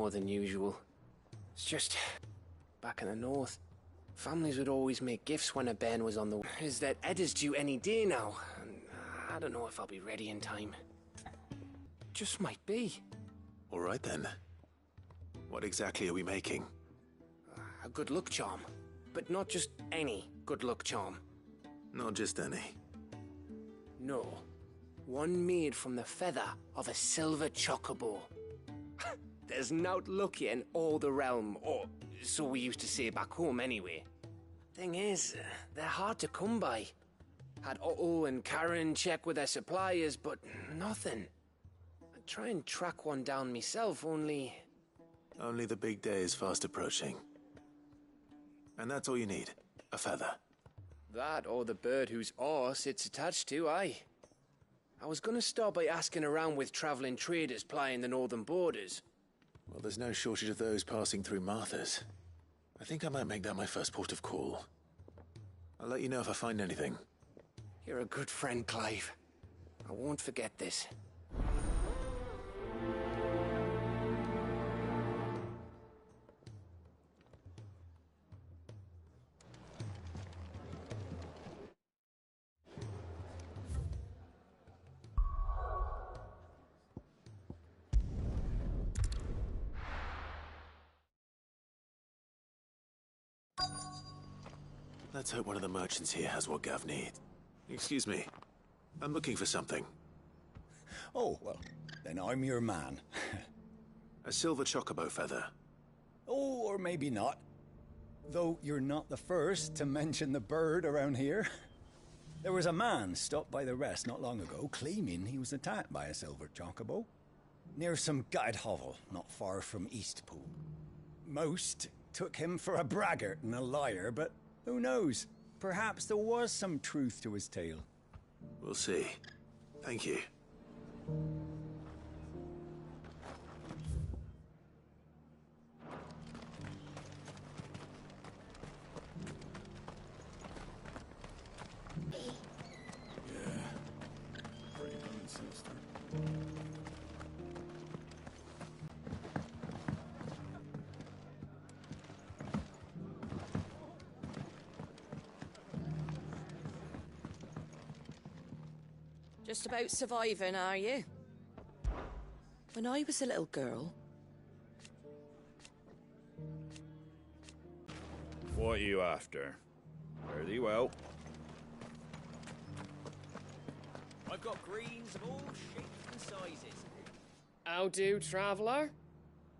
more than usual. It's just, back in the north, families would always make gifts when a bairn was on the way. Is that Ed is due any day now, and I don't know if I'll be ready in time. Just might be. All right then. What exactly are we making? A good luck charm. But not just any good luck charm. Not just any. No. One made from the feather of a silver chocobo. There's naught lucky in all the realm, or so we used to say back home anyway. Thing is, they're hard to come by. Had Otto and Karen check with their suppliers, but nothing. I'd try and track one down myself, only... Only the big day is fast approaching. And that's all you need, a feather. That or the bird whose horse it's attached to, aye. I was gonna start by asking around with travelling traders plying the northern borders. Well, there's no shortage of those passing through Martha's. I think I might make that my first port of call. I'll let you know if I find anything. You're a good friend, Clive. I won't forget this. Let's hope one of the merchants here has what Gav needs. Excuse me. I'm looking for something. Oh, well, then I'm your man. A silver chocobo feather. Oh, or maybe not. Though you're not the first to mention the bird around here. There was a man stopped by the rest not long ago claiming he was attacked by a silver chocobo. Near some gutted hovel not far from Eastpool. Most took him for a braggart and a liar, but who knows? Perhaps there was some truth to his tale. We'll see. Thank you. Just about surviving, are you? When I was a little girl... What are you after? Fare thee well. I've got greens of all shapes and sizes. How do, traveller?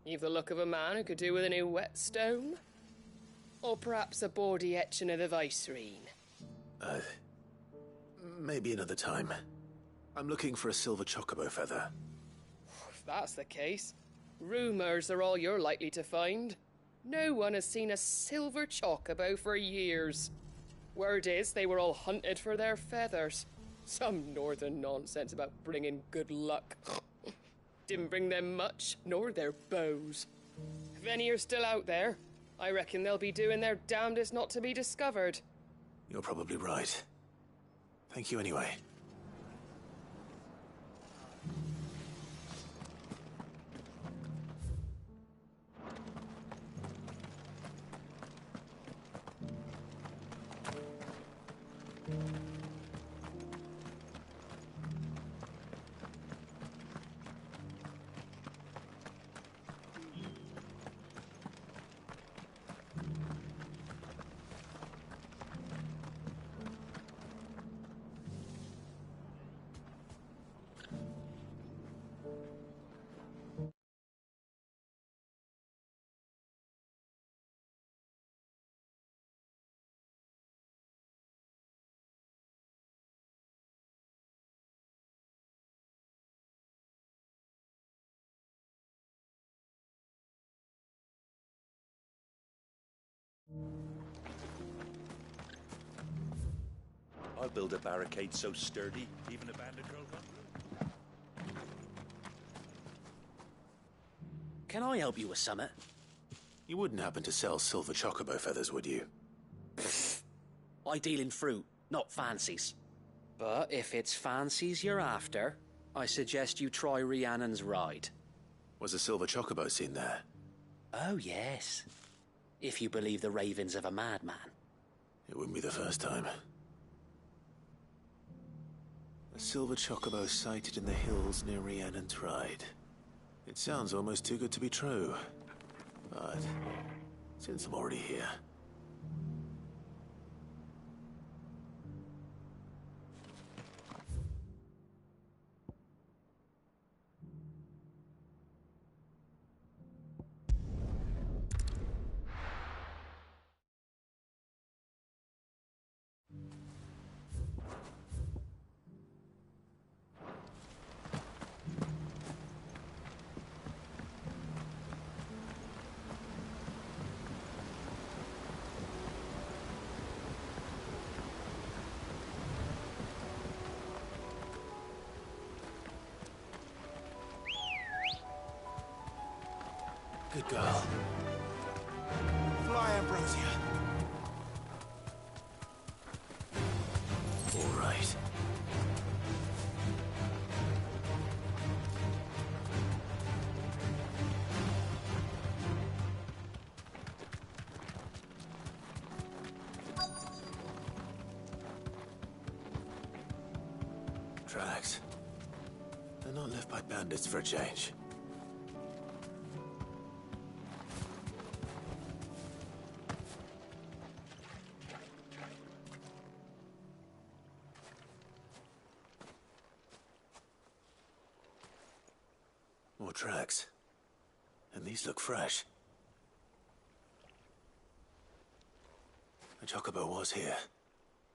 You've the look of a man who could do with a new whetstone. Or perhaps a bawdy etching of the Viceroy. Maybe another time. I'm looking for a silver chocobo feather. If that's the case, rumours are all you're likely to find. No one has seen a silver chocobo for years. Word is they were all hunted for their feathers. Some northern nonsense about bringing good luck. Didn't bring them much, nor their bows. If any are still out there, I reckon they'll be doing their damnedest not to be discovered. You're probably right. Thank you anyway. I'll build a barricade so sturdy, even a bandit girl won't. Can I help you with something? You wouldn't happen to sell silver chocobo feathers, would you? I deal in fruit, not fancies. But if it's fancies you're after, I suggest you try Rhiannon's ride. Was a silver chocobo seen there? Oh, yes. If you believe the ravings of a madman. It wouldn't be the first time. A silver chocobo sighted in the hills near Rhiannon's Ride. It sounds almost too good to be true. But since I'm already here... Good girl. Fly, Ambrosia. All right. Tracks. They're not left by bandits for a change. More tracks. And these look fresh. The chocobo was here.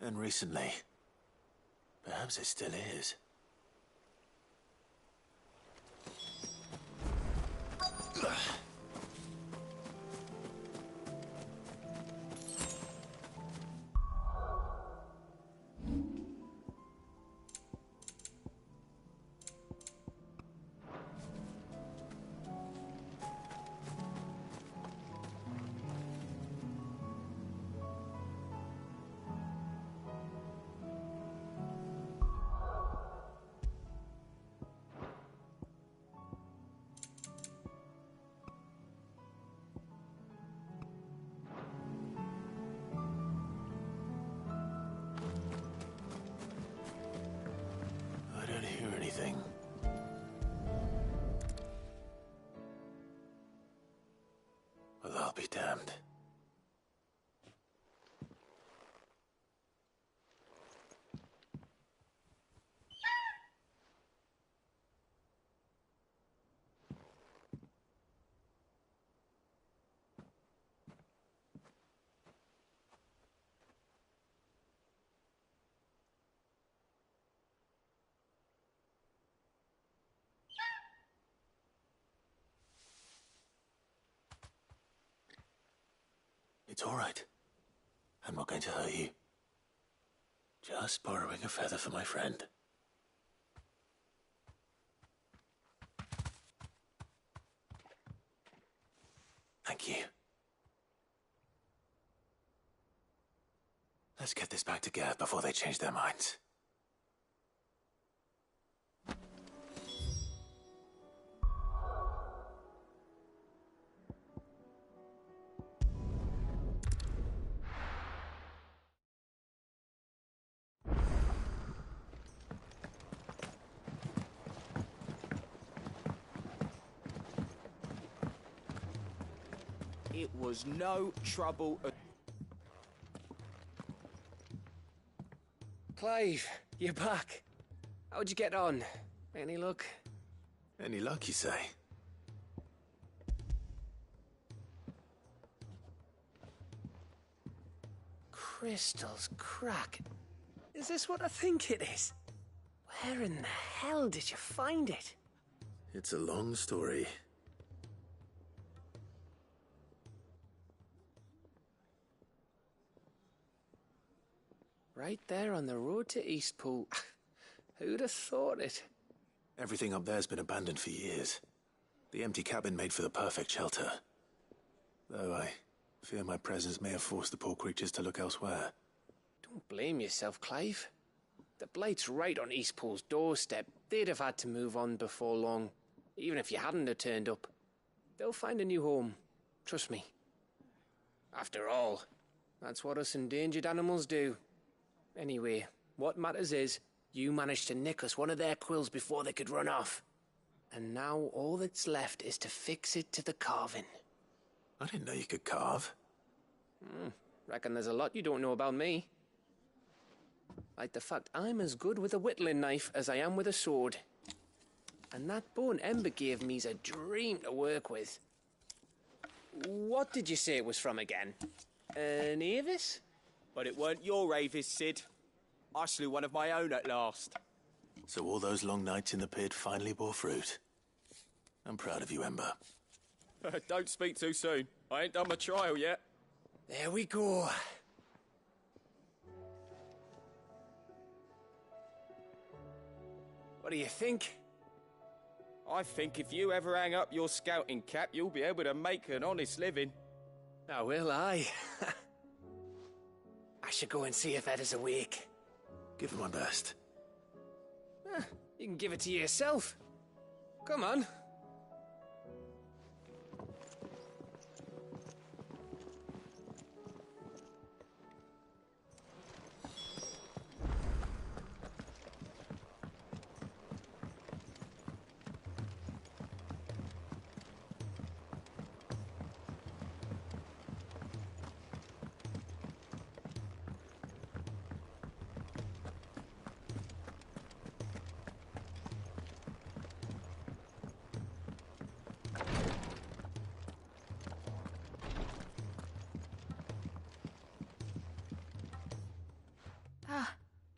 And recently. Perhaps it still is. I don't hear anything. Well, I'll be damned. It's all right. I'm not going to hurt you. Just borrowing a feather for my friend. Thank you. Let's get this back to Gav before they change their minds. It was no trouble at... Clive, you're back. How'd you get on? Any luck? Any luck, you say? Crystal's crack. Is this what I think it is? Where in the hell did you find it? It's a long story. Right there on the road to Eastpool. Who'd have thought it? Everything up there's been abandoned for years. The empty cabin made for the perfect shelter. Though I fear my presence may have forced the poor creatures to look elsewhere. Don't blame yourself, Clive. The Blight's right on Eastpool's doorstep. They'd have had to move on before long, even if you hadn't have turned up. They'll find a new home. Trust me. After all, that's what us endangered animals do. Anyway, what matters is, you managed to nick us one of their quills before they could run off. And now all that's left is to fix it to the carving. I didn't know you could carve. Reckon there's a lot you don't know about me. Like the fact I'm as good with a whittling knife as I am with a sword. And that bone Ember gave me's a dream to work with. What did you say it was from again? An Avis? But it weren't your Avis, Sid. I slew one of my own at last. So all those long nights in the pit finally bore fruit. I'm proud of you, Ember. Don't speak too soon. I ain't done my trial yet. There we go. What do you think? I think if you ever hang up your scouting cap, you'll be able to make an honest living. Oh, will I? I should go and see if Ed is awake. Give it my best. You can give it to yourself. Come on.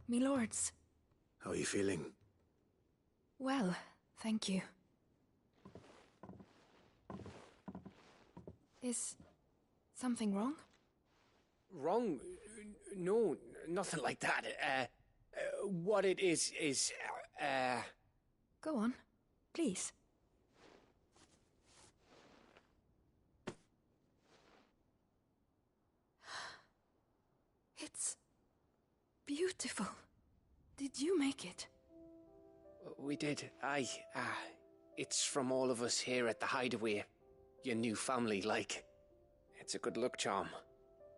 Me lords. How are you feeling? Well, thank you. Is something wrong? Wrong? No, nothing like that. What it is... Go on, please. It's beautiful. Did you make it? We did. Aye. It's from all of us here at the Hideaway. Your new family, like. It's a good luck charm.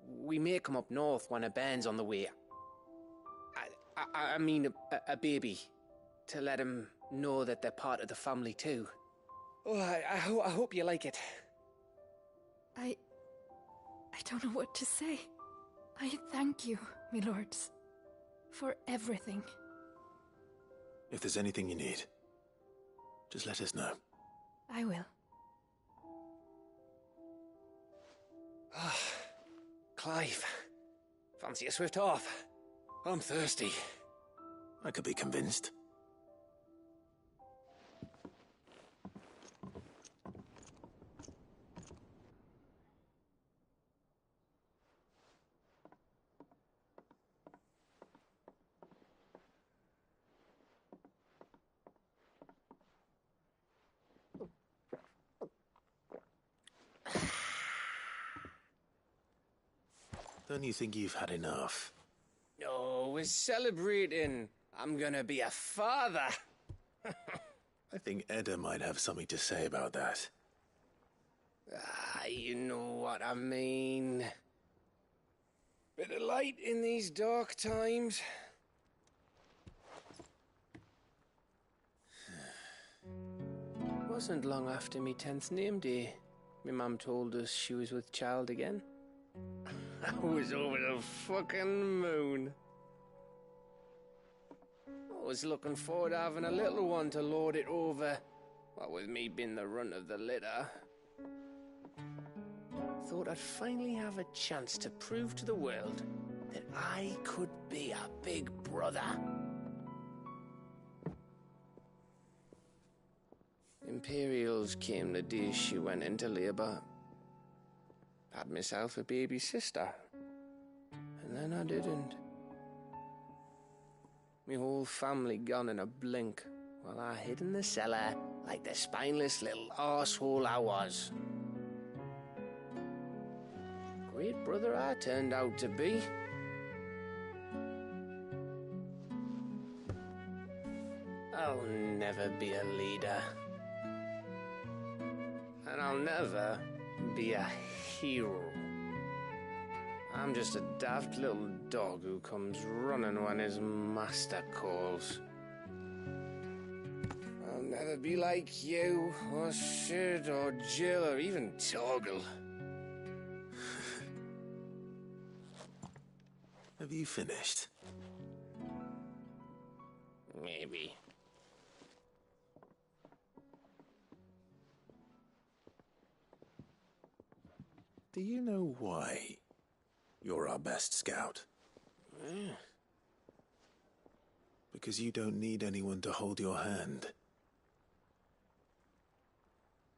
We may come up north when a band's on the way. I mean a baby. To let him know that they're part of the family too. Oh, I hope you like it. I don't know what to say. I thank you, me lords. For everything. If there's anything you need, just let us know. I will. Clive, fancy a swift off? I'm thirsty. I could be convinced. Don't you think you've had enough? No, we're celebrating. I'm gonna be a father. I think Edda might have something to say about that. You know what I mean. Bit of light in these dark times. Wasn't long after me 10th name day. My mum told us she was with child again. I was over the fucking moon. I was looking forward to having a little one to lord it over. What with me being the runt of the litter. Thought I'd finally have a chance to prove to the world that I could be a big brother. Imperials came the day she went into labour. Had myself a baby sister. And then I didn't. Me whole family gone in a blink, while I hid in the cellar like the spineless little arsehole I was. Great brother I turned out to be. I'll never be a leader. And I'll never be a hero. I'm just a daft little dog who comes running when his master calls. I'll never be like you, or Sid, or Jill, or even Torgal. Have you finished? Maybe. Do you know why you're our best scout? Because you don't need anyone to hold your hand.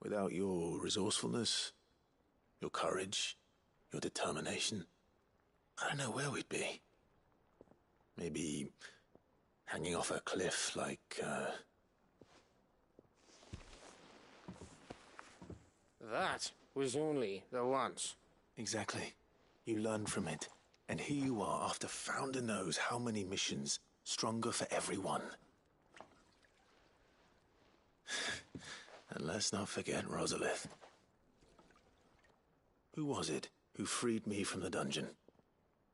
Without your resourcefulness, your courage, your determination, I don't know where we'd be. Maybe hanging off a cliff like, That was only the once. Exactly. You learned from it. And here you are after Founder knows how many missions, stronger for everyone. And let's not forget Rosalith. Who was it who freed me from the dungeon?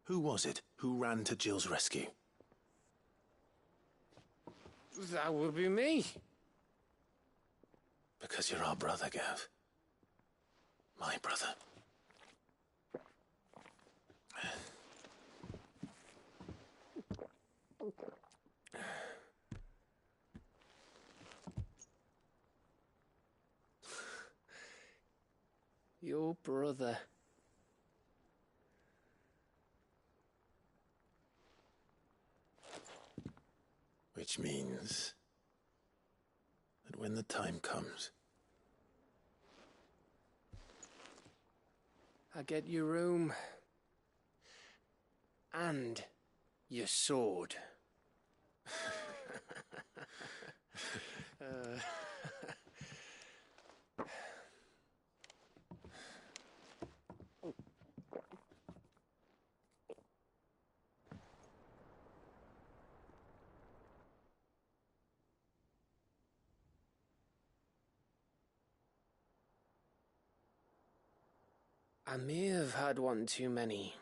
Who was it who ran to Jill's rescue? That would be me. Because you're our brother, Gav. My brother. Your brother. Which means that when the time comes, I get your room. And your sword. I may have had one too many.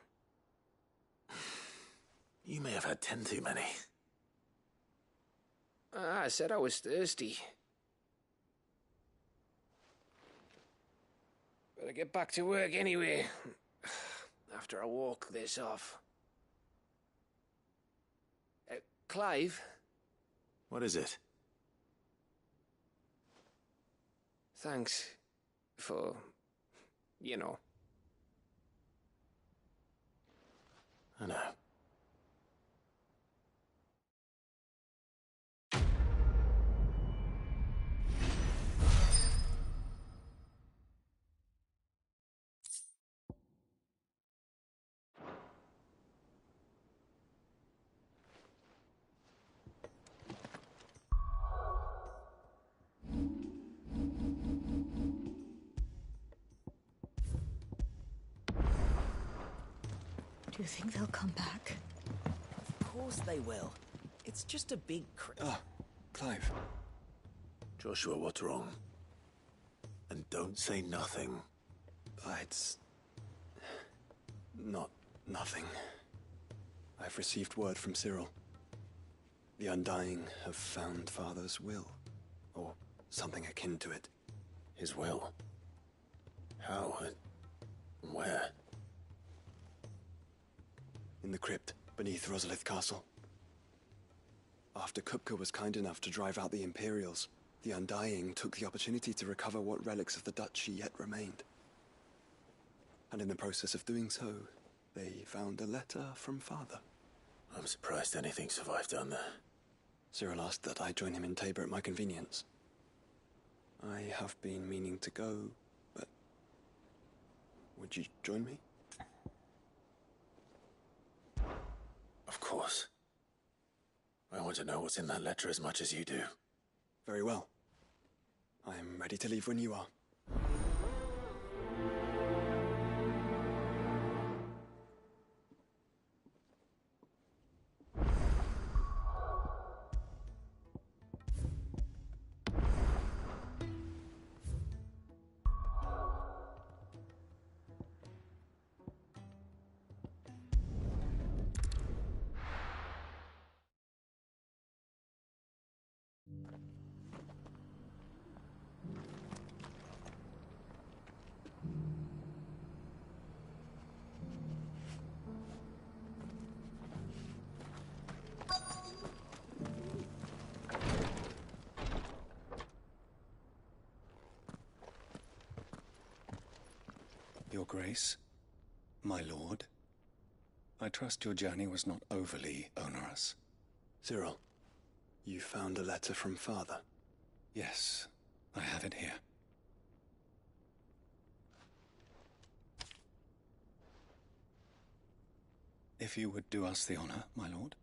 you may have had 10 too many. I said I was thirsty. Better get back to work anyway, after I walk this off. Clive? What is it? Thanks for, you know. I know. Do you think they'll come back? Of course they will. It's just a big Clive. Joshua, what's wrong? And don't say nothing. It's... not nothing. I've received word from Cyril. The Undying have found Father's will, or something akin to it. His will? How and where? In the crypt beneath Rosalith Castle. After Kupka was kind enough to drive out the Imperials, the Undying took the opportunity to recover what relics of the Duchy yet remained. And in the process of doing so, they found a letter from Father. I'm surprised anything survived down there. Cyril asked that I join him in Tabor at my convenience. I have been meaning to go, but... would you join me? Of course. I want to know what's in that letter as much as you do. Very well. I am ready to leave when you are. Your Grace, my lord, I trust your journey was not overly onerous. Cyril, you found a letter from Father? Yes, I have it here. If you would do us the honor, my lord.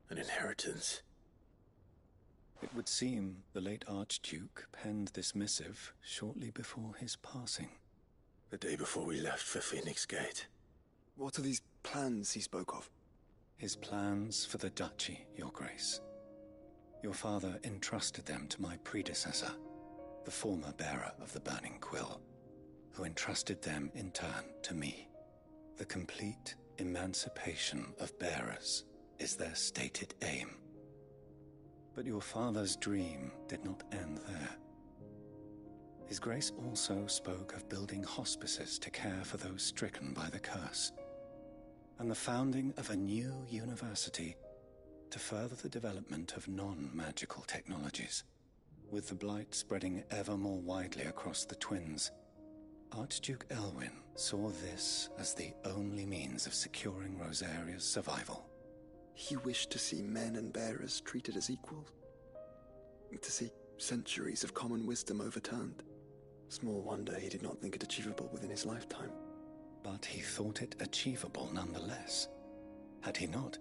An inheritance. It would seem the late Archduke penned this missive shortly before his passing. The day before we left for Phoenix Gate. What are these plans he spoke of? His plans for the duchy, Your Grace. Your father entrusted them to my predecessor, the former bearer of the Burning Quill, who entrusted them in turn to me. The complete emancipation of bearers is their stated aim. But your father's dream did not end there. His Grace also spoke of building hospices to care for those stricken by the curse, and the founding of a new university to further the development of non-magical technologies. With the blight spreading ever more widely across the twins, Archduke Elwyn saw this as the only means of securing Rosaria's survival. He wished to see men and bearers treated as equals. To see centuries of common wisdom overturned. Small wonder he did not think it achievable within his lifetime. But he thought it achievable nonetheless. Had he not,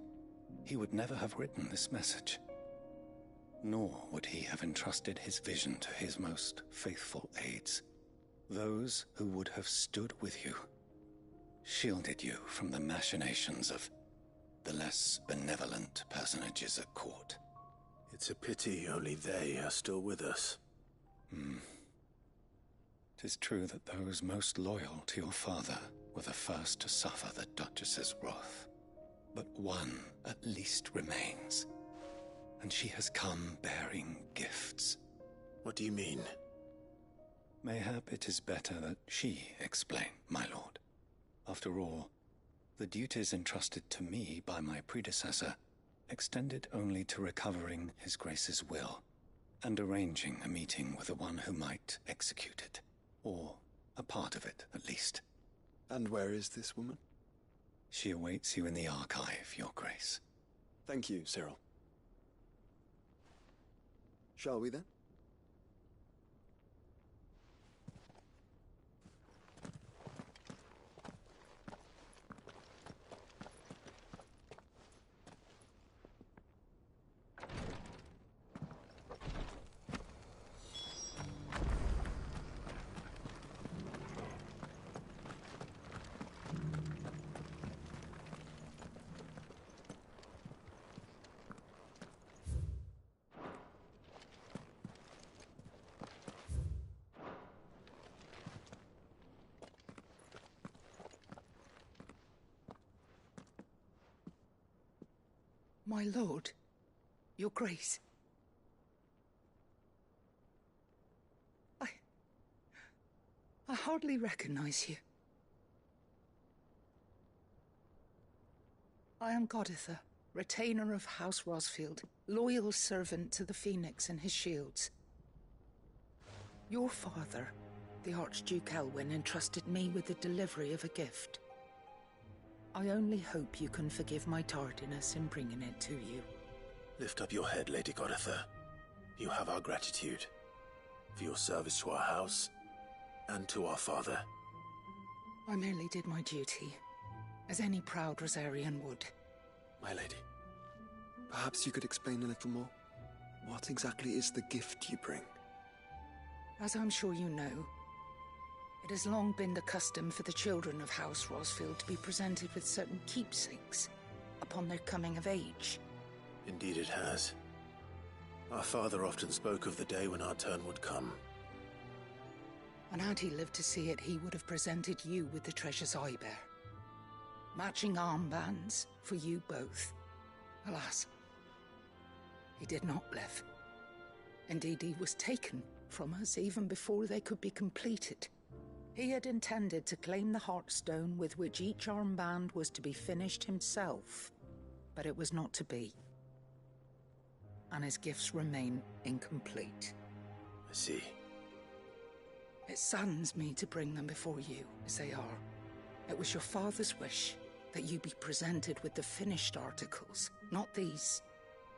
he would never have written this message. Nor would he have entrusted his vision to his most faithful aides, those who would have stood with you, shielded you from the machinations of the less benevolent personages at court. It's a pity only they are still with us. 'Tis true that those most loyal to your father were the first to suffer the Duchess's wrath. But one at least remains, and she has come bearing gifts. What do you mean? Mayhap it is better that she explain, my lord. After all, the duties entrusted to me by my predecessor extended only to recovering His Grace's will and arranging a meeting with the one who might execute it, or a part of it at least. And where is this woman? She awaits you in the archive, Your Grace. Thank you, Cyril. Shall we then? My lord, Your Grace. I hardly recognize you. I am Goditha, retainer of House Rosfield, loyal servant to the Phoenix and his shields. Your father, the Archduke Elwyn, entrusted me with the delivery of a gift. I only hope you can forgive my tardiness in bringing it to you. Lift up your head, Lady Goditha. You have our gratitude for your service to our house and to our father. I merely did my duty, as any proud Rosarian would. My lady, perhaps you could explain a little more? What exactly is the gift you bring? As I'm sure you know, it has long been the custom for the children of House Rosfield to be presented with certain keepsakes upon their coming of age. Indeed it has. Our father often spoke of the day when our turn would come. And had he lived to see it, he would have presented you with the treasures I bear. Matching armbands for you both. Alas, he did not live. Indeed, he was taken from us even before they could be completed. He had intended to claim the Heartstone with which each armband was to be finished himself, but it was not to be. And his gifts remain incomplete. I see. It saddens me to bring them before you, as they are. It was your father's wish that you be presented with the finished articles, not these,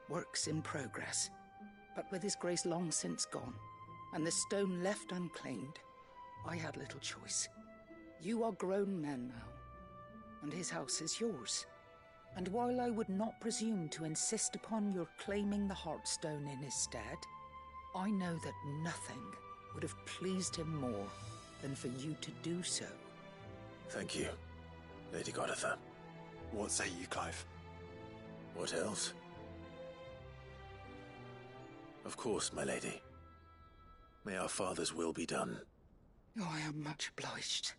works in progress. But with his grace long since gone, and the stone left unclaimed, I had little choice. You are grown men now, and his house is yours. And while I would not presume to insist upon your claiming the Heartstone in his stead, I know that nothing would have pleased him more than for you to do so. Thank you, Lady Goditha. What say you, Clive? What else? Of course, my lady. May our father's will be done. Oh, I am much obliged.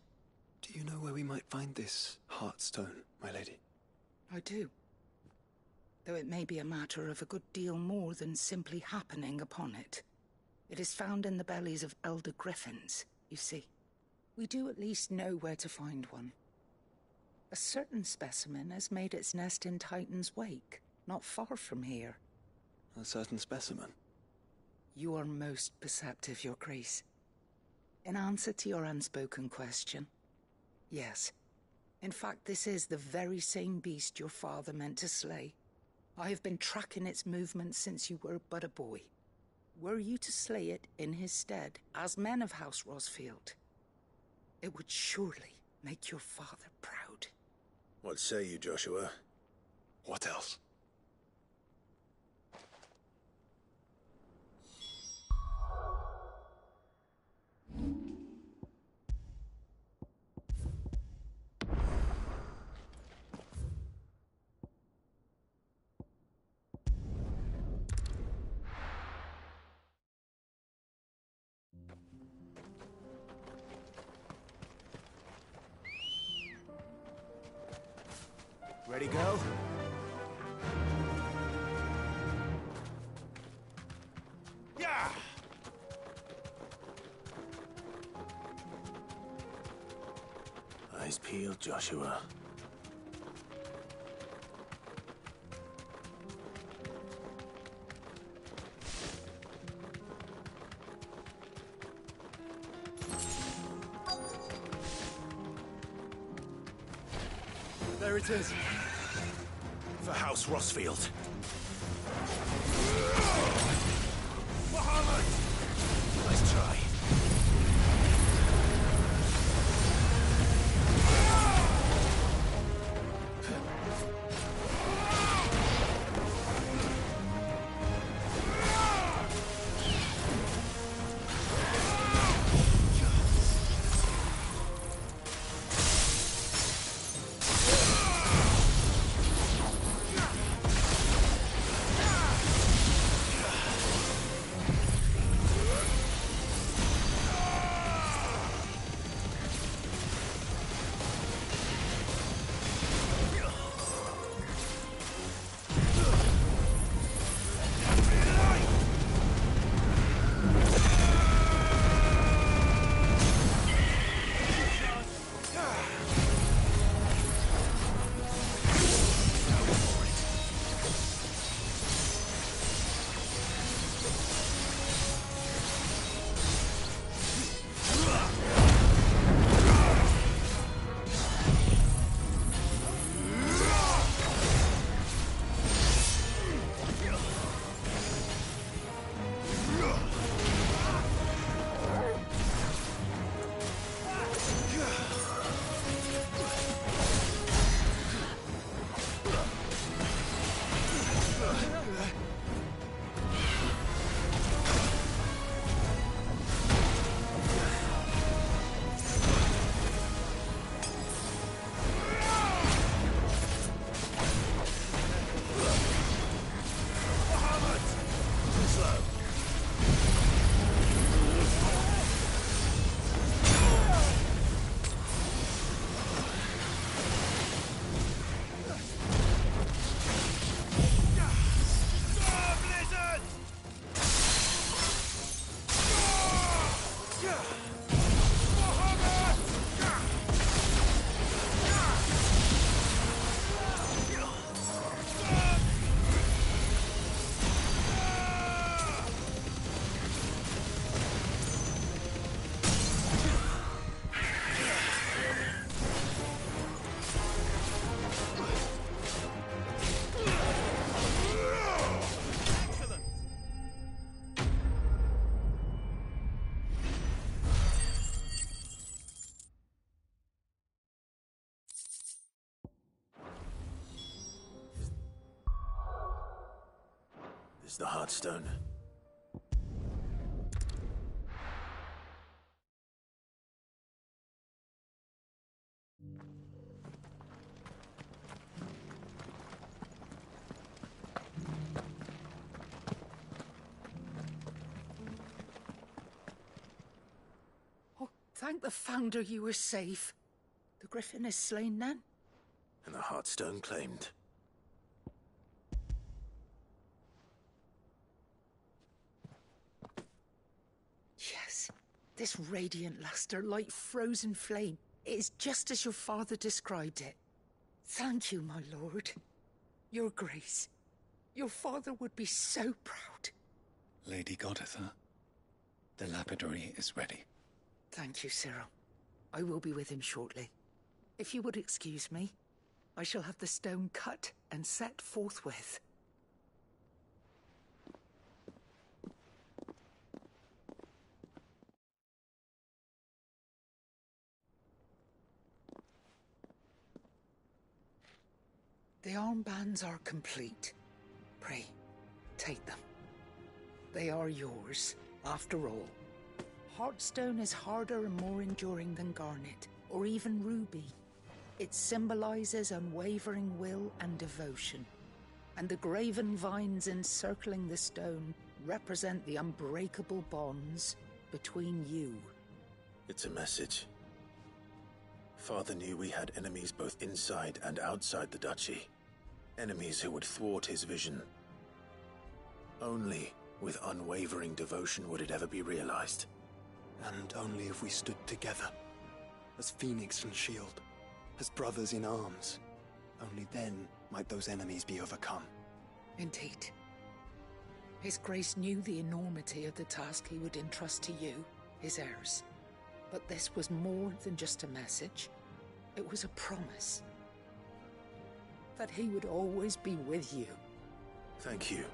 Do you know where we might find this Heartstone, my lady? I do. Though it may be a matter of a good deal more than simply happening upon it. It is found in the bellies of elder griffins, you see. We do at least know where to find one. A certain specimen has made its nest in Titan's Wake, not far from here. A certain specimen? You are most perceptive, Your Grace. In answer to your unspoken question, yes. In fact, this is the very same beast your father meant to slay. I have been tracking its movements since you were but a boy. Were you to slay it in his stead, as men of House Rosfield, it would surely make your father proud. What say you, Joshua? What else? Ready, go? Yeah! Eyes peeled, Joshua. There it is. For House Rosfield. Muhammad! Nice try. the Heartstone. Oh, thank the Founder you were safe. The Griffin is slain then? And the Heartstone claimed. Yes, this radiant luster like frozen flame. It is just as your father described it. Thank you, my lord. Your grace. Your father would be so proud. Lady Goditha, the lapidary is ready. Thank you, Cyril. I will be with him shortly. If you would excuse me, I shall have the stone cut and set forthwith. The armbands are complete. Pray, take them. They are yours, after all. Heartstone is harder and more enduring than garnet, or even ruby. It symbolizes unwavering will and devotion. And the graven vines encircling the stone represent the unbreakable bonds between you. It's a message. Father knew we had enemies both inside and outside the duchy. Enemies who would thwart his vision. Only with unwavering devotion would it ever be realized. And only if we stood together, as Phoenix and Shield, as brothers in arms. Only then might those enemies be overcome. Indeed. His Grace knew the enormity of the task he would entrust to you, his heirs. But this was more than just a message. It was a promise. That he would always be with you. Thank you,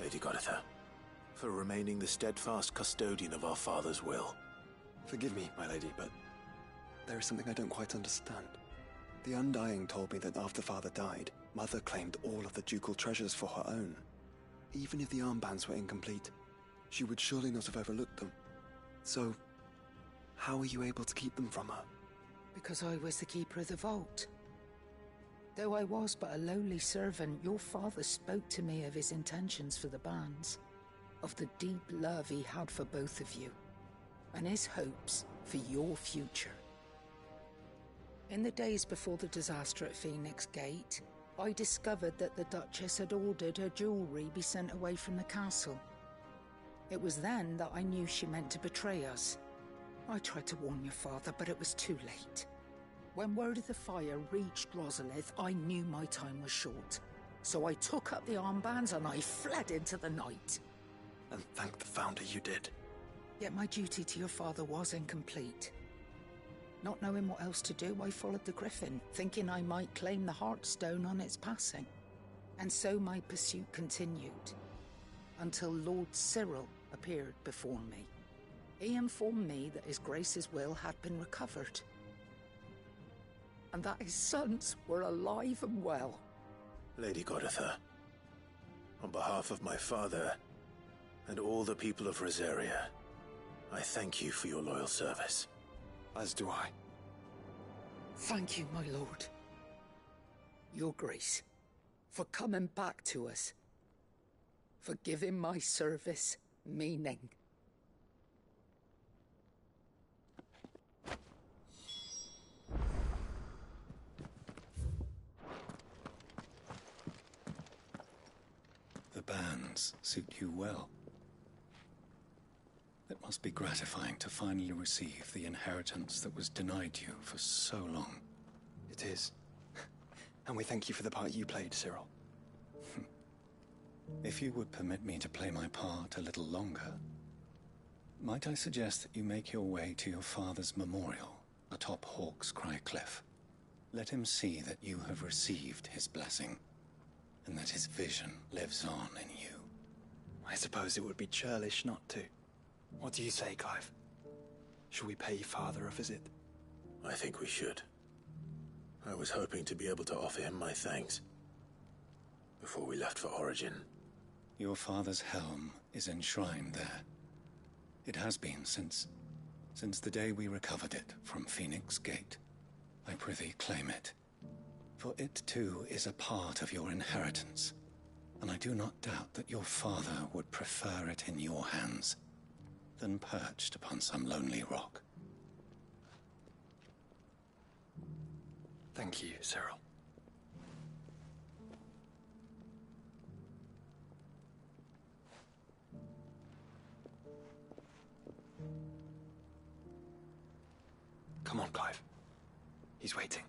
Lady Goditha, for remaining the steadfast custodian of our father's will. Forgive me, my lady, but there is something I don't quite understand. The Undying told me that after Father died, Mother claimed all of the ducal treasures for her own. Even if the armbands were incomplete, she would surely not have overlooked them. So, how were you able to keep them from her? Because I was the keeper of the vault. Though I was but a lowly servant, your father spoke to me of his intentions for the bands, of the deep love he had for both of you, and his hopes for your future. In the days before the disaster at Phoenix Gate, I discovered that the Duchess had ordered her jewelry be sent away from the castle. It was then that I knew she meant to betray us. I tried to warn your father, but it was too late. When word of the fire reached Rosalith, I knew my time was short. So I took up the armbands and I fled into the night. And thank the Founder you did. Yet my duty to your father was incomplete. Not knowing what else to do, I followed the Griffin, thinking I might claim the Heartstone on its passing. And so my pursuit continued, until Lord Cyril appeared before me. He informed me that his Grace's will had been recovered, and that his sons were alive and well. Lady Goditha, on behalf of my father and all the people of Rosaria, I thank you for your loyal service. As do I. Thank you, my lord. Your Grace, for coming back to us, for giving my service meaning. The bands suit you well. It must be gratifying to finally receive the inheritance that was denied you for so long. It is. And we thank you for the part you played, Cyril. If you would permit me to play my part a little longer, might I suggest that you make your way to your father's memorial atop Hawk's Cry Cliff? Let him see that you have received his blessing, and that his vision lives on in you. I suppose it would be churlish not to. What do you say, Clive? Shall we pay Father a visit? I think we should. I was hoping to be able to offer him my thanks before we left for Origin. Your father's helm is enshrined there. It has been since the day we recovered it from Phoenix Gate. I prithee claim it, for it too is a part of your inheritance, and I do not doubt that your father would prefer it in your hands than perched upon some lonely rock. Thank you, Cyril. Come on, Clive. He's waiting.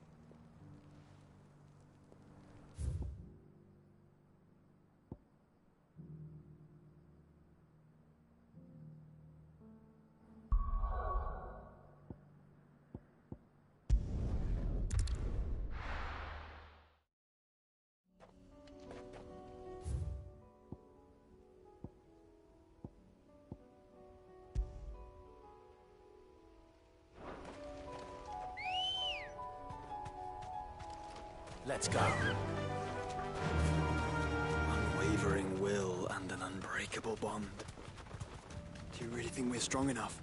Let's go. Unwavering will and an unbreakable bond. Do you really think we're strong enough?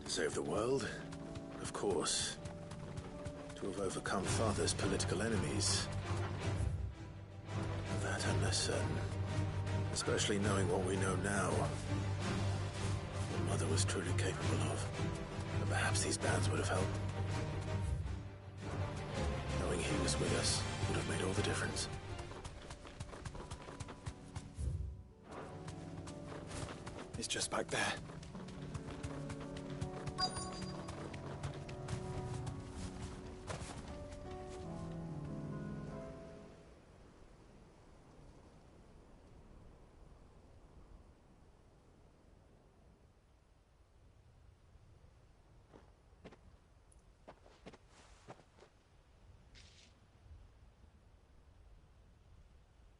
To save the world? Of course. To have overcome Father's political enemies? Of that I'm less certain. Especially knowing what we know now. What Mother was truly capable of. And perhaps these bands would have helped. Knowing he was with us would have made all the difference. It's just back there.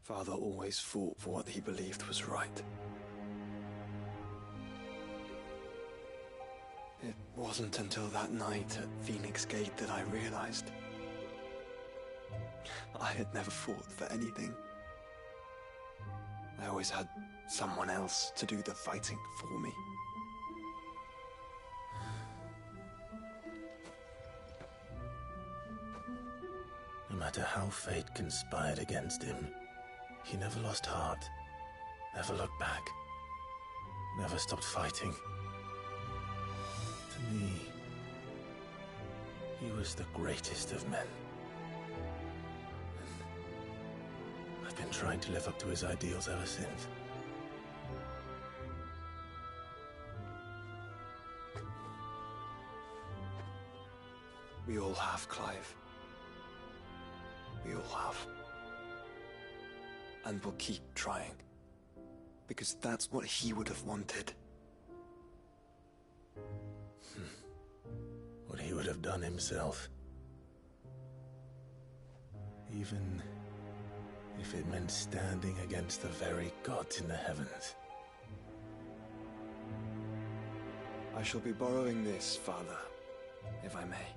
Father always fought for what he believed was right. It wasn't until that night at Phoenix Gate that I realized I had never fought for anything. I always had someone else to do the fighting for me. No matter how fate conspired against him, he never lost heart, never looked back, never stopped fighting. To me, he was the greatest of men. And I've been trying to live up to his ideals ever since. We all have, Clive. We all have. And we'll keep trying. Because that's what he would have wanted. What he would have done himself. Even if it meant standing against the very gods in the heavens. I shall be borrowing this, Father, if I may.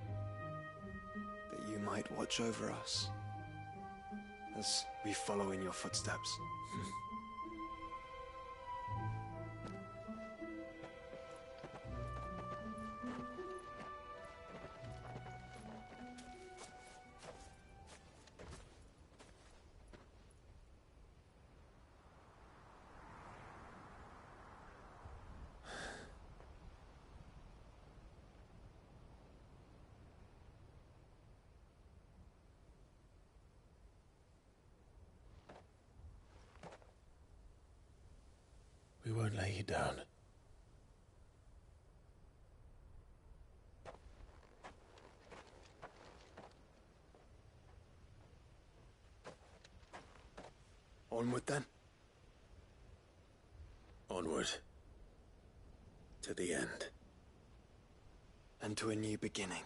That you might watch over us as we follow in your footsteps. We won't lay you down. Onward then. Onward. To the end. And to a new beginning.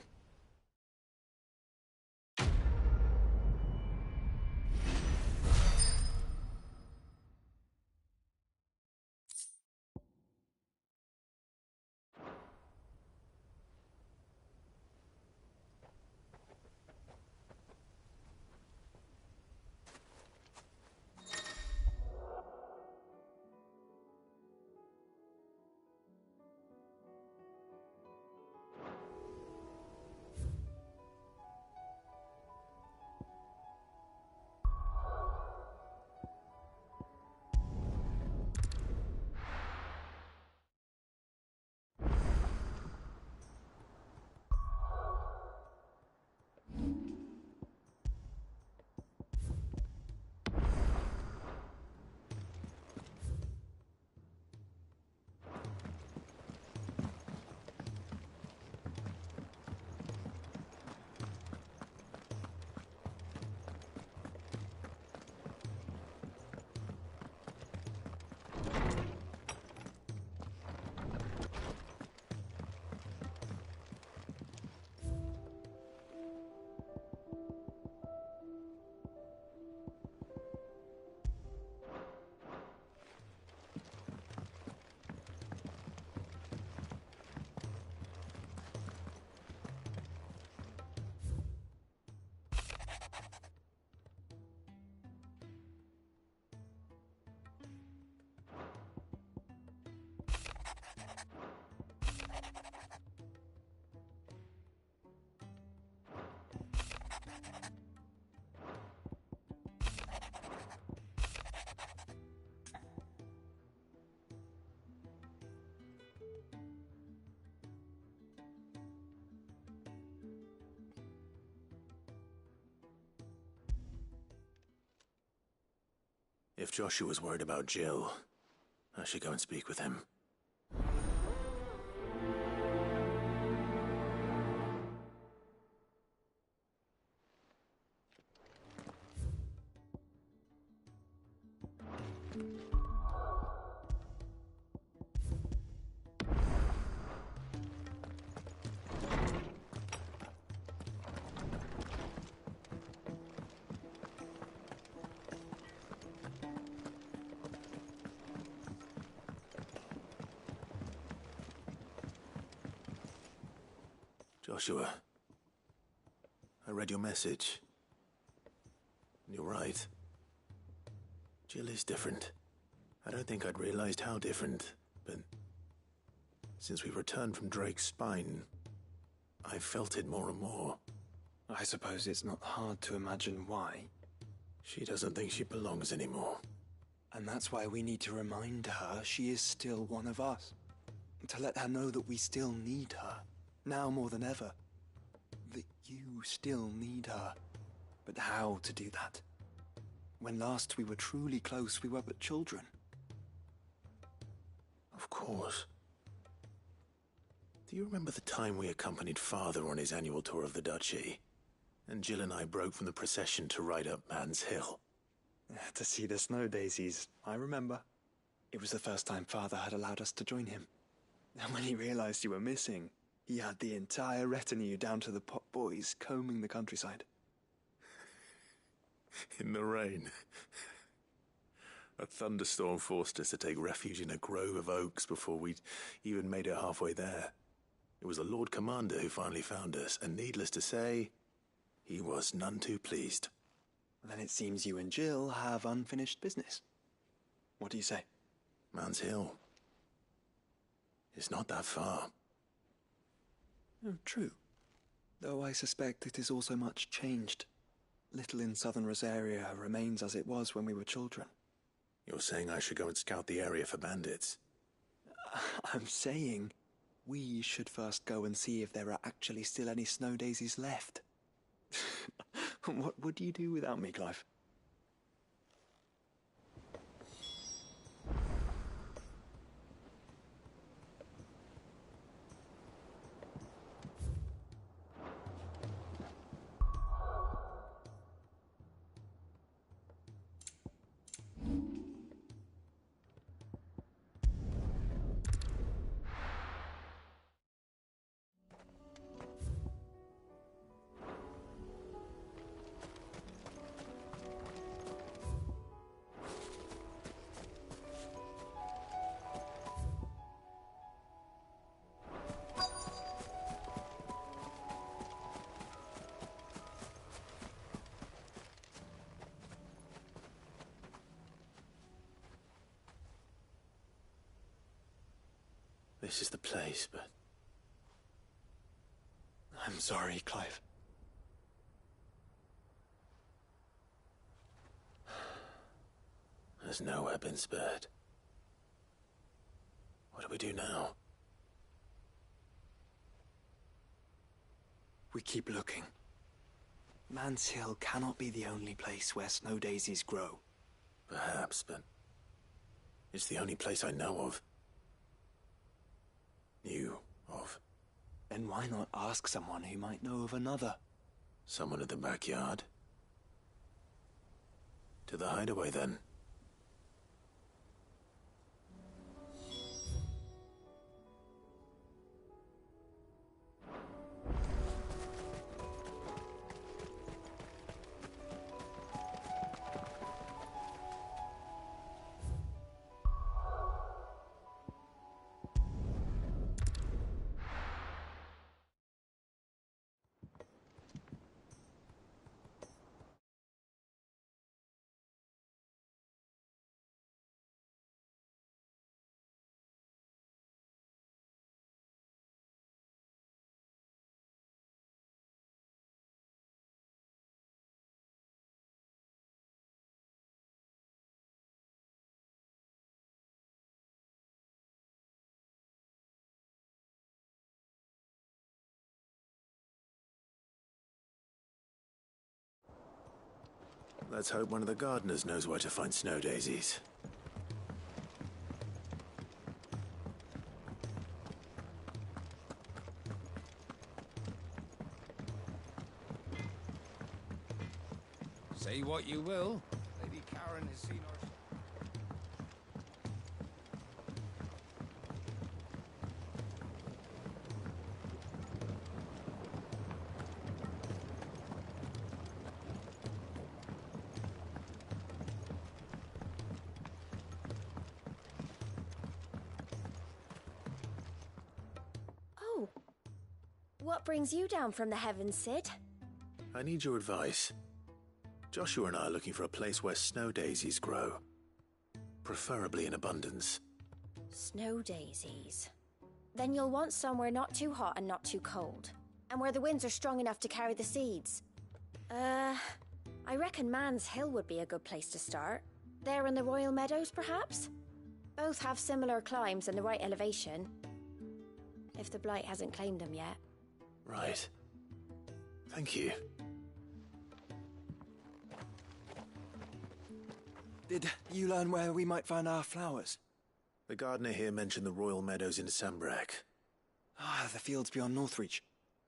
If Joshua's worried about Jill, I should go and speak with him. Joshua, I read your message. You're right. Jill is different. I don't think I'd realized how different, but since we returned from Drake's spine, I've felt it more and more. I suppose it's not hard to imagine why. She doesn't think she belongs anymore. And that's why we need to remind her she is still one of us. To let her know that we still need her. Now more than ever. That you still need her. But how to do that? When last we were truly close, we were but children. Of course. Do you remember the time we accompanied Father on his annual tour of the Duchy? And Jill and I broke from the procession to ride up Man's Hill. To see the snow daisies, I remember. It was the first time Father had allowed us to join him. And when he realized you were missing, he had the entire retinue down to the pot boys combing the countryside. In the rain. A thunderstorm forced us to take refuge in a grove of oaks before we'd even made it halfway there. It was the Lord Commander who finally found us, and needless to say, he was none too pleased. Then it seems you and Jill have unfinished business. What do you say? Man's Hill. It's not that far. Oh, true. Though I suspect it is also much changed. Little in southern Rosaria remains as it was when we were children. You're saying I should go and scout the area for bandits? I'm saying we should first go and see if there are actually still any snow daisies left. What would you do without me, Clive? This is the place, but... I'm sorry, Clive. Has nowhere been spared. What do we do now? We keep looking. Man's Hill cannot be the only place where snow daisies grow. Perhaps, but... it's the only place I know of. Knew of. Then why not ask someone who might know of another? Someone in the backyard? To the hideaway, then. Let's hope one of the gardeners knows where to find snow daisies. Say what you will, Lady Karen has seen our... Oh. What brings you down from the heavens, Sid? I need your advice. Joshua and I are looking for a place where snow daisies grow. Preferably in abundance. Snow daisies. Then you'll want somewhere not too hot and not too cold. And where the winds are strong enough to carry the seeds. I reckon Man's Hill would be a good place to start. There in the Royal Meadows, perhaps? Both have similar climbs and the right elevation. If the Blight hasn't claimed them yet. Right. Thank you. Did you learn where we might find our flowers? The gardener here mentioned the Royal Meadows in Sambrek. Ah, the fields beyond Northreach.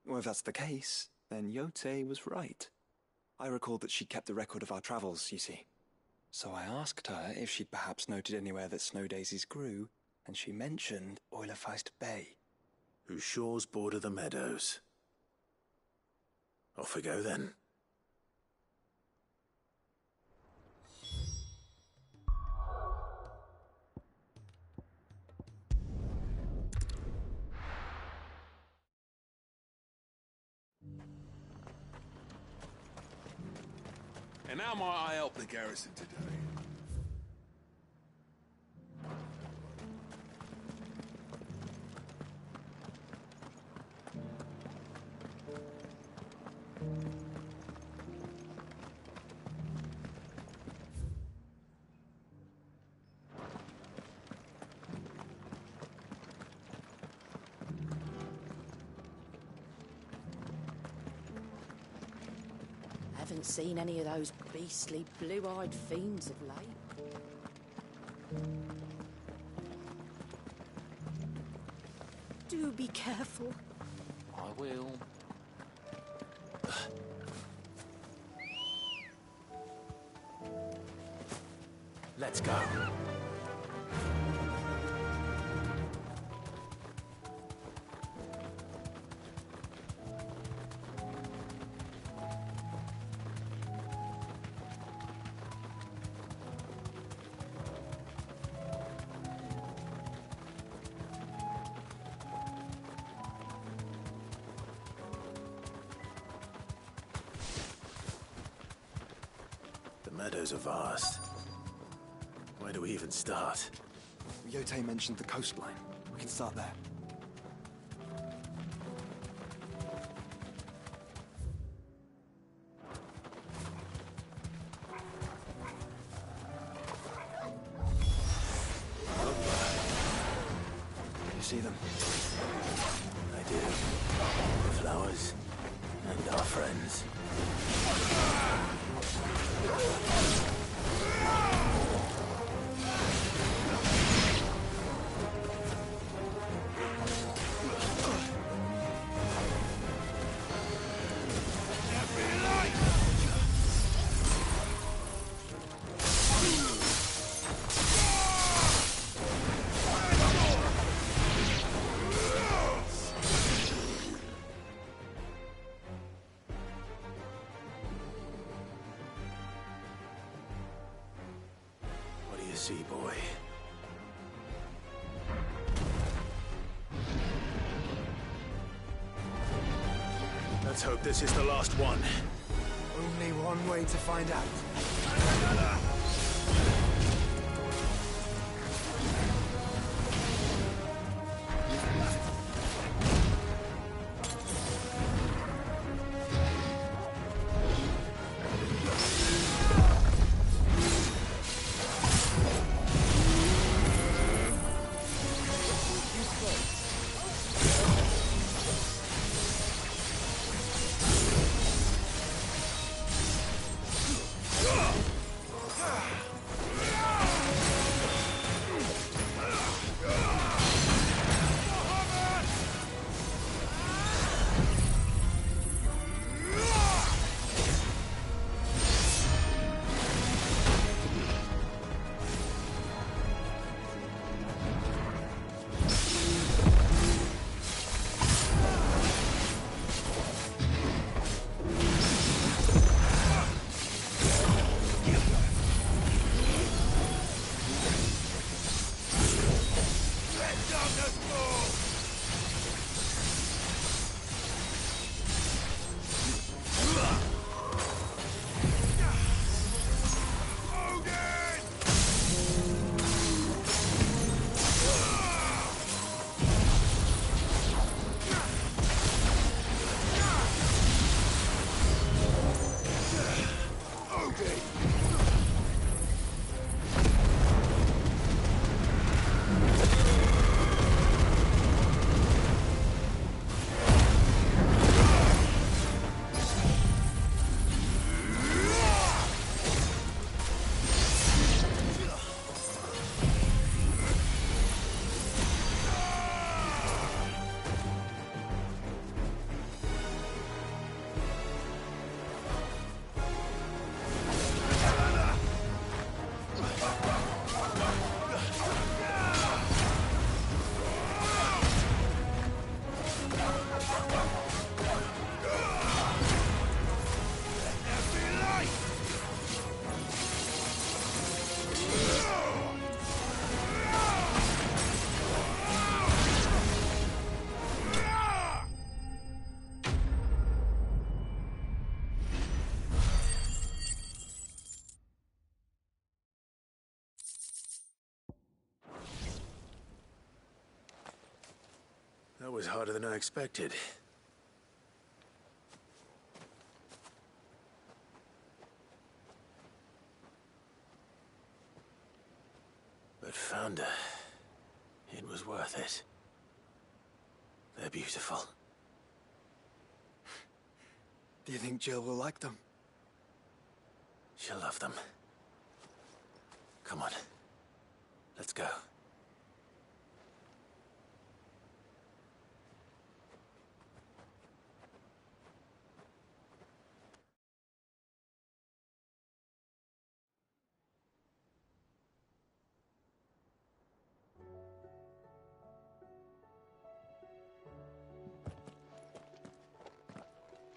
Well, if that's the case, then Yote was right. I recalled that she kept a record of our travels, you see. So I asked her if she'd perhaps noted anywhere that snow daisies grew, and she mentioned Oilefeist Bay. Whose shores border the meadows. Off we go then. And how might I help the garrison today? Haven't seen any of those beastly blue-eyed fiends of late. Do be careful. I will. Let's go. The meadows are vast. Where do we even start? Yote mentioned the coastline. We can start there. You see them? I do. The flowers and our friends. See, boy. Let's hope this is the last one. Only one way to find out. was harder than I expected. But Founder, it was worth it. They're beautiful. Do you think Jill will like them? She'll love them. Come on. Let's go.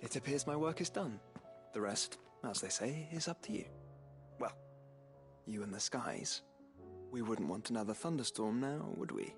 It appears my work is done. The rest, as they say, is up to you. Well, you and the skies. We wouldn't want another thunderstorm now, would we?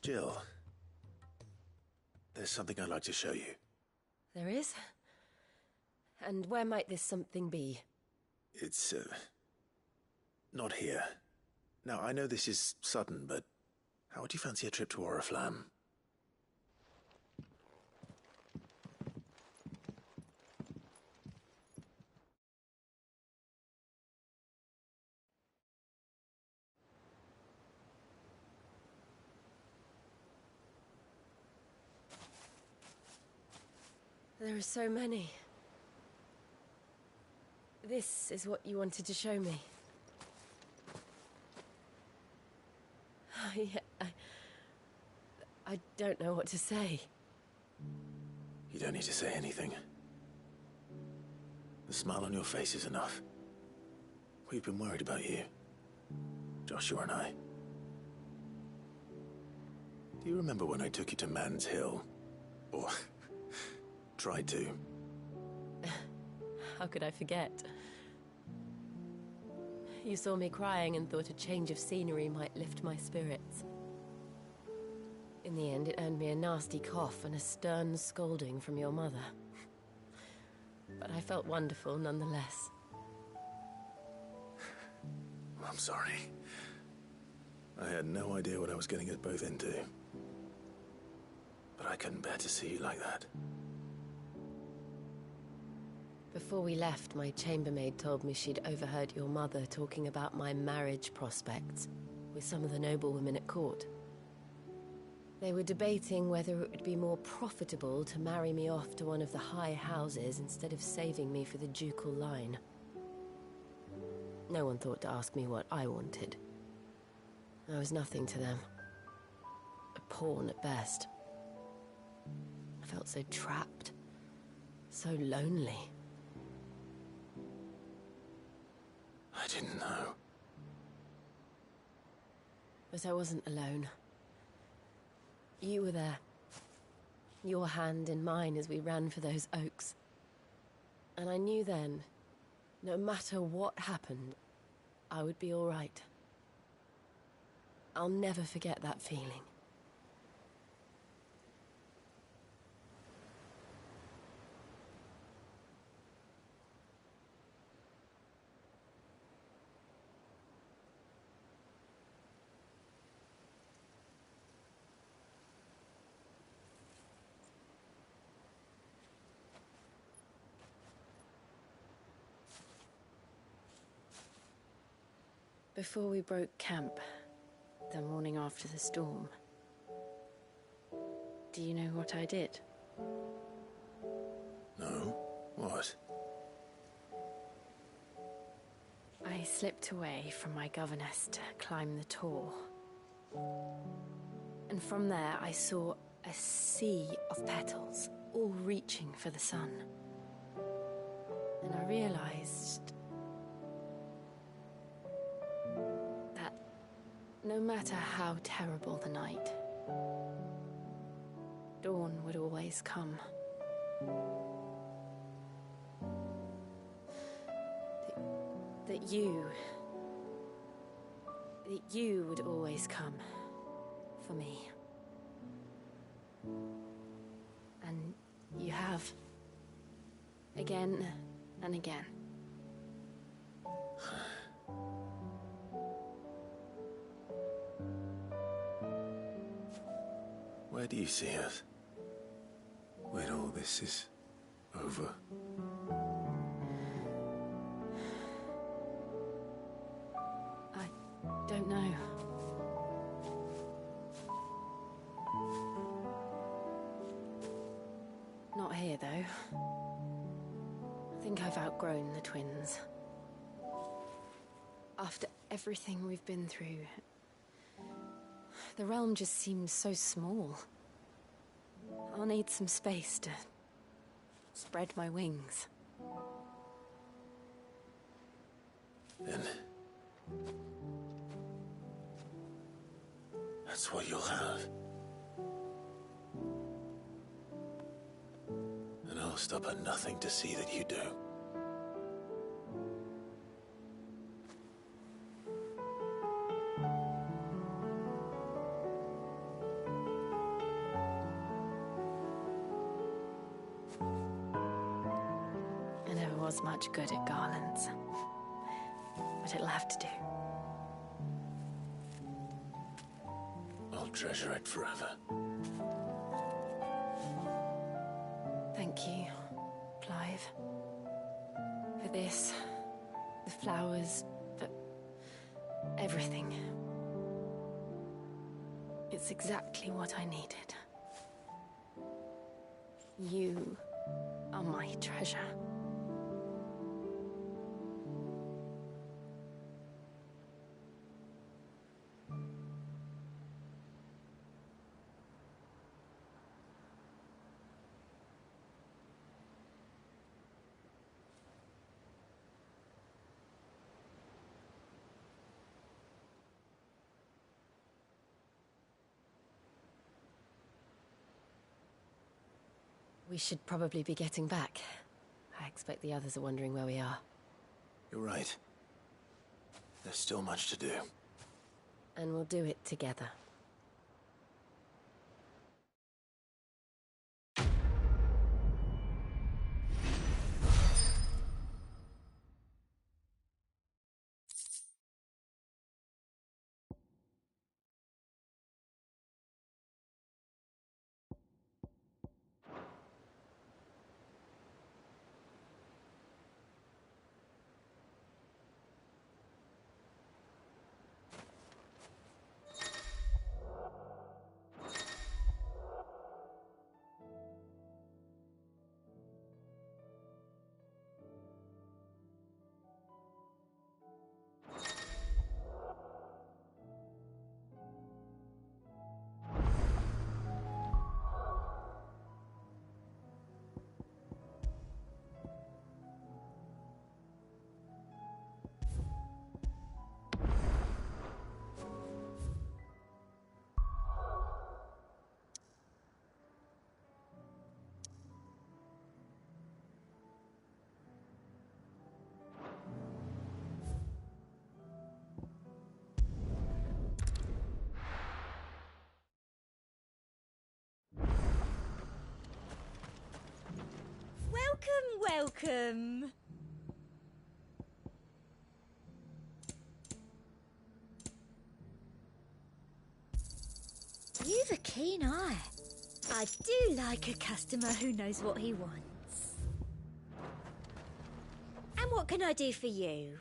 Jill, there's something I'd like to show you. There is? And where might this something be? It's, not here. Now, I know this is sudden, but how would you fancy a trip to Oriflamme? There are so many. This is what you wanted to show me. I don't know what to say. You don't need to say anything. The smile on your face is enough. We've been worried about you, Joshua and I. Do you remember when I took you to Man's Hill? Or tried to? How could I forget? You saw me crying and thought a change of scenery might lift my spirits. In the end, it earned me a nasty cough and a stern scolding from your mother. But I felt wonderful nonetheless. I'm sorry. I had no idea what I was getting us both into. But I couldn't bear to see you like that. Before we left, my chambermaid told me she'd overheard your mother talking about my marriage prospects with some of the noblewomen at court. They were debating whether it would be more profitable to marry me off to one of the high houses instead of saving me for the ducal line. No one thought to ask me what I wanted. I was nothing to them. A pawn at best. I felt so trapped, so lonely. I didn't know. But I wasn't alone. You were there. Your hand in mine as we ran for those oaks. And I knew then, no matter what happened, I would be all right. I'll never forget that feeling. Before we broke camp, the morning after the storm, do you know what I did? No? What? I slipped away from my governess to climb the tor. And from there I saw a sea of petals, all reaching for the sun. And I realized No matter how terrible the night, dawn would always come. That you would always come for me. And you have. Again and again. Where do you see us? When all this is over? I don't know. Not here, though. I think I've outgrown the twins. After everything we've been through, the realm just seems so small. I'll need some space to spread my wings. Then that's what you'll have. And I'll stop at nothing to see that you do. I never was much good at garlands, but it'll have to do. I'll treasure it forever. Thank you, Clive. For this, the flowers, for everything. It's exactly what I needed. You are my treasure. We should probably be getting back. I expect the others are wondering where we are. You're right. There's still much to do. And we'll do it together. Welcome! You've a keen eye. I do like a customer who knows what he wants. And what can I do for you?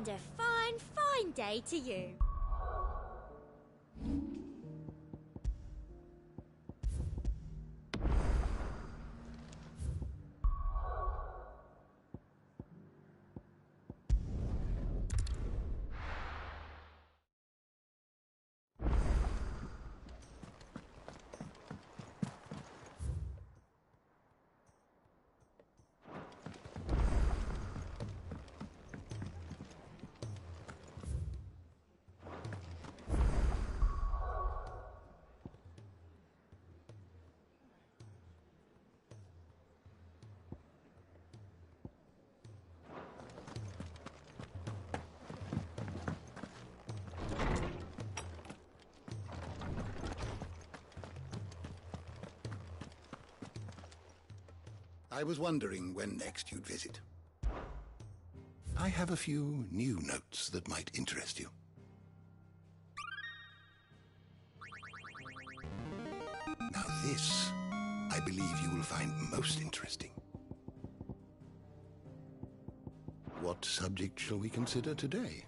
And a fine, fine day to you. I was wondering when next you'd visit. I have a few new notes that might interest you. Now this, I believe you will find most interesting. What subject shall we consider today?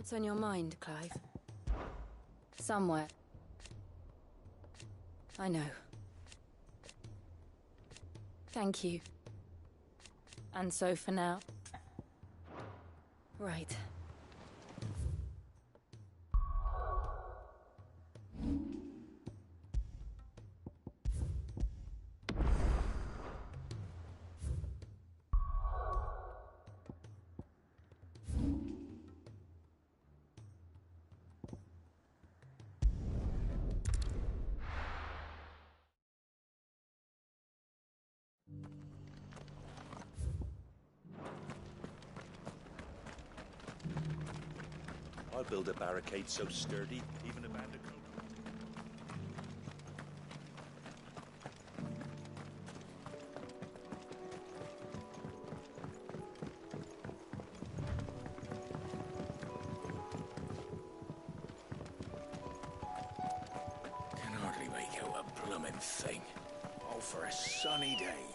What's on your mind, Clive? Somewhere. I know. Thank you. And so for now. Right. I'll build a barricade so sturdy, even a bandit could. Can hardly make out a blooming thing. All for a sunny day.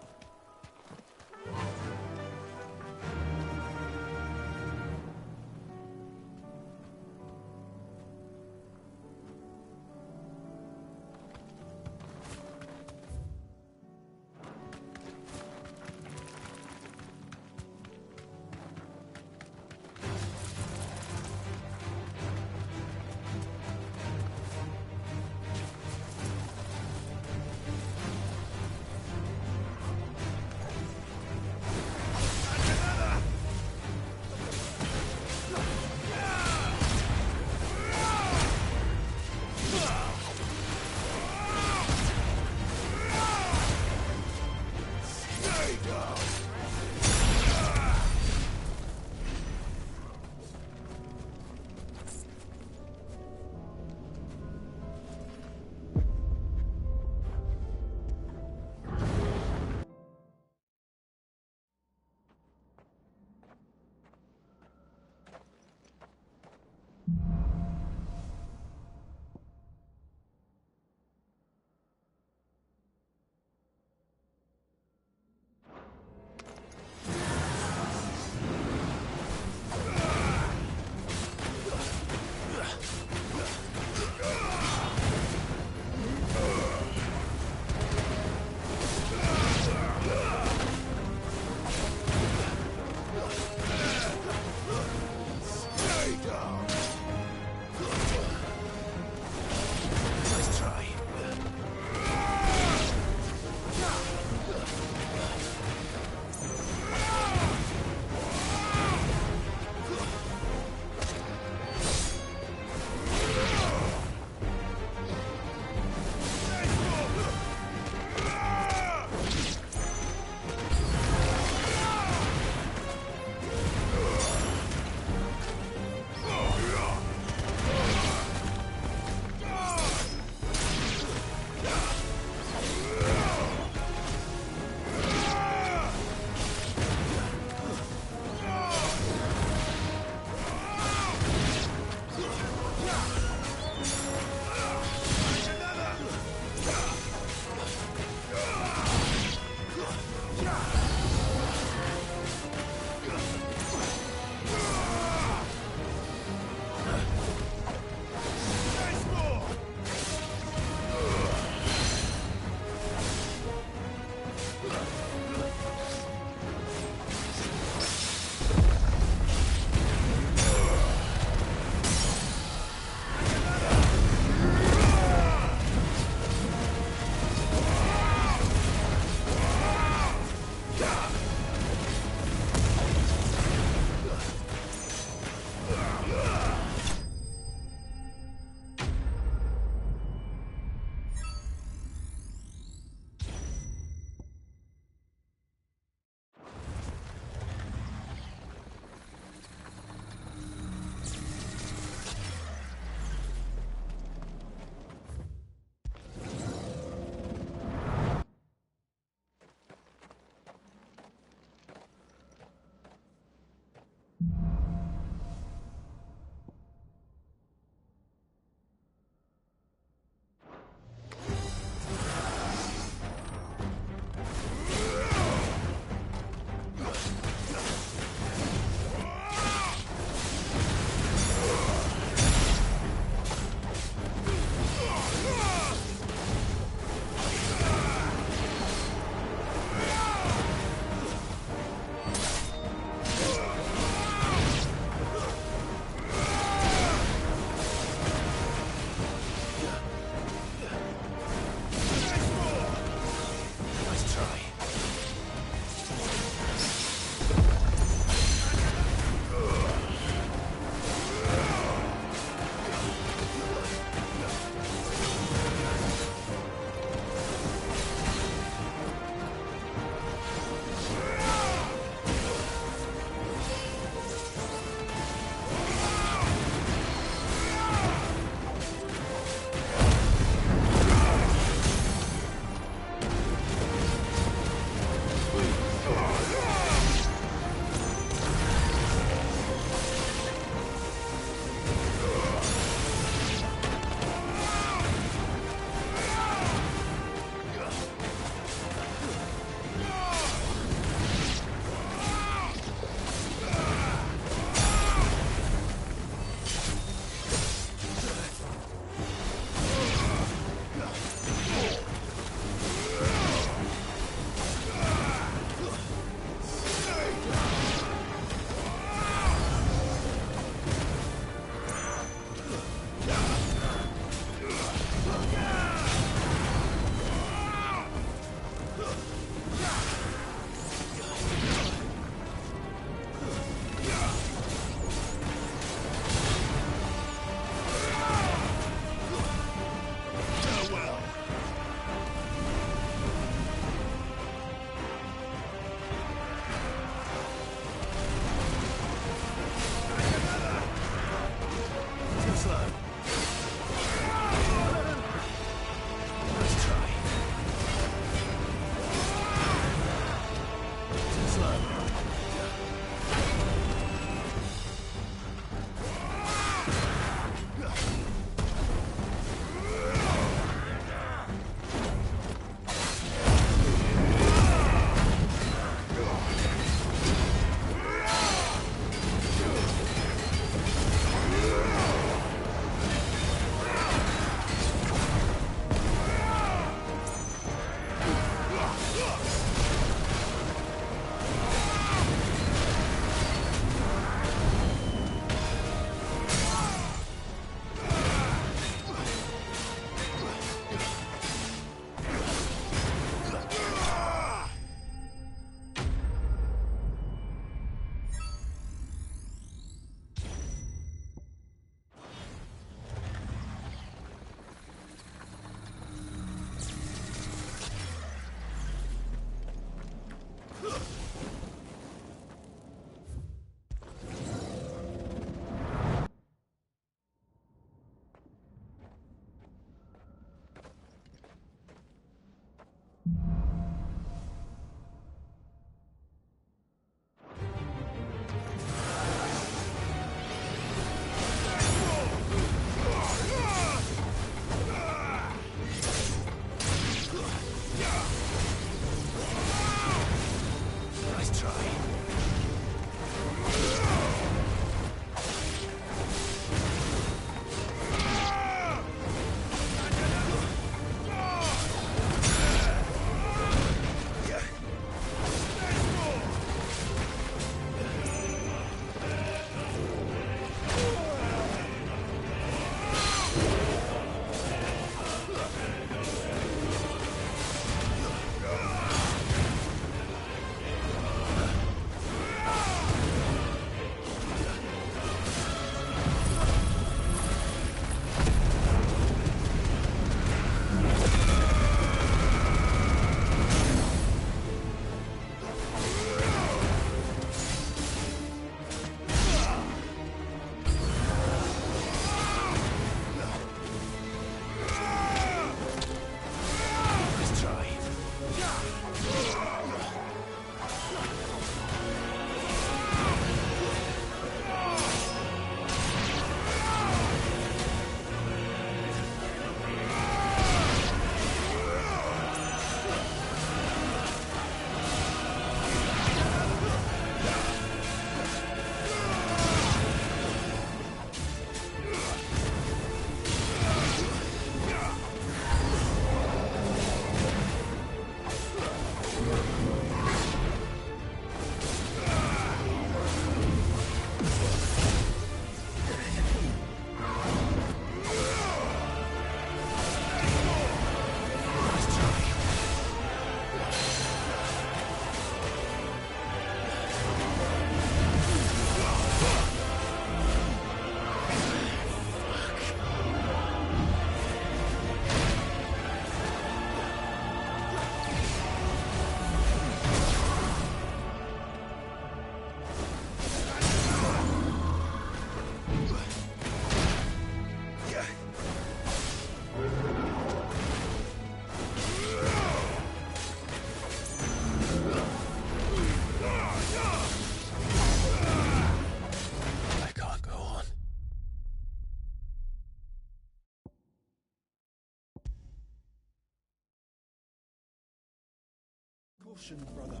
Caution, brother.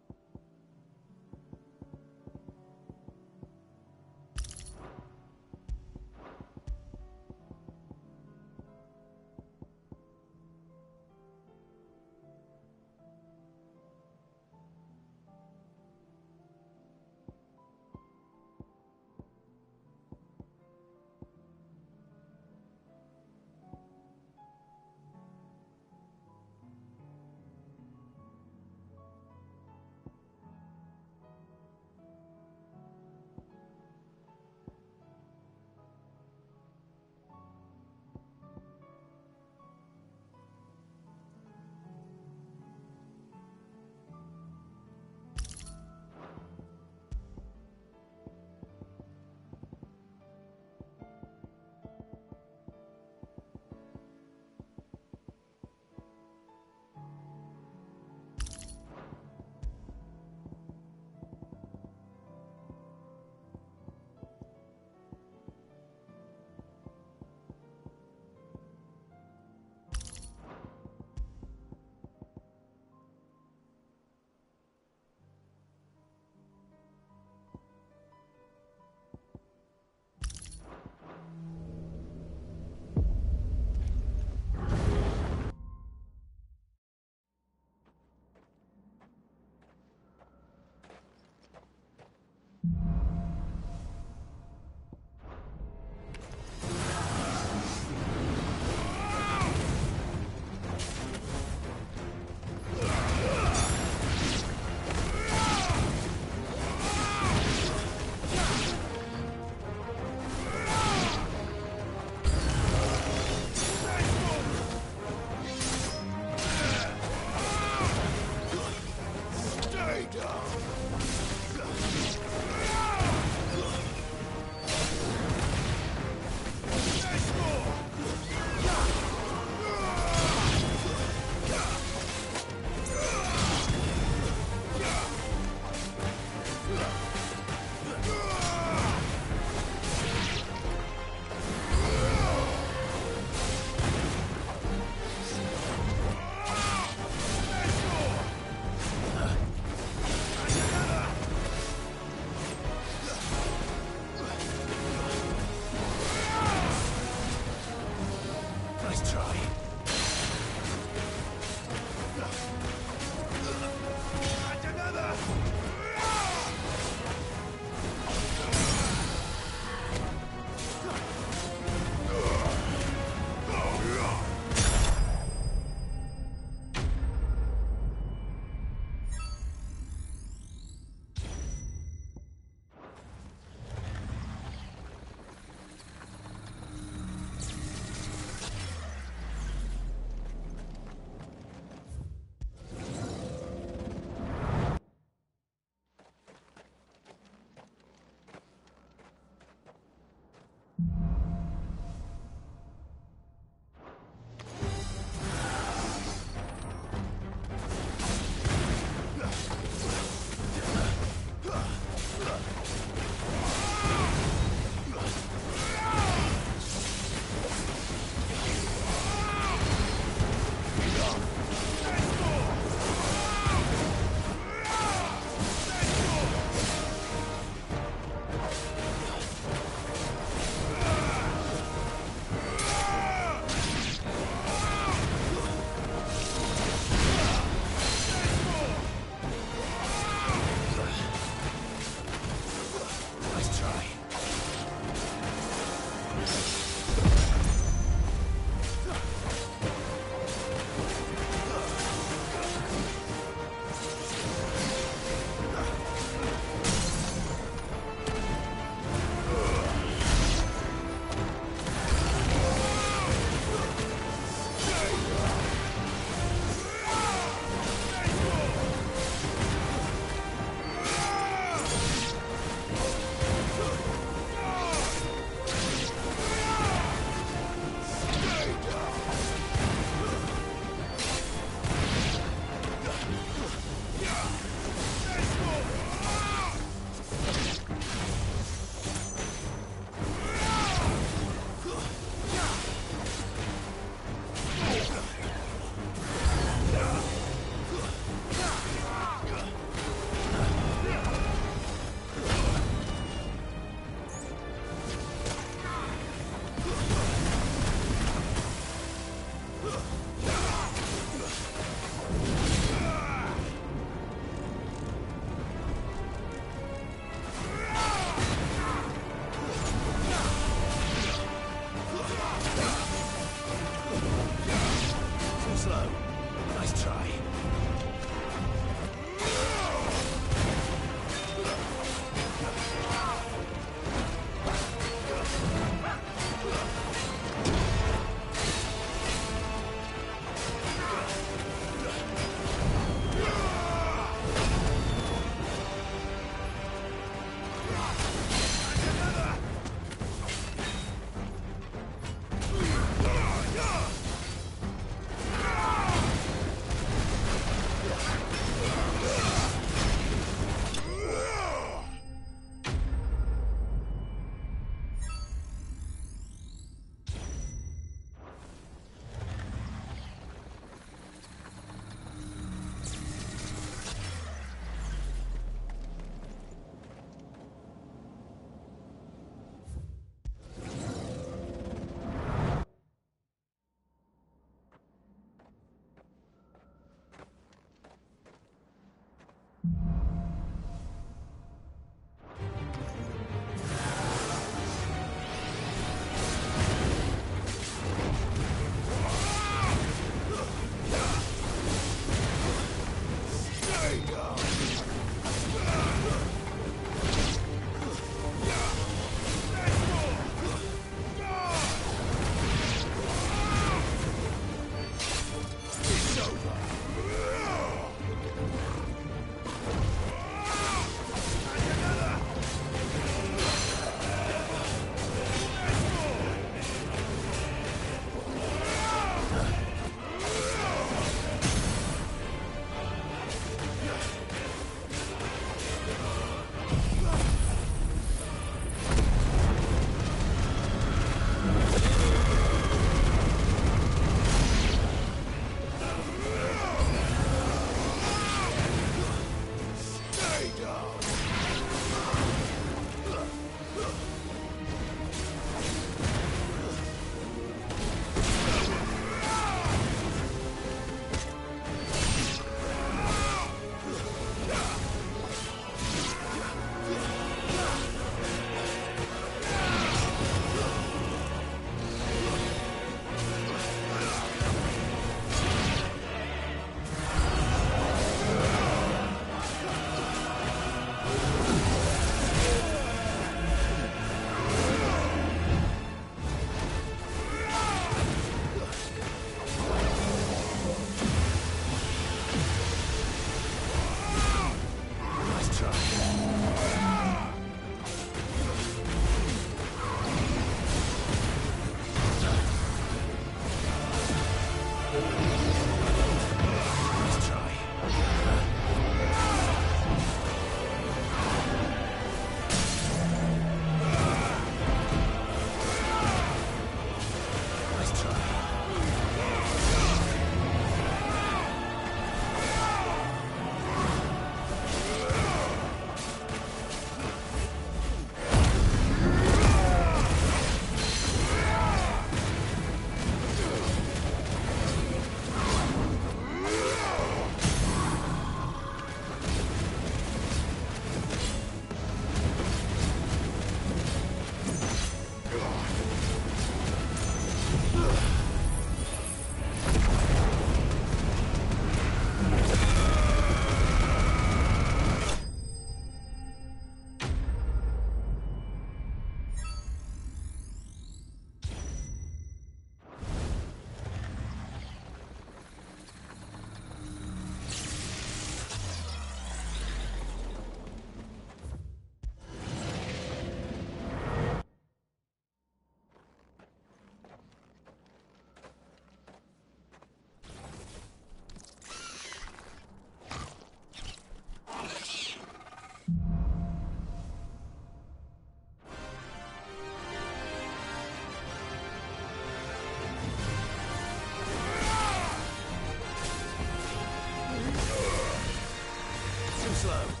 slow.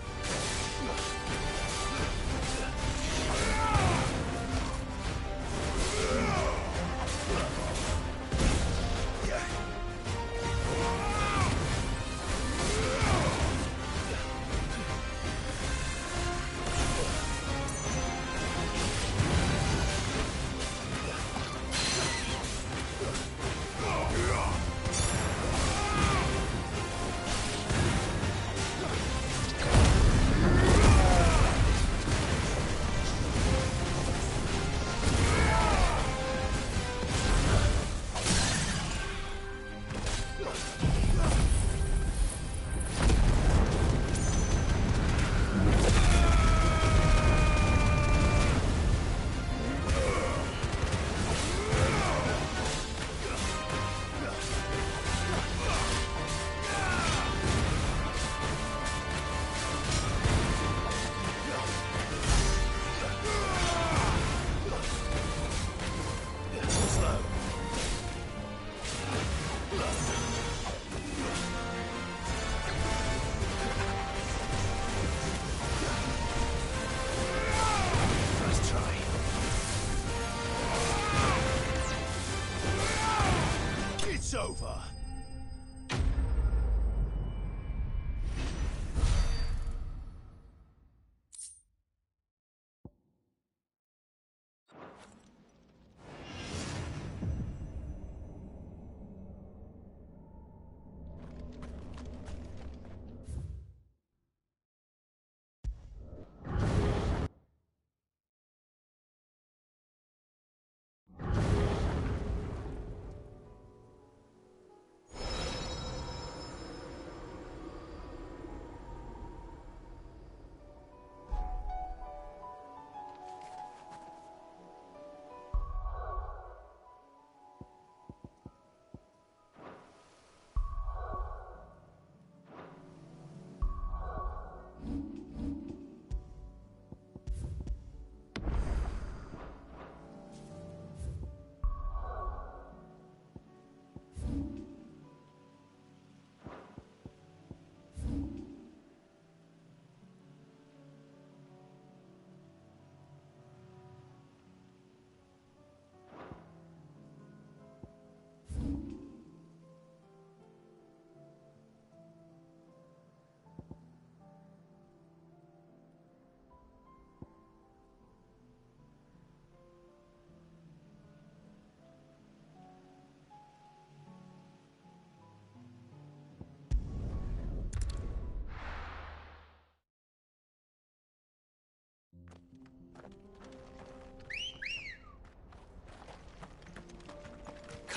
It's over.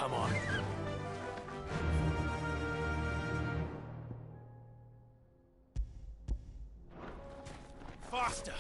Come on. Faster!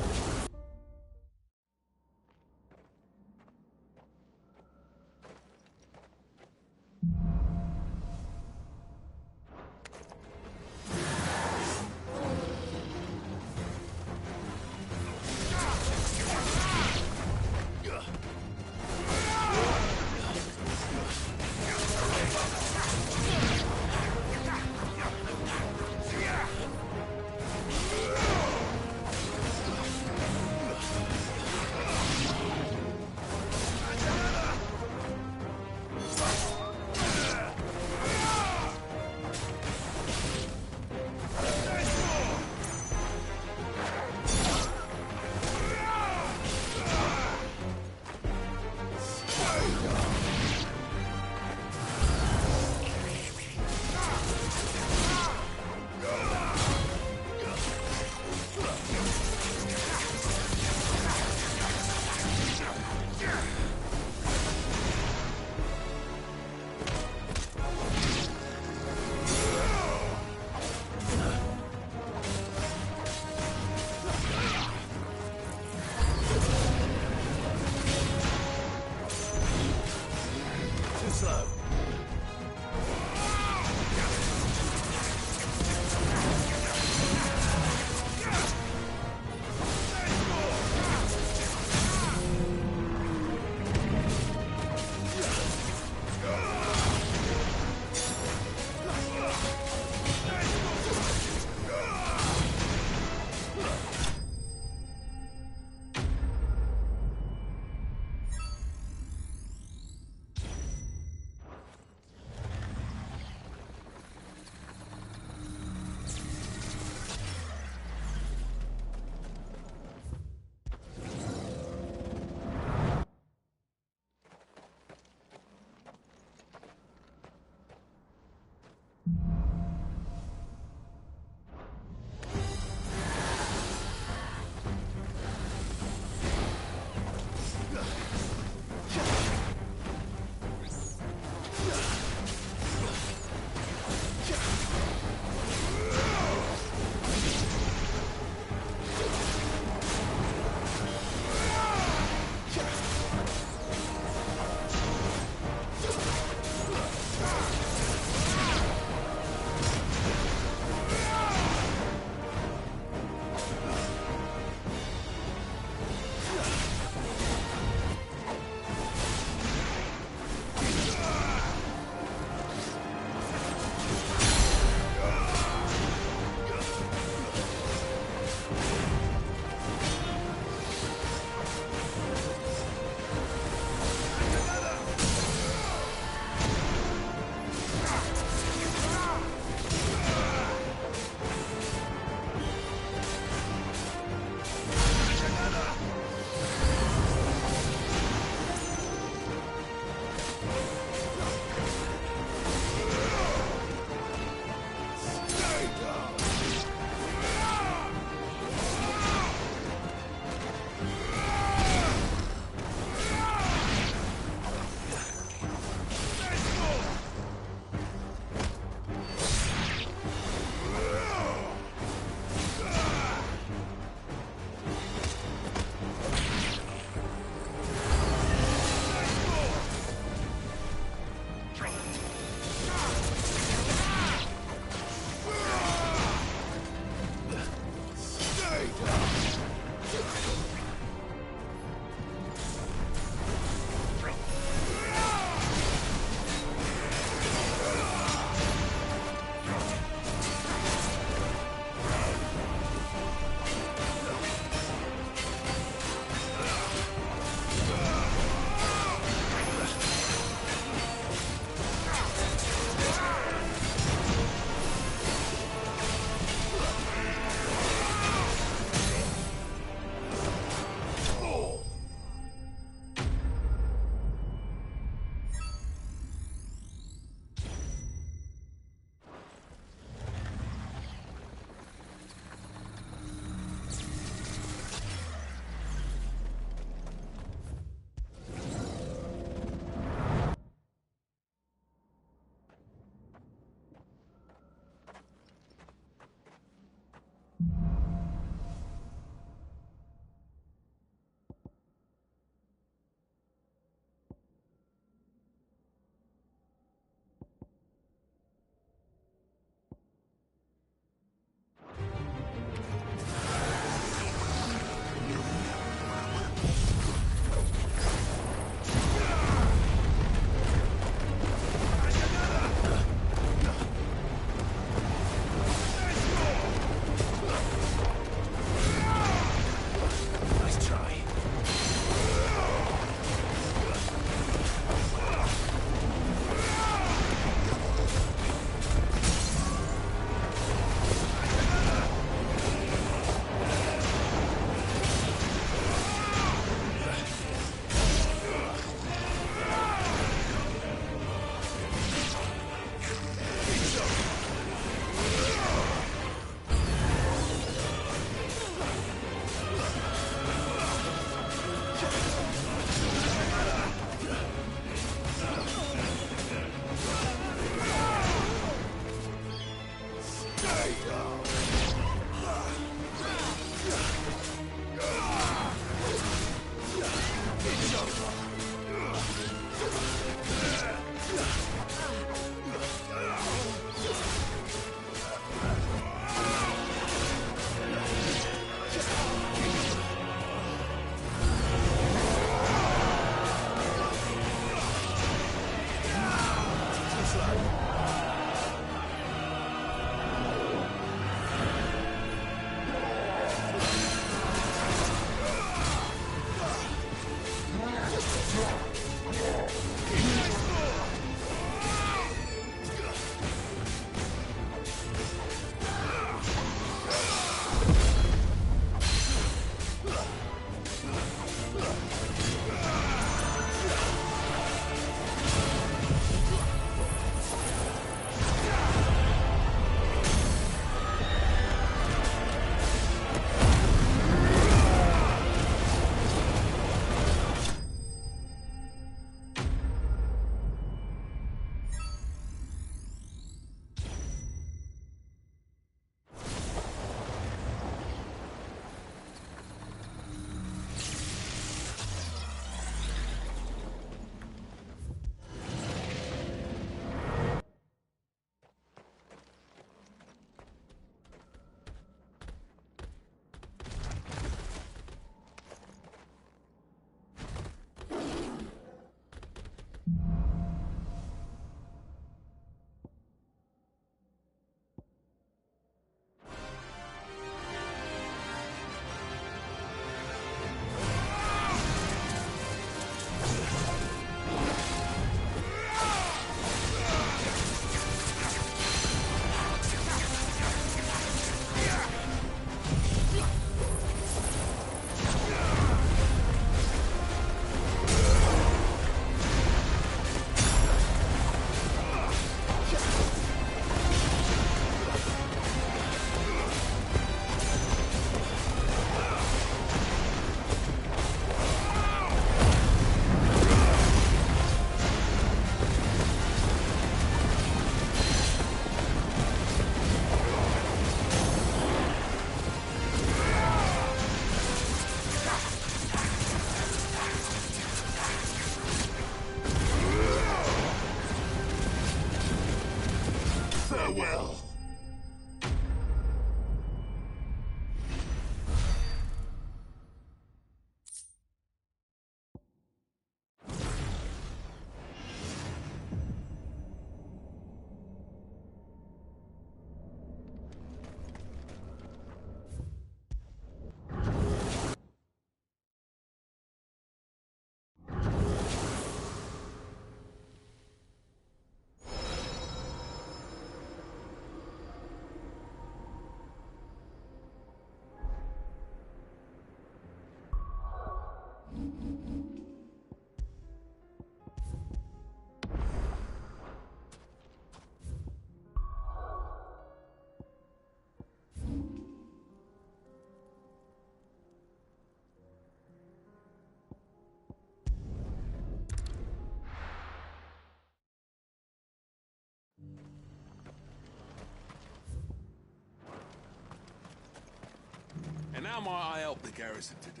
And how might I help the garrison today?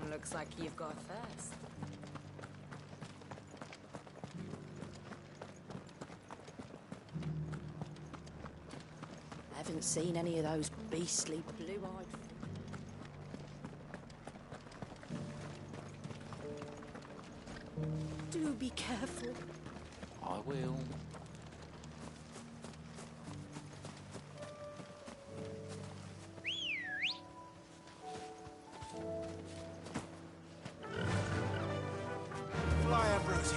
Looks like you've got first. Haven't seen any of those beastly blue-eyed... Do be careful. I will. Fly, Ambrosia.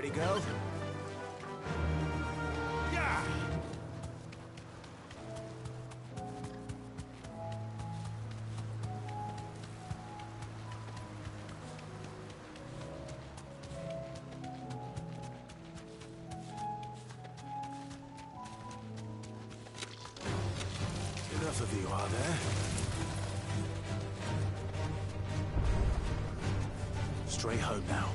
Ready, girl? Yeah! Enough of you, are there? Straight home now.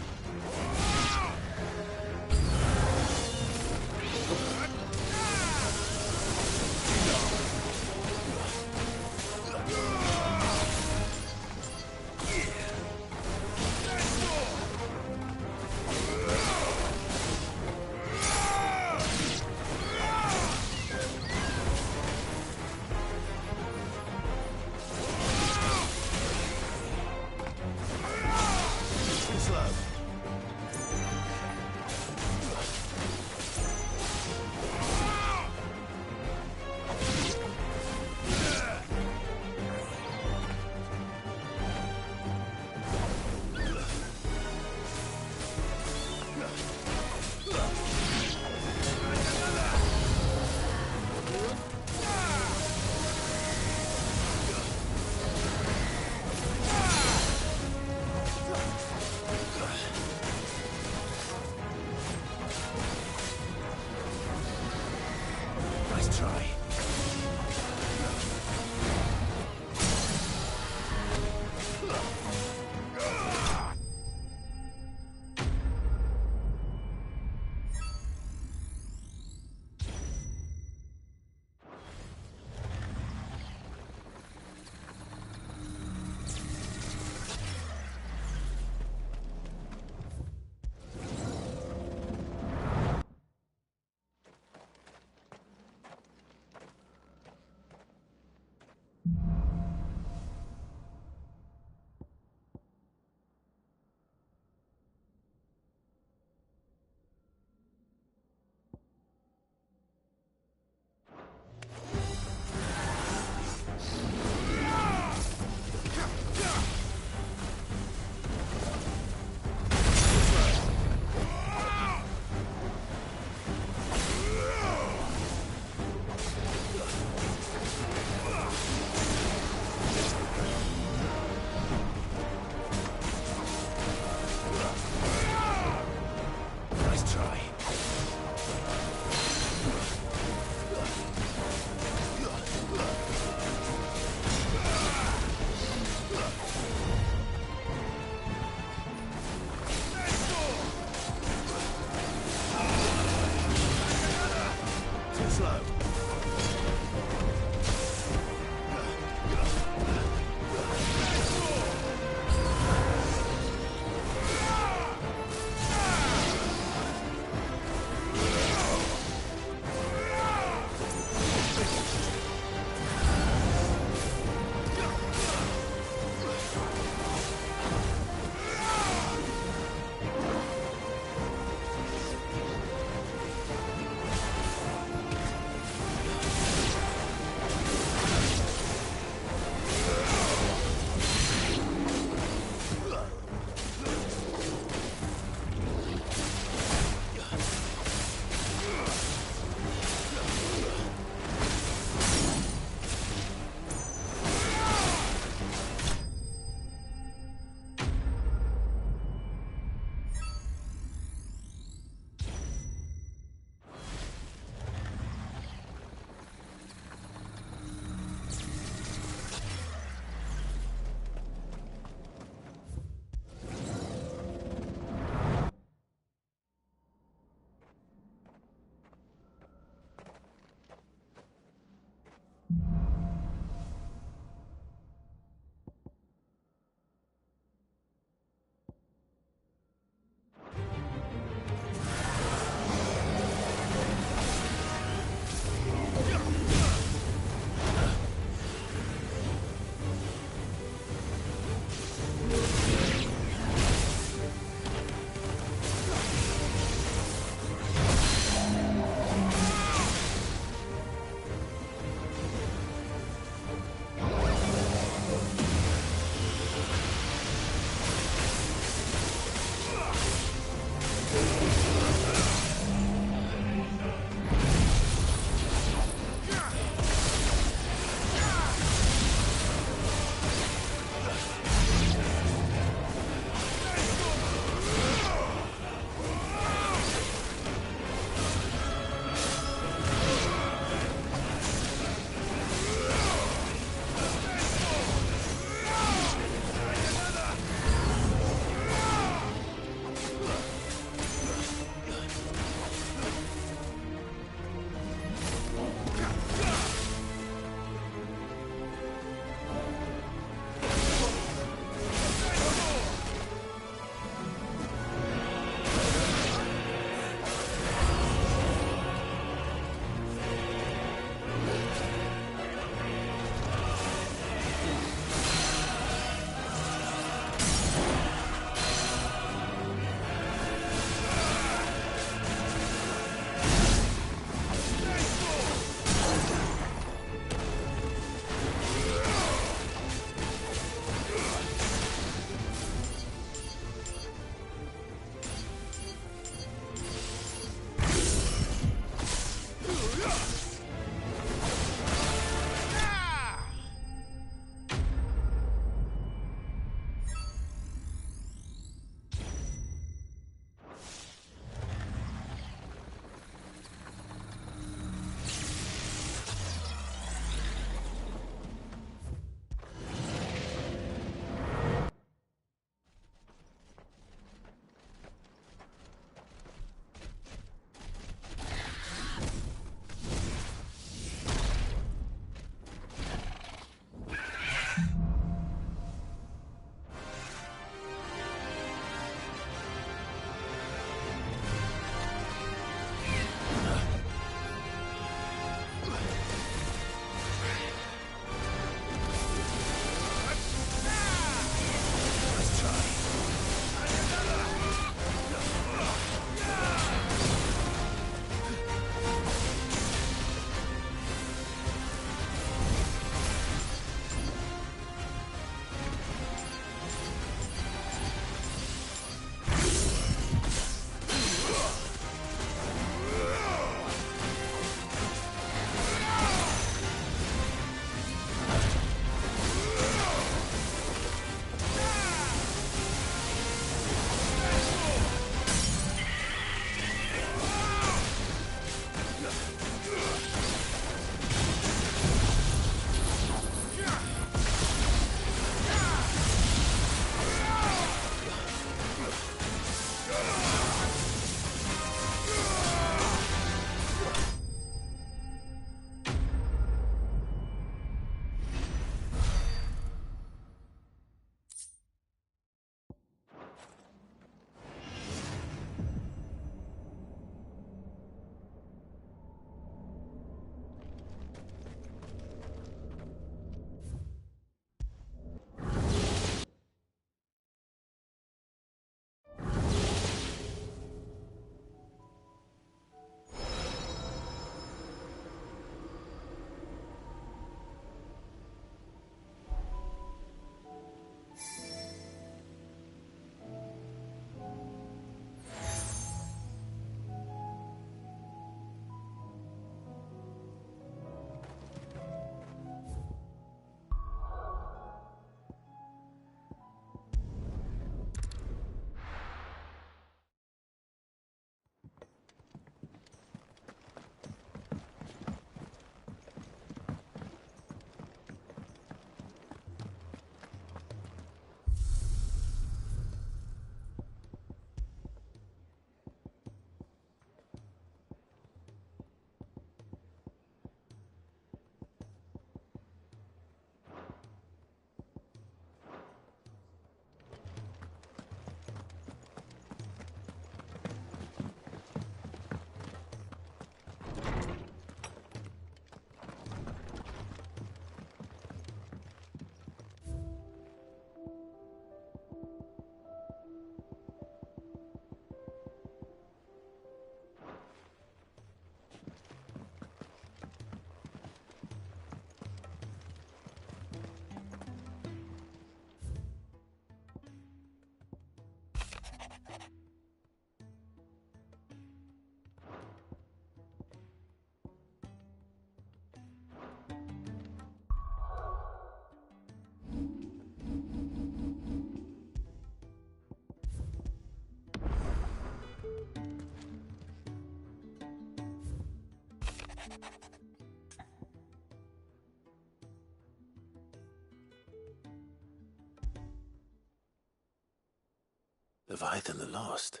Leviathan the Lost.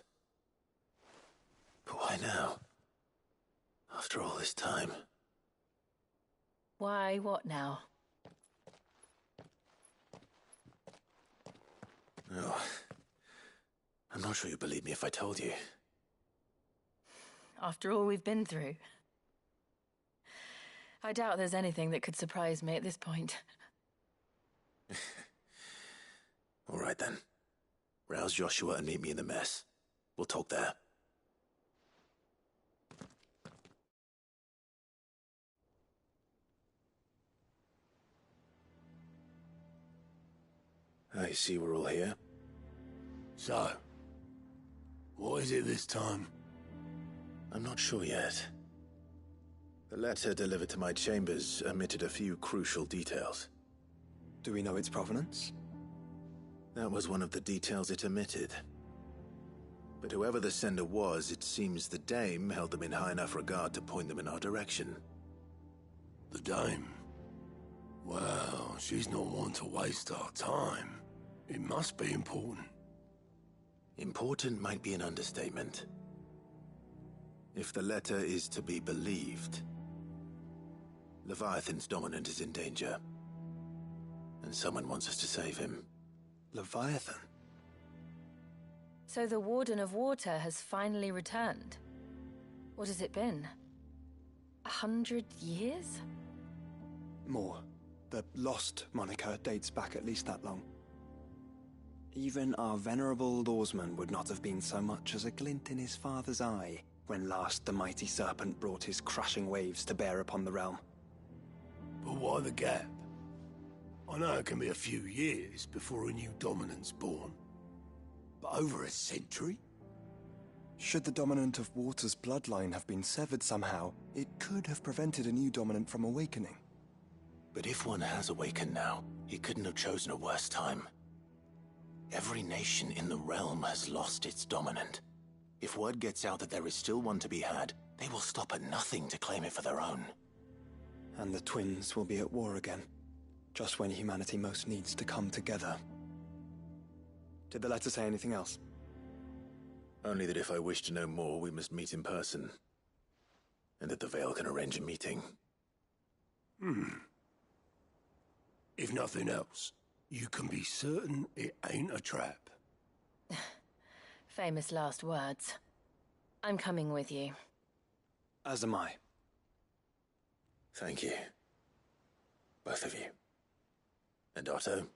But why now? After all this time. Why, what now? Oh, I'm not sure you'd believe me if I told you. After all we've been through. I doubt there's anything that could surprise me at this point. All right then. Rouse Joshua and meet me in the mess. We'll talk there. I see we're all here. So, what is it this time? I'm not sure yet. The letter delivered to my chambers omitted a few crucial details. Do we know its provenance? That was one of the details it omitted. But whoever the sender was, it seems the dame held them in high enough regard to point them in our direction. The dame? Well, she's not one to waste our time. It must be important. Important might be an understatement. If the letter is to be believed, Leviathan's dominant is in danger. And someone wants us to save him. Leviathan? So the Warden of Water has finally returned. What has it been? 100 years? More. The Lost moniker dates back at least that long. Even our venerable lawsman would not have been so much as a glint in his father's eye when last the mighty serpent brought his crushing waves to bear upon the realm. But why the gap? I know it can be a few years before a new dominant's born. But over a century? Should the dominant of Water's bloodline have been severed somehow, it could have prevented a new dominant from awakening. But if one has awakened now, he couldn't have chosen a worse time. Every nation in the realm has lost its dominant. If word gets out that there is still one to be had, they will stop at nothing to claim it for their own. And the twins will be at war again, just when humanity most needs to come together. Did the letter say anything else? Only that if I wish to know more, we must meet in person. And that the Veil can arrange a meeting. If nothing else, you can be certain it ain't a trap. Famous last words. I'm coming with you. As am I. Thank you. Both of you. And Otto?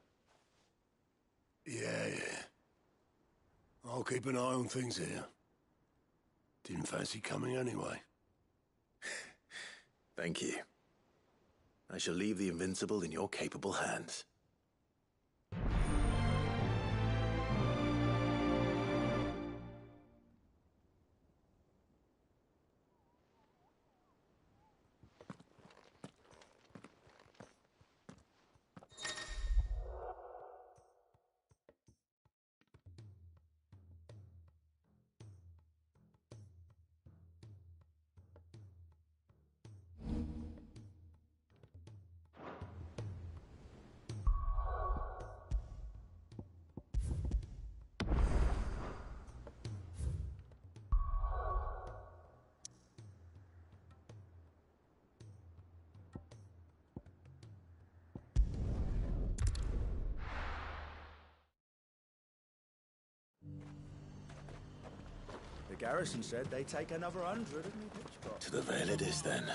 Yeah. I'll keep an eye on things here. Didn't fancy coming anyway. Thank you. I shall leave the Invincible in your capable hands. The garrison said they'd take another 100, hadn't he? To the Veil it is, then.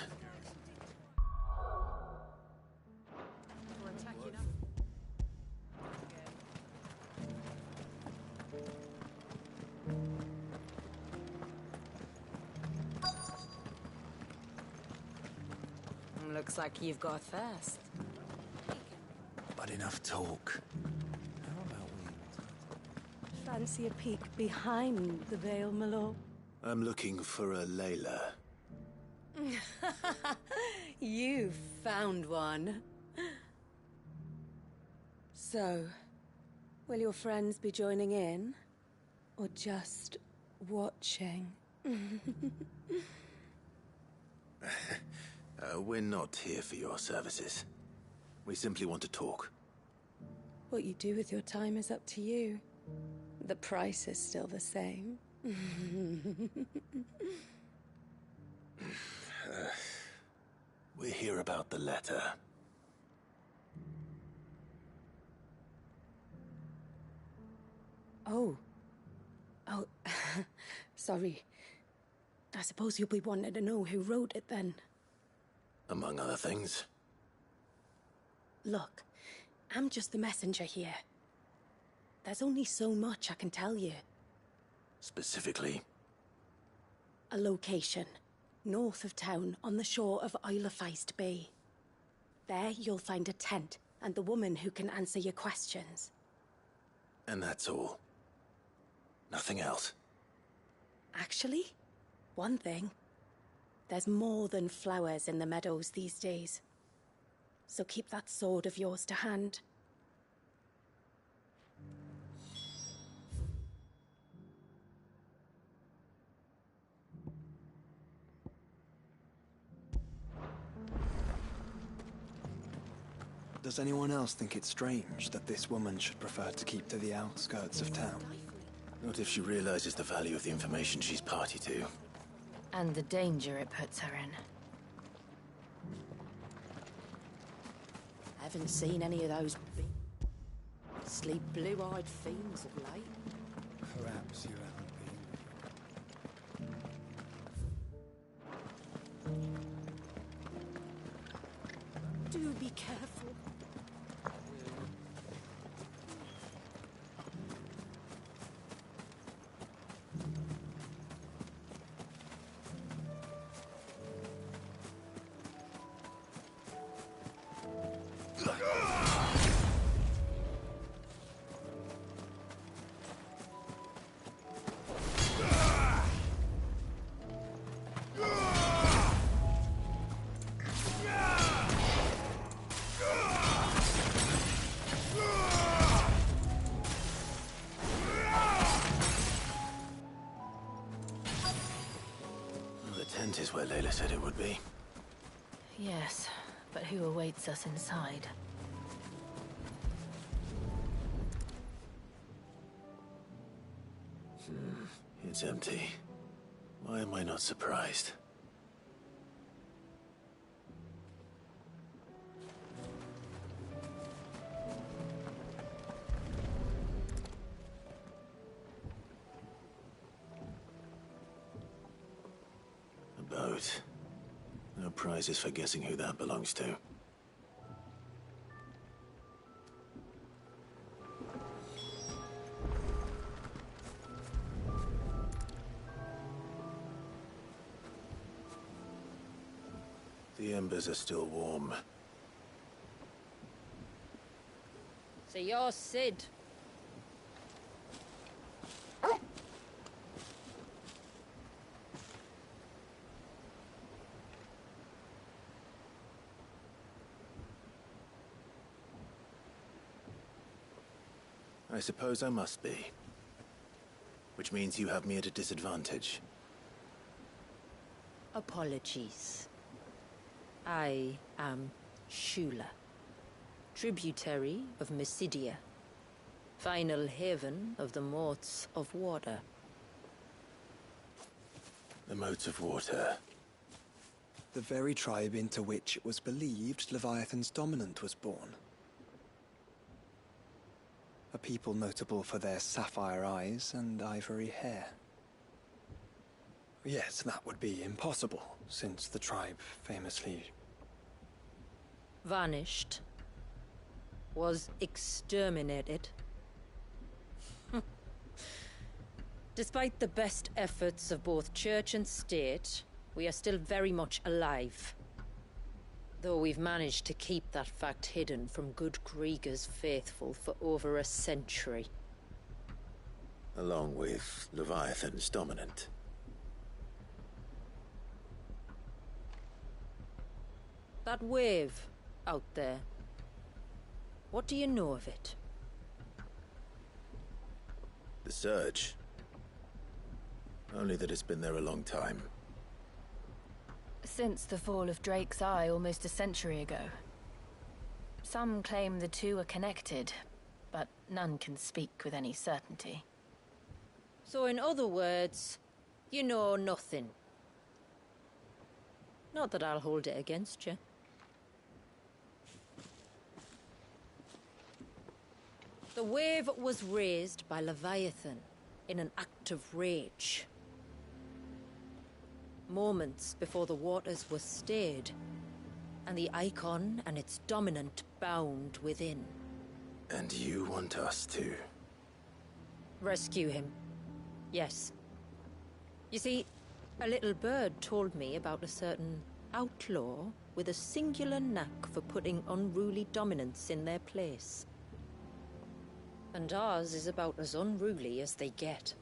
Looks like you've got first. But enough talk. Fancy a peek behind the veil, my lord? I'm looking for a Layla. You found one. So, will your friends be joining in? Or just watching? We're not here for your services. We simply want to talk. What you do with your time is up to you. The price is still the same. We're here about the letter. Oh. Sorry. I suppose you'll be wanting to know who wrote it then. Among other things. Look, I'm just the messenger here. There's only so much I can tell you. Specifically? A location, north of town, on the shore of Isle of Feist Bay. There you'll find a tent, and the woman who can answer your questions. And that's all? Nothing else? Actually, one thing. There's more than flowers in the meadows these days. So keep that sword of yours to hand. Does anyone else think it's strange that this woman should prefer to keep to the outskirts of town? Not if she realizes the value of the information she's party to. And the danger it puts her in. Haven't seen any of those big, sleep blue-eyed fiends of late. Perhaps you haven't been. Do be careful. Is where Layla said it would be. Yes, but who awaits us inside? It's empty. Why am I not surprised? Boat. No prizes for guessing who that belongs to. The embers are still warm. So you're Sid. I suppose I must be. Which means you have me at a disadvantage. Apologies. I am Shula, tributary of Mysidia, final haven of the Moats of Water. The Moats of Water. The very tribe into which it was believed Leviathan's dominant was born. A people notable for their sapphire eyes and ivory hair. Yes, that would be impossible, since the tribe famously... vanished. Was exterminated. Despite the best efforts of both church and state, we are still very much alive. Though we've managed to keep that fact hidden from good Krieger's faithful for over a century. Along with Leviathan's dominant. That wave out there. What do you know of it? The Surge. Only that it's been there a long time. Since the fall of Drake's Eye almost a century ago. Some claim the two are connected, but none can speak with any certainty. So in other words, you know nothing. Not that I'll hold it against you. The wave was raised by Leviathan in an act of rage. Moments before the waters were stayed, and the icon and its dominant bound within. And you want us to? Rescue him. Yes. You see, a little bird told me about a certain outlaw with a singular knack for putting unruly dominants in their place. And ours is about as unruly as they get.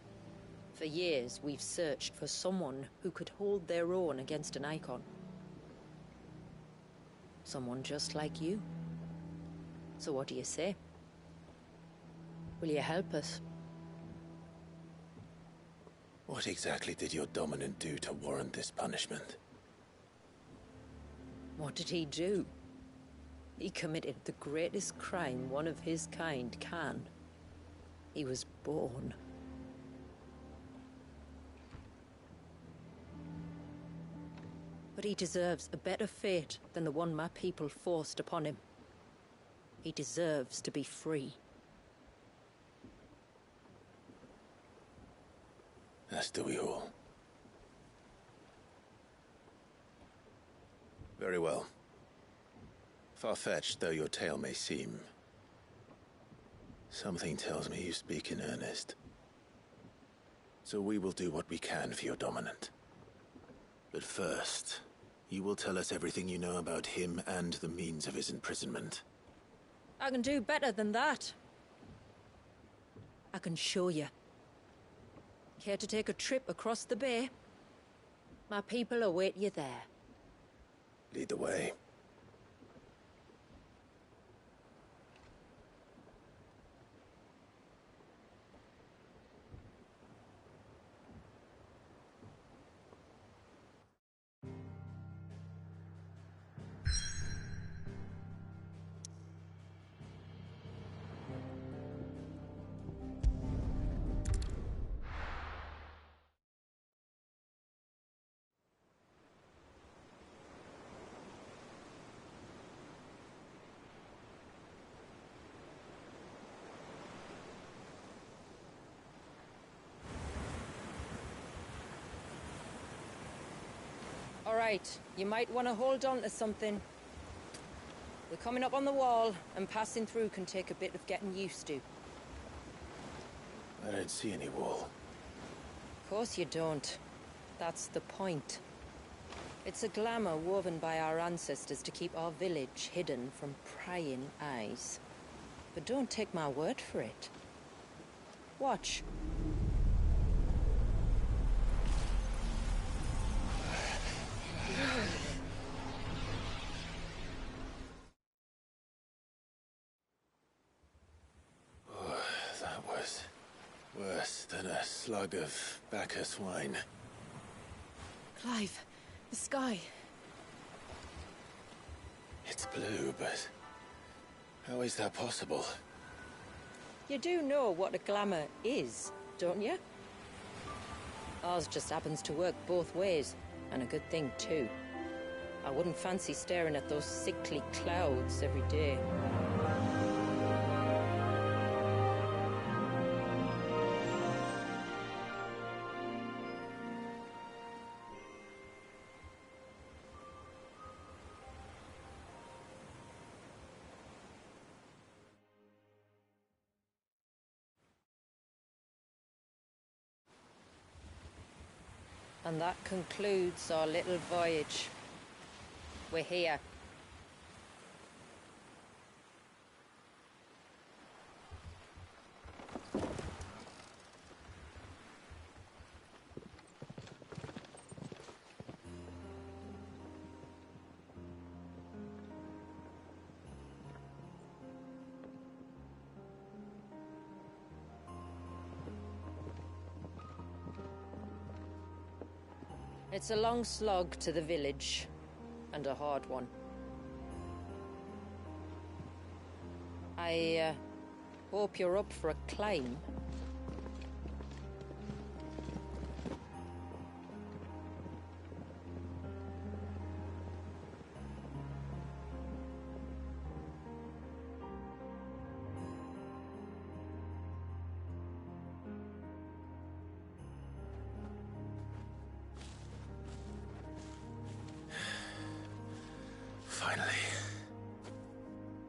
For years, we've searched for someone who could hold their own against an icon. Someone just like you. So what do you say? Will you help us? What exactly did your dominant do to warrant this punishment? What did he do? He committed the greatest crime one of his kind can. He was born. But he deserves a better fate than the one my people forced upon him. He deserves to be free. As do we all. Very well. Far-fetched though your tale may seem, something tells me you speak in earnest. So we will do what we can for your dominant. But first, you will tell us everything you know about him and the means of his imprisonment. I can do better than that. I can show you. Care to take a trip across the bay? My people await you there. Lead the way. All right, you might want to hold on to something. We're coming up on the wall, and passing through can take a bit of getting used to. I don't see any wall. Of course you don't. That's the point. It's a glamour woven by our ancestors to keep our village hidden from prying eyes. But don't take my word for it. Watch. Oh, that was worse than a slug of Bacchus wine. Clive, the sky. It's blue, but how is that possible? You do know what a glamour is, don't you? Ours just happens to work both ways, and a good thing too. I wouldn't fancy staring at those sickly clouds every day. And that concludes our little voyage. We're here. It's a long slog to the village, and a hard one. I hope you're up for a climb.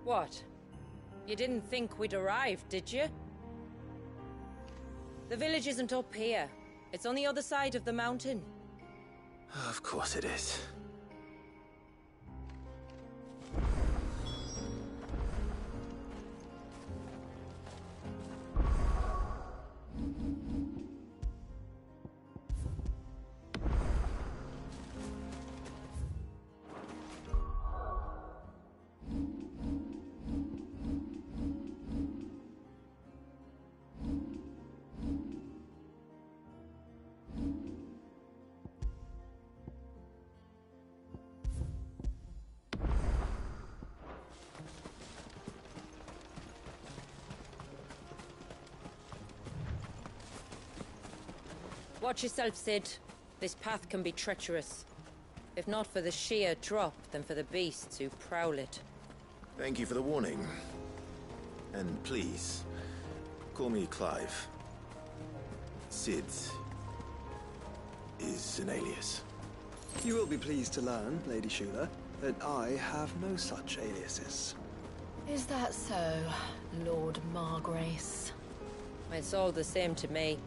What? You didn't think we'd arrived, did you? The village isn't up here. It's on the other side of the mountain. Of course it is. Watch yourself, Sid. This path can be treacherous. If not for the sheer drop, then for the beasts who prowl it. Thank you for the warning. And please, call me Clive. Sid is an alias. You will be pleased to learn, Lady Shula, that I have no such aliases. Is that so, Lord Margrace? It's all the same to me.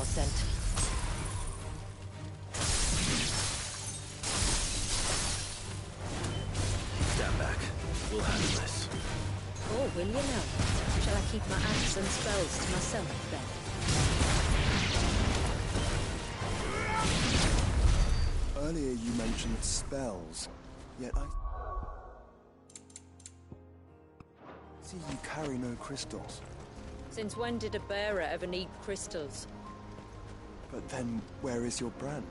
Scent. Stand back. We'll handle this. Oh, will you now? Shall I keep my acts and spells to myself then? Earlier you mentioned spells, yet I see you carry no crystals. Since when did a bearer ever need crystals? But then, where is your brand?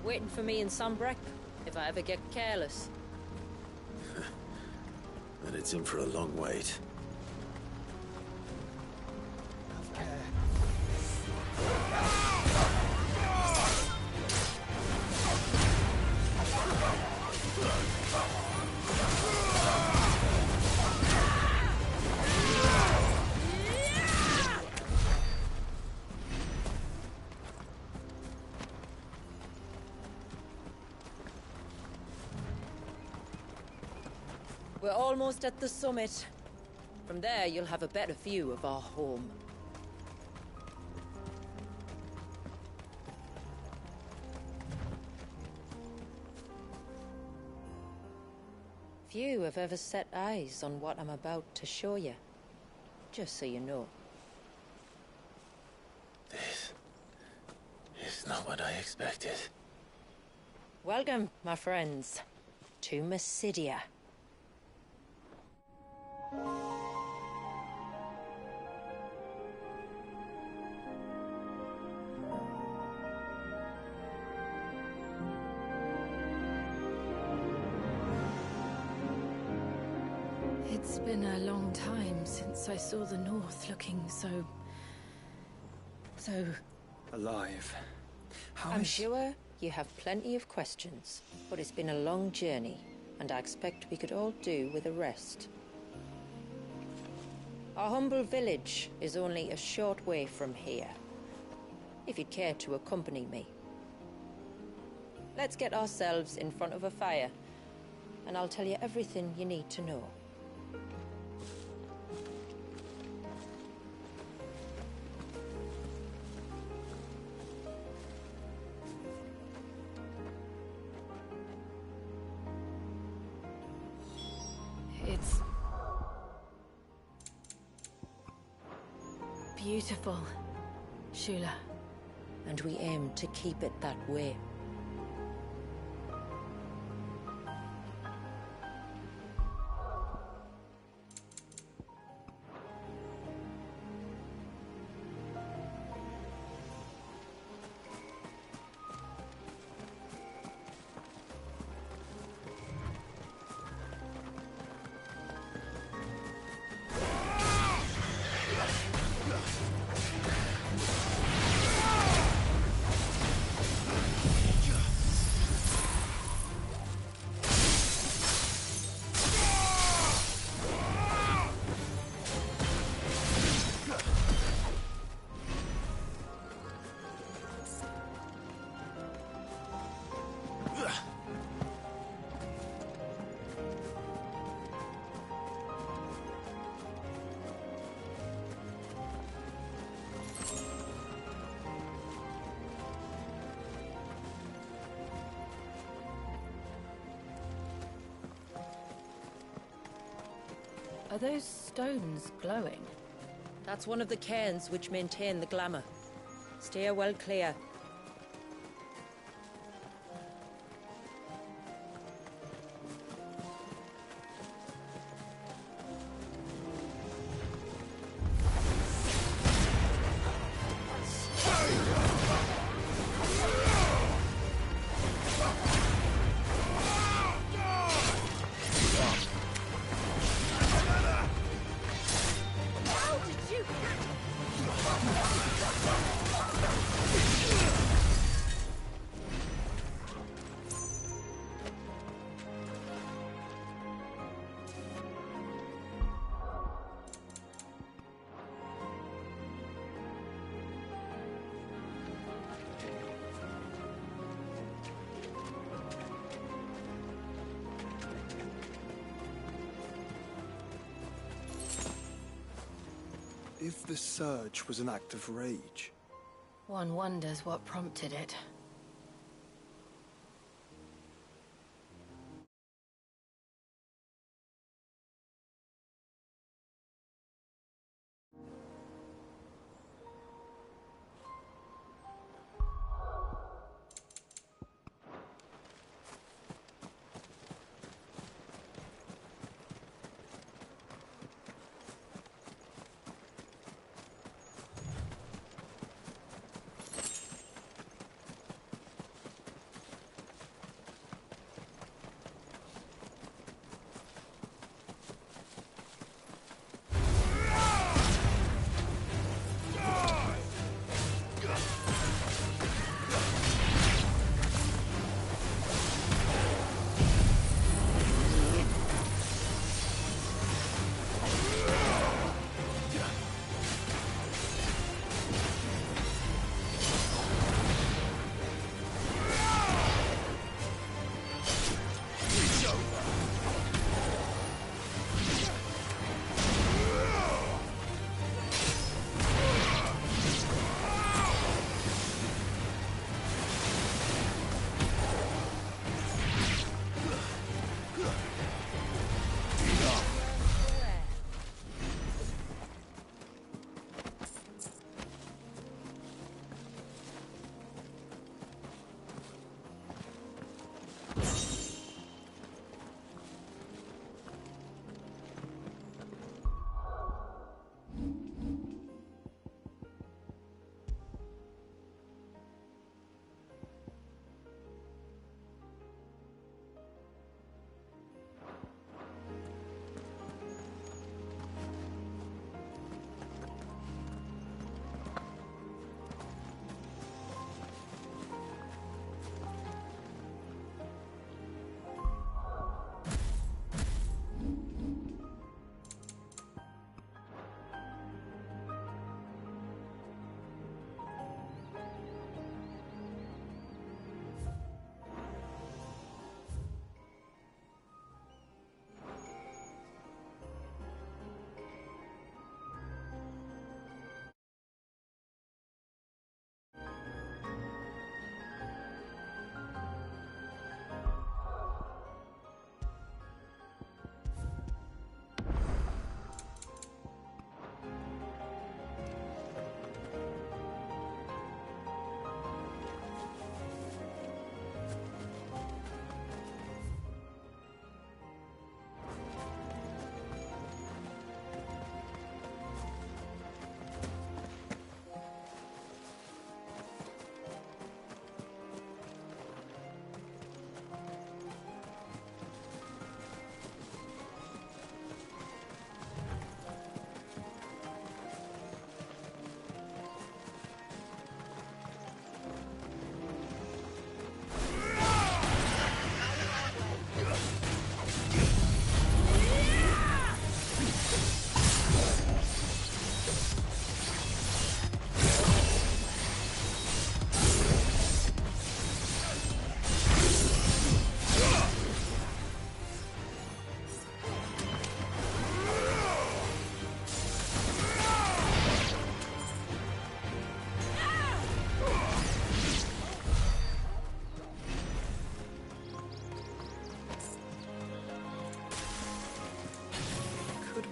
Waiting for me in Sunbreck, if I ever get careless. And it's in for a long wait. We're almost at the summit. From there, you'll have a better view of our home. Few have ever set eyes on what I'm about to show you. Just so you know. This is not what I expected. Welcome, my friends, to Mysidia. It's been a long time since I saw the North looking so... alive. I'm sure you have plenty of questions, but it's been a long journey, and I expect we could all do with a rest. Our humble village is only a short way from here, if you'd care to accompany me. Let's get ourselves in front of a fire, and I'll tell you everything you need to know. It's... beautiful, Shula. And we aim to keep it that way. Are those stones glowing? That's one of the cairns which maintain the glamour. Steer well clear. If the surge was an act of rage... One wonders what prompted it.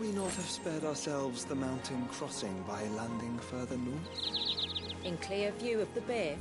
we not have spared ourselves the mountain crossing by landing further north? In clear view of the bay?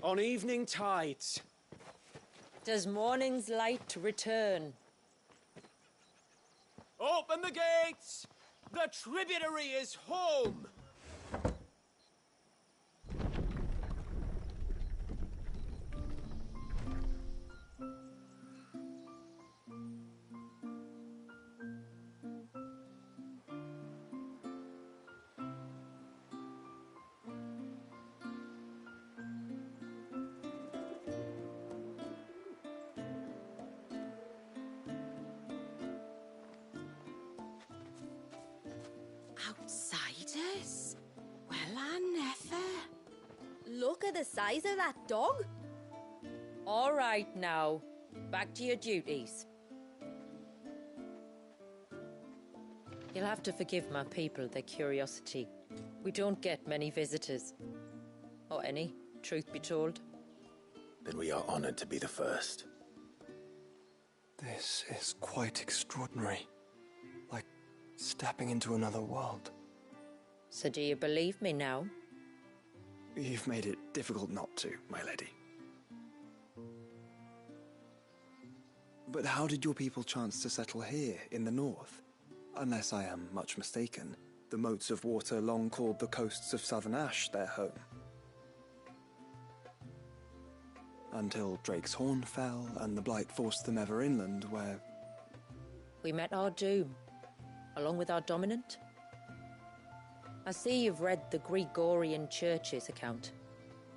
On evening tides. Does morning's light return? Open the gates! The tributary is home! Outsiders? Well, I never. Look at the size of that dog. All right now, back to your duties. You'll have to forgive my people their curiosity. We don't get many visitors. Or any, truth be told. Then we are honored to be the first. This is quite extraordinary. Like stepping into another world. So do you believe me now? You've made it difficult not to, my lady. But how did your people chance to settle here in the north? Unless I am much mistaken, the moats of water long called the coasts of southern Ash their home. Until Drake's Horn fell and the Blight forced them ever inland, where... We met our doom, along with our dominant. I see you've read the Gregorian Church's account,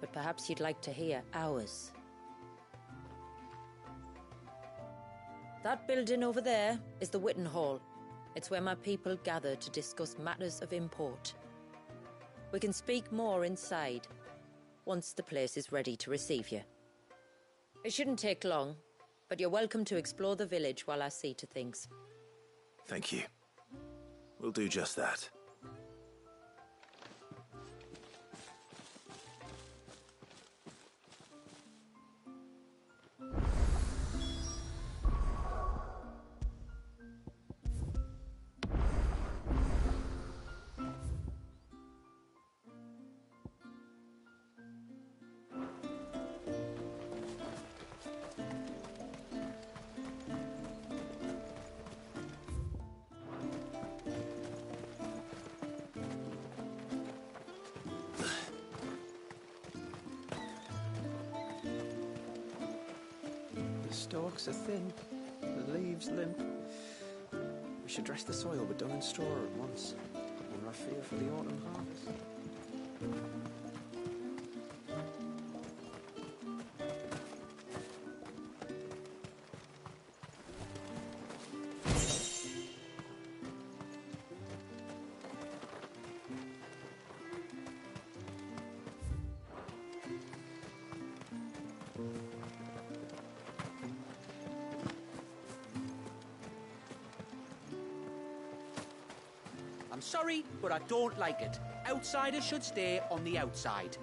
but perhaps you'd like to hear ours. That building over there is the Witten Hall. It's where my people gather to discuss matters of import. We can speak more inside, once the place is ready to receive you. It shouldn't take long, but you're welcome to explore the village while I see to things. Thank you. We'll do just that. The stalks are thin, the leaves limp. We should dress the soil with dung and straw at once, or I fear for the autumn harvest. I'm sorry, but I don't like it. Outsiders should stay on the outside.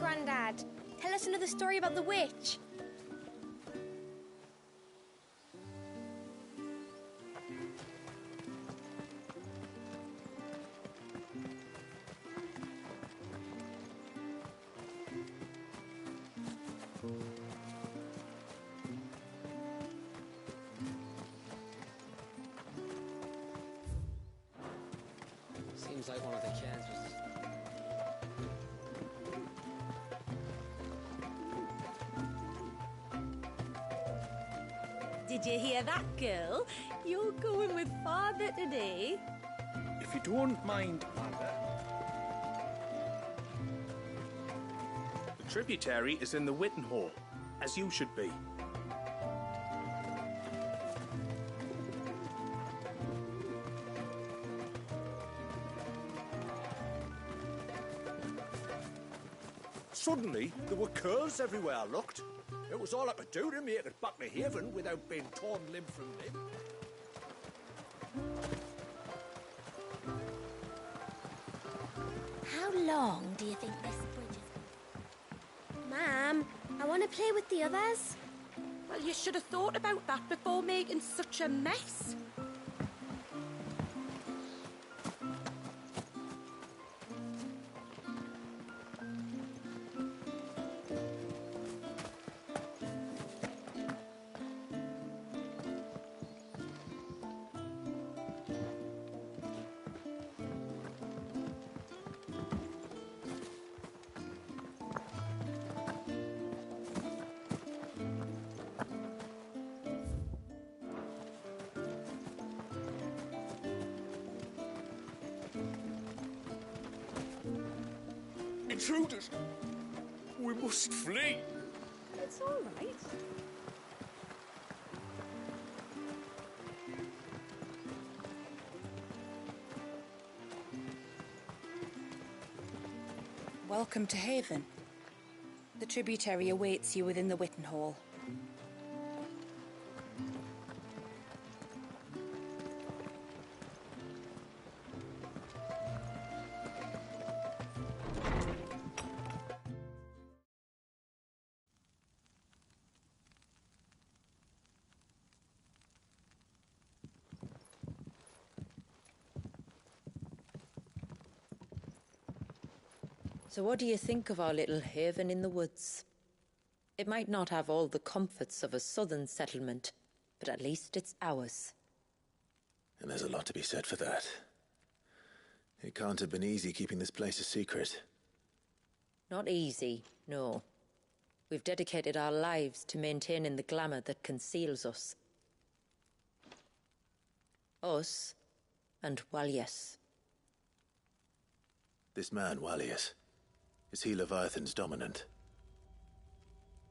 Grandad. Tell us another story about the witch. Seems like one of the cans was... Did you hear that, girl? You're going with father today. If you don't mind, Mother. The tributary is in the Witten Hall, as you should be. Suddenly, there were curls everywhere I looked. It was all I could do to make it back to Haven without being torn limb from limb. How long do you think this bridge is? Ma'am, I want to play with the others. Well, you should have thought about that before making such a mess. Intruders! We must flee! It's all right. Welcome to Haven. The tributary awaits you within the Witten Hall. So what do you think of our little haven in the woods? It might not have all the comforts of a southern settlement, but at least it's ours. And there's a lot to be said for that. It can't have been easy keeping this place a secret. Not easy, no. We've dedicated our lives to maintaining the glamour that conceals us. Us and Walyas. This man, Walyas, is he Leviathan's dominant?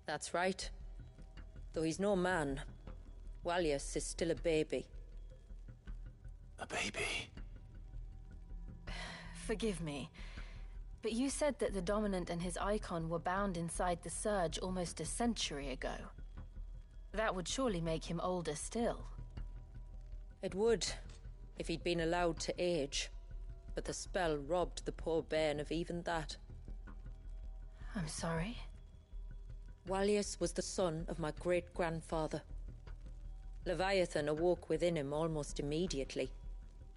That's right. Though he's no man, Walyas is still a baby. A baby? Forgive me, but you said that the Dominant and his icon were bound inside the Surge almost a century ago. That would surely make him older still. It would, if he'd been allowed to age. But the spell robbed the poor bairn of even that. I'm sorry? Walyas was the son of my great-grandfather. Leviathan awoke within him almost immediately,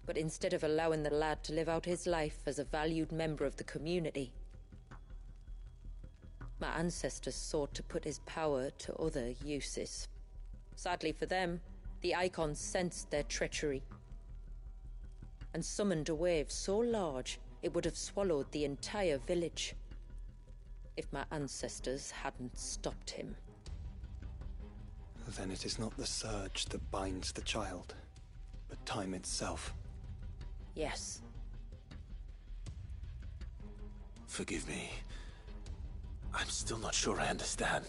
but instead of allowing the lad to live out his life as a valued member of the community, my ancestors sought to put his power to other uses. Sadly for them, the Icons sensed their treachery and summoned a wave so large it would have swallowed the entire village if my ancestors hadn't stopped him. Then it is not the surge that binds the child, but time itself. Yes. Forgive me. I'm still not sure I understand.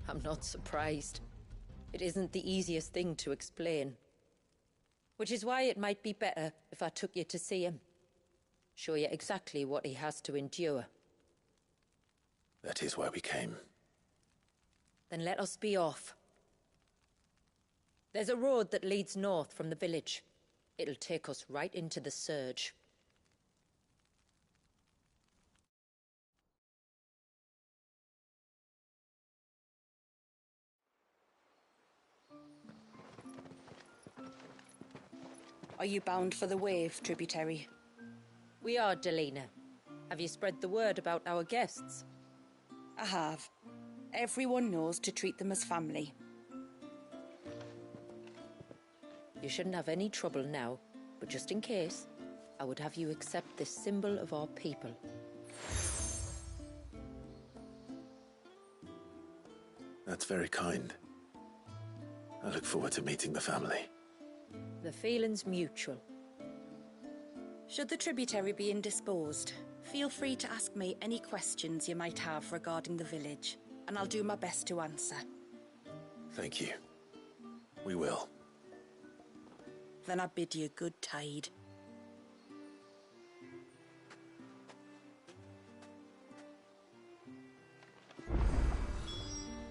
I'm not surprised. It isn't the easiest thing to explain. Which is why it might be better if I took you to see him. Show you exactly what he has to endure. That is why we came. Then let us be off. There's a road that leads north from the village. It'll take us right into the Surge. Are you bound for the Wave tributary? We are, Delina. Have you spread the word about our guests? I have. Everyone knows to treat them as family. You shouldn't have any trouble now, but just in case, I would have you accept this symbol of our people. That's very kind. I look forward to meeting the family. The feeling's mutual. Should the tributary be indisposed, feel free to ask me any questions you might have regarding the village, and I'll do my best to answer. Thank you. We will. Then I bid you good tide.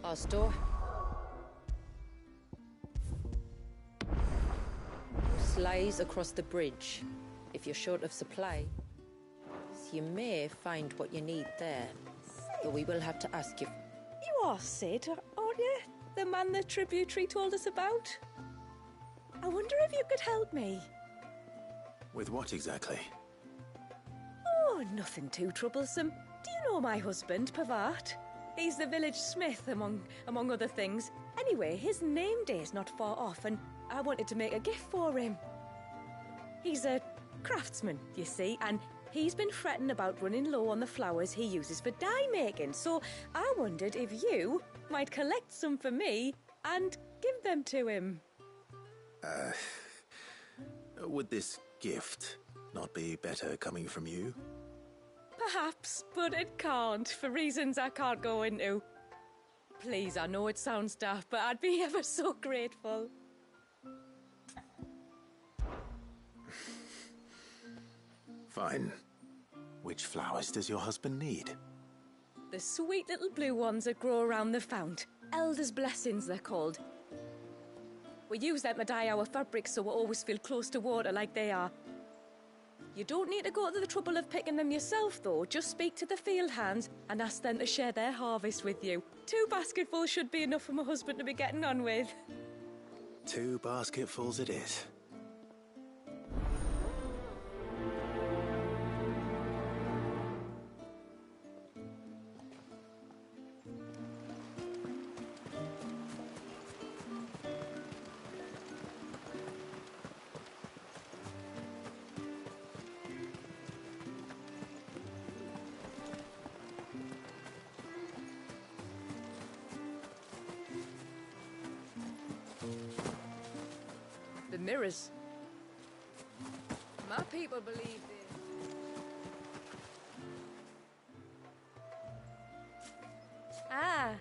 Our store. Lies across the bridge. If you're short of supplies, you may find what you need there. But we will have to ask you. You are Sid, aren't you? The man the tributary told us about? I wonder if you could help me. With what exactly? Oh, nothing too troublesome. Do you know my husband, Pavat? He's the village smith, among other things. Anyway, his name day's not far off, and I wanted to make a gift for him. He's a craftsman, you see, and he's been fretting about running low on the flowers he uses for dye making, so I wondered if you might collect some for me and give them to him. Would this gift not be better coming from you? Perhaps, but it can't, for reasons I can't go into. Please, I know it sounds daft, but I'd be ever so grateful. Fine. Which flowers does your husband need? The sweet little blue ones that grow around the fount. Elder's blessings, they're called. We use them to dye our fabrics so we always feel close to water like they are. You don't need to go to the trouble of picking them yourself, though. Just speak to the field hands and ask them to share their harvest with you. 2 basketfuls should be enough for my husband to be getting on with. 2 basketfuls it is. The mirrors. My people believe this. Ah,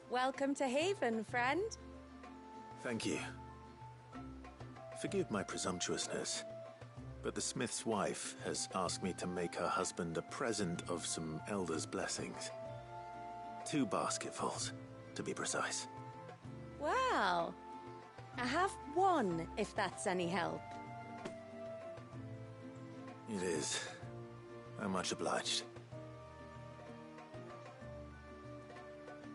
welcome to Haven, friend. Thank you. Forgive my presumptuousness, but the smith's wife has asked me to make her husband a present of some elder's blessings. 2 basketfuls, to be precise. Wow. I have 1, if that's any help. It is. I'm much obliged.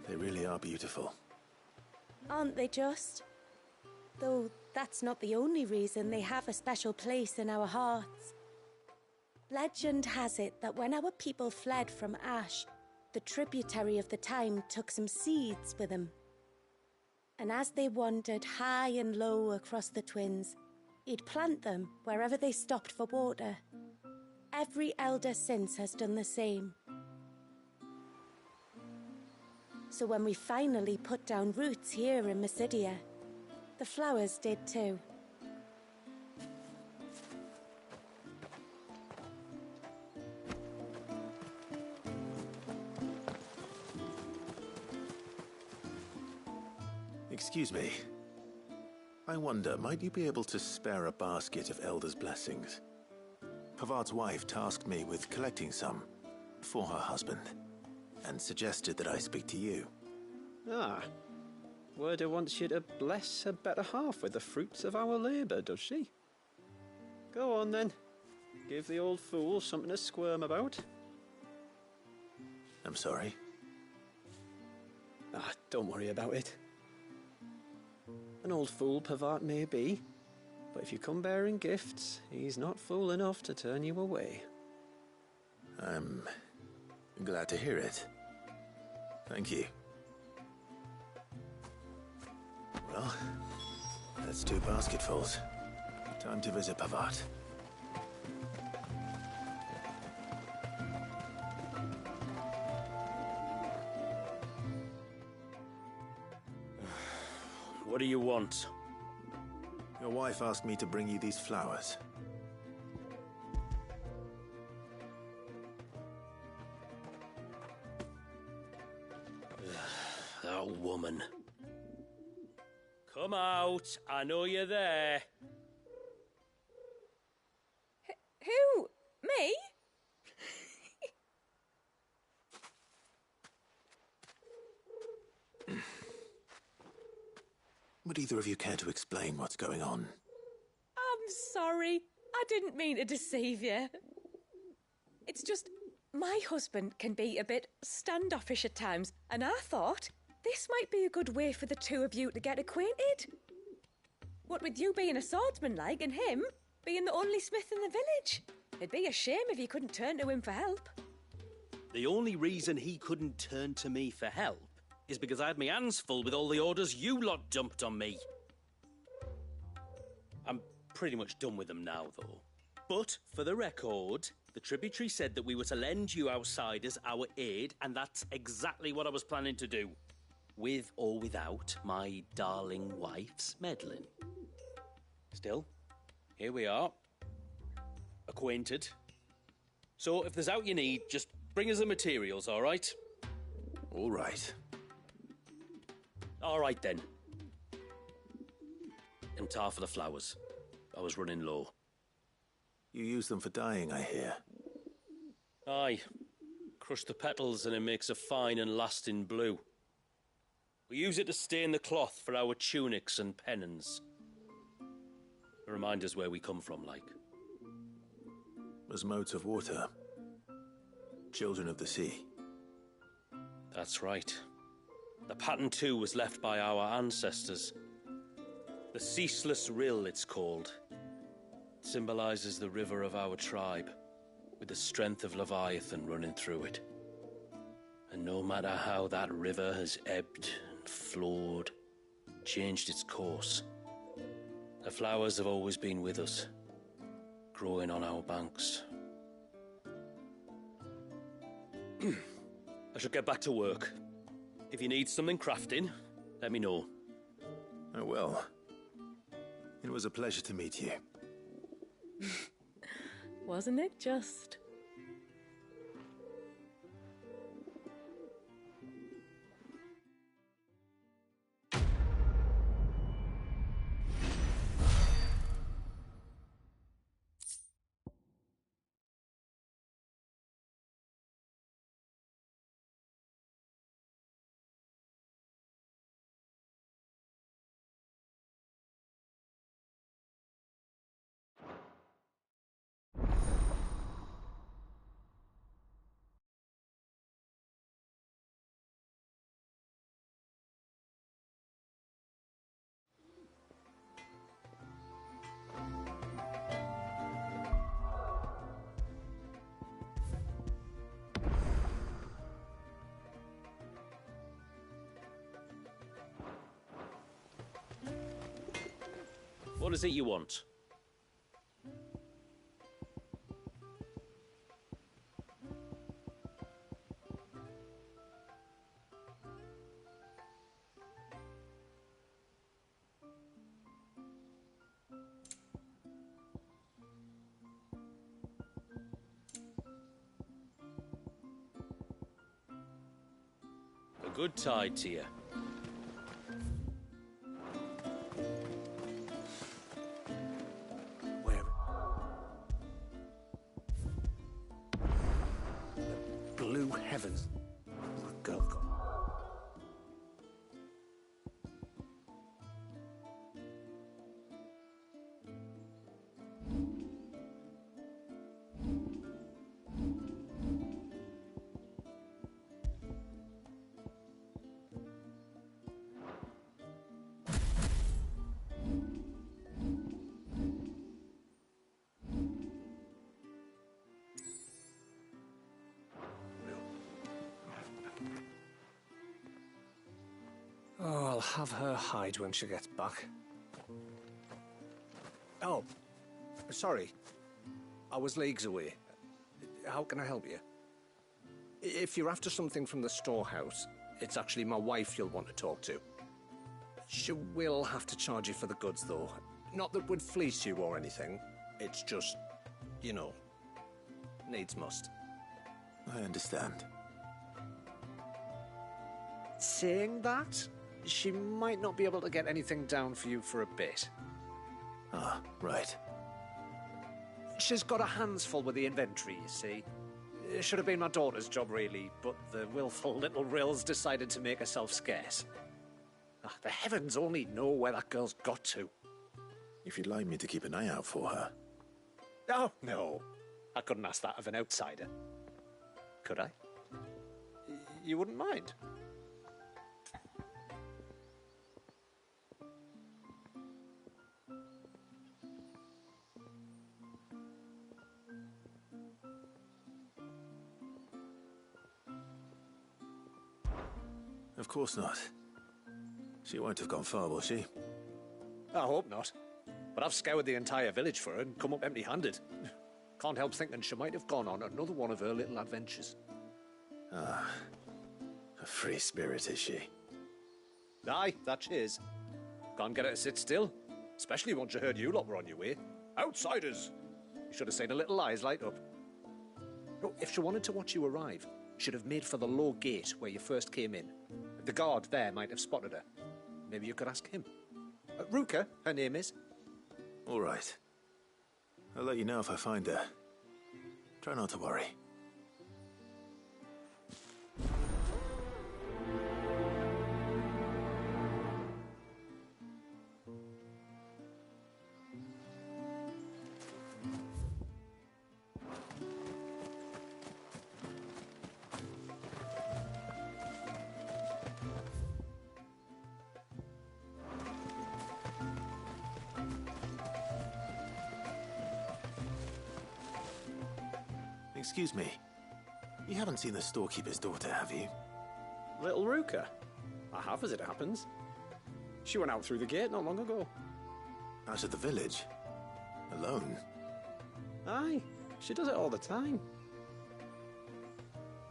They really are beautiful. Aren't they just? Though that's not the only reason they have a special place in our hearts. Legend has it that when our people fled from Ash, the tributary of the time took some seeds with them. And as they wandered high and low across the Twins, he'd plant them wherever they stopped for water. Every elder since has done the same. So when we finally put down roots here in Mysidia, the flowers did too. Excuse me. I wonder, might you be able to spare a basket of Elder's blessings? Pavard's wife tasked me with collecting some for her husband, and suggested that I speak to you. Ah. Werda wants you to bless her better half with the fruits of our labour, does she? Go on then. Give the old fool something to squirm about. I'm sorry. Don't worry about it. An old fool Pavard may be, But if you come bearing gifts, he's not fool enough to turn you away. I'm glad to hear it. Thank you. Well, that's 2 basketfuls. Time to visit Pavat. What do you want? Your wife asked me to bring you these flowers. That woman. Come out. I know you're there. Who? Me? Would either of you care to explain what's going on? I'm sorry. I didn't mean to deceive you. It's just, my husband can be a bit standoffish at times, and I thought this might be a good way for the two of you to get acquainted. What with you being a swordsman like, and him being the only smith in the village. It'd be a shame if you couldn't turn to him for help. The only reason he couldn't turn to me for help is because I had my hands full with all the orders you lot dumped on me. I'm pretty much done with them now, though. But, for the record, the tributary said that we were to lend you outsiders our aid, and that's exactly what I was planning to do. With or without my darling wife's meddling. Still, here we are. Acquainted. So, if there's out you need, just bring us the materials, all right? All right. All right, then. And tar for the flowers. I was running low. You use them for dyeing, I hear. Aye. Crush the petals and it makes a fine and lasting blue. We use it to stain the cloth for our tunics and pennons. Remind us where we come from, like. As modes of water. Children of the sea. That's right. The pattern, too, was left by our ancestors. The Ceaseless Rill, it's called. It symbolizes the river of our tribe, with the strength of Leviathan running through it. And no matter how that river has ebbed and flowed, changed its course, the flowers have always been with us, growing on our banks. I should get back to work. If you need something crafting, let me know. I will. It was a pleasure to meet you. Wasn't it just? What is it you want? A good tide to you. Blue heavens. Go. have her hide when she gets back. Oh, sorry. I was leagues away. How can I help you? If you're after something from the storehouse, it's actually my wife you'll want to talk to. She will have to charge you for the goods, though. Not that we'd fleece you or anything. It's just, you know, needs must. I understand. Saying that, she might not be able to get anything down for you for a bit. Ah, right. She's got her hands full with the inventory, you see. It should have been my daughter's job, really, but the willful little rills decided to make herself scarce. The heavens only know where that girl's got to. If you'd like me to keep an eye out for her. Oh, no. I couldn't ask that of an outsider. Could I? You wouldn't mind? Of course not. She won't have gone far, will she? I hope not. But I've scoured the entire village for her and come up empty-handed. Can't help thinking she might have gone on another one of her little adventures. Ah, a free spirit, is she? Aye, that she is. Can't get her to sit still, especially once you heard you lot were on your way. Outsiders! You should have seen her little eyes light up. No, if she wanted to watch you arrive, she'd have made for the low gate where you first came in. The guard there might have spotted her. Maybe you could ask him. Ruka, her name is. All right. I'll let you know if I find her. Try not to worry. Excuse me. You haven't seen the storekeeper's daughter, have you? Little Ruka? I have, as it happens. She went out through the gate not long ago. Out of the village? Alone? Aye, she does it all the time.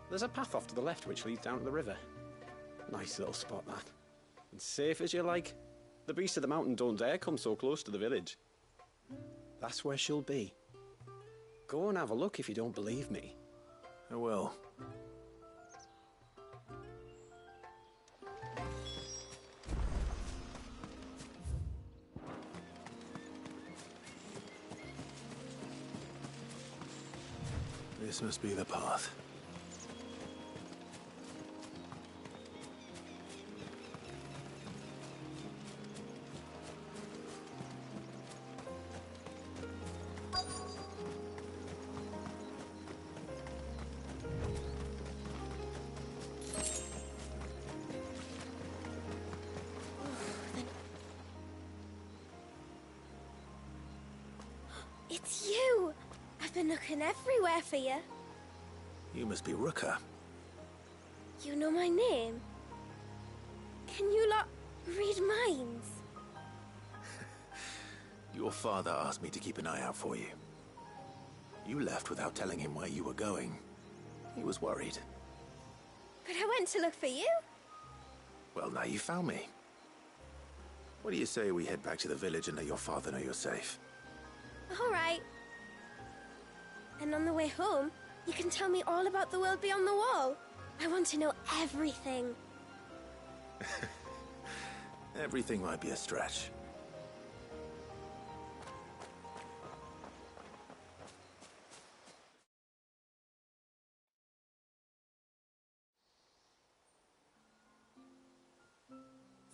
There's a path off to the left which leads down to the river. Nice little spot, that. And safe as you like. The beasts of the mountain don't dare come so close to the village. That's where she'll be. Go and have a look if you don't believe me. I will. This must be the path. It's you! I've been looking everywhere for you. You must be Ruka. You know my name? Can you lot read minds? Your father asked me to keep an eye out for you. You left without telling him where you were going. He was worried. But I went to look for you. Well, now you found me. What do you say we head back to the village and let your father know you're safe? All right. And on the way home, you can tell me all about the world beyond the wall. I want to know everything. Everything might be a stretch.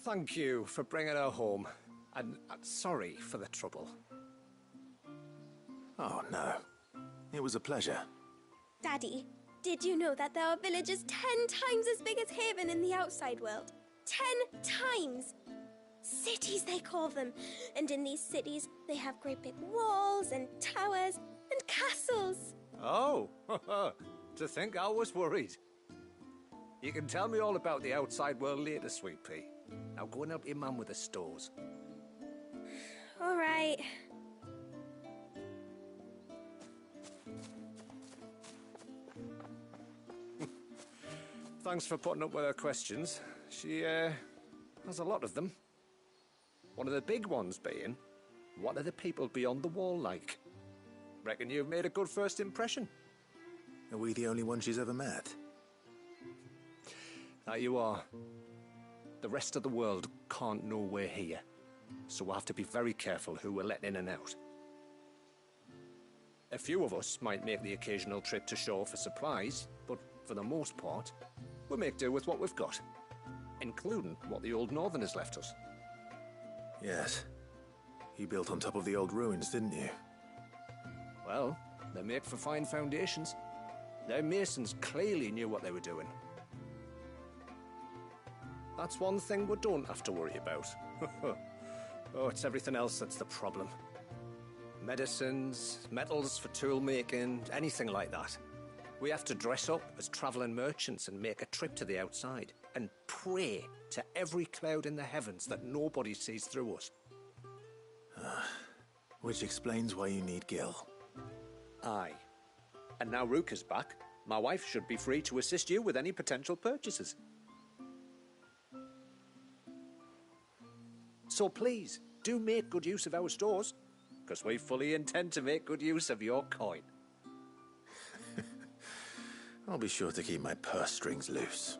Thank you for bringing her home. And sorry for the trouble. Oh, no. It was a pleasure. Daddy, did you know that there are villages 10 times as big as Haven in the outside world? 10 times! Cities, they call them. And in these cities, they have great big walls and towers and castles. Oh, to think I was worried. You can tell me all about the outside world later, Sweet Pea. Now go and help your mum with the stores. All right. Thanks for putting up with her questions. She, has a lot of them. One of the big ones being, what are the people beyond the wall like? Reckon you've made a good first impression. Are we the only one she's ever met? That you are. The rest of the world can't know we're here, so we'll have to be very careful who we're letting in and out. A few of us might make the occasional trip to shore for supplies, but for the most part, we'll make do with what we've got, including what the old Northerners left us. Yes. You built on top of the old ruins, didn't you? Well, they make for fine foundations. Their masons clearly knew what they were doing. That's one thing we don't have to worry about. Oh, it's everything else that's the problem. Medicines, metals for tool making, anything like that. We have to dress up as travelling merchants and make a trip to the outside and pray to every cloud in the heavens that nobody sees through us. Which explains why you need Gil. Aye. And now Rook is back, my wife should be free to assist you with any potential purchases. So please, do make good use of our stores, because we fully intend to make good use of your coin. I'll be sure to keep my purse strings loose.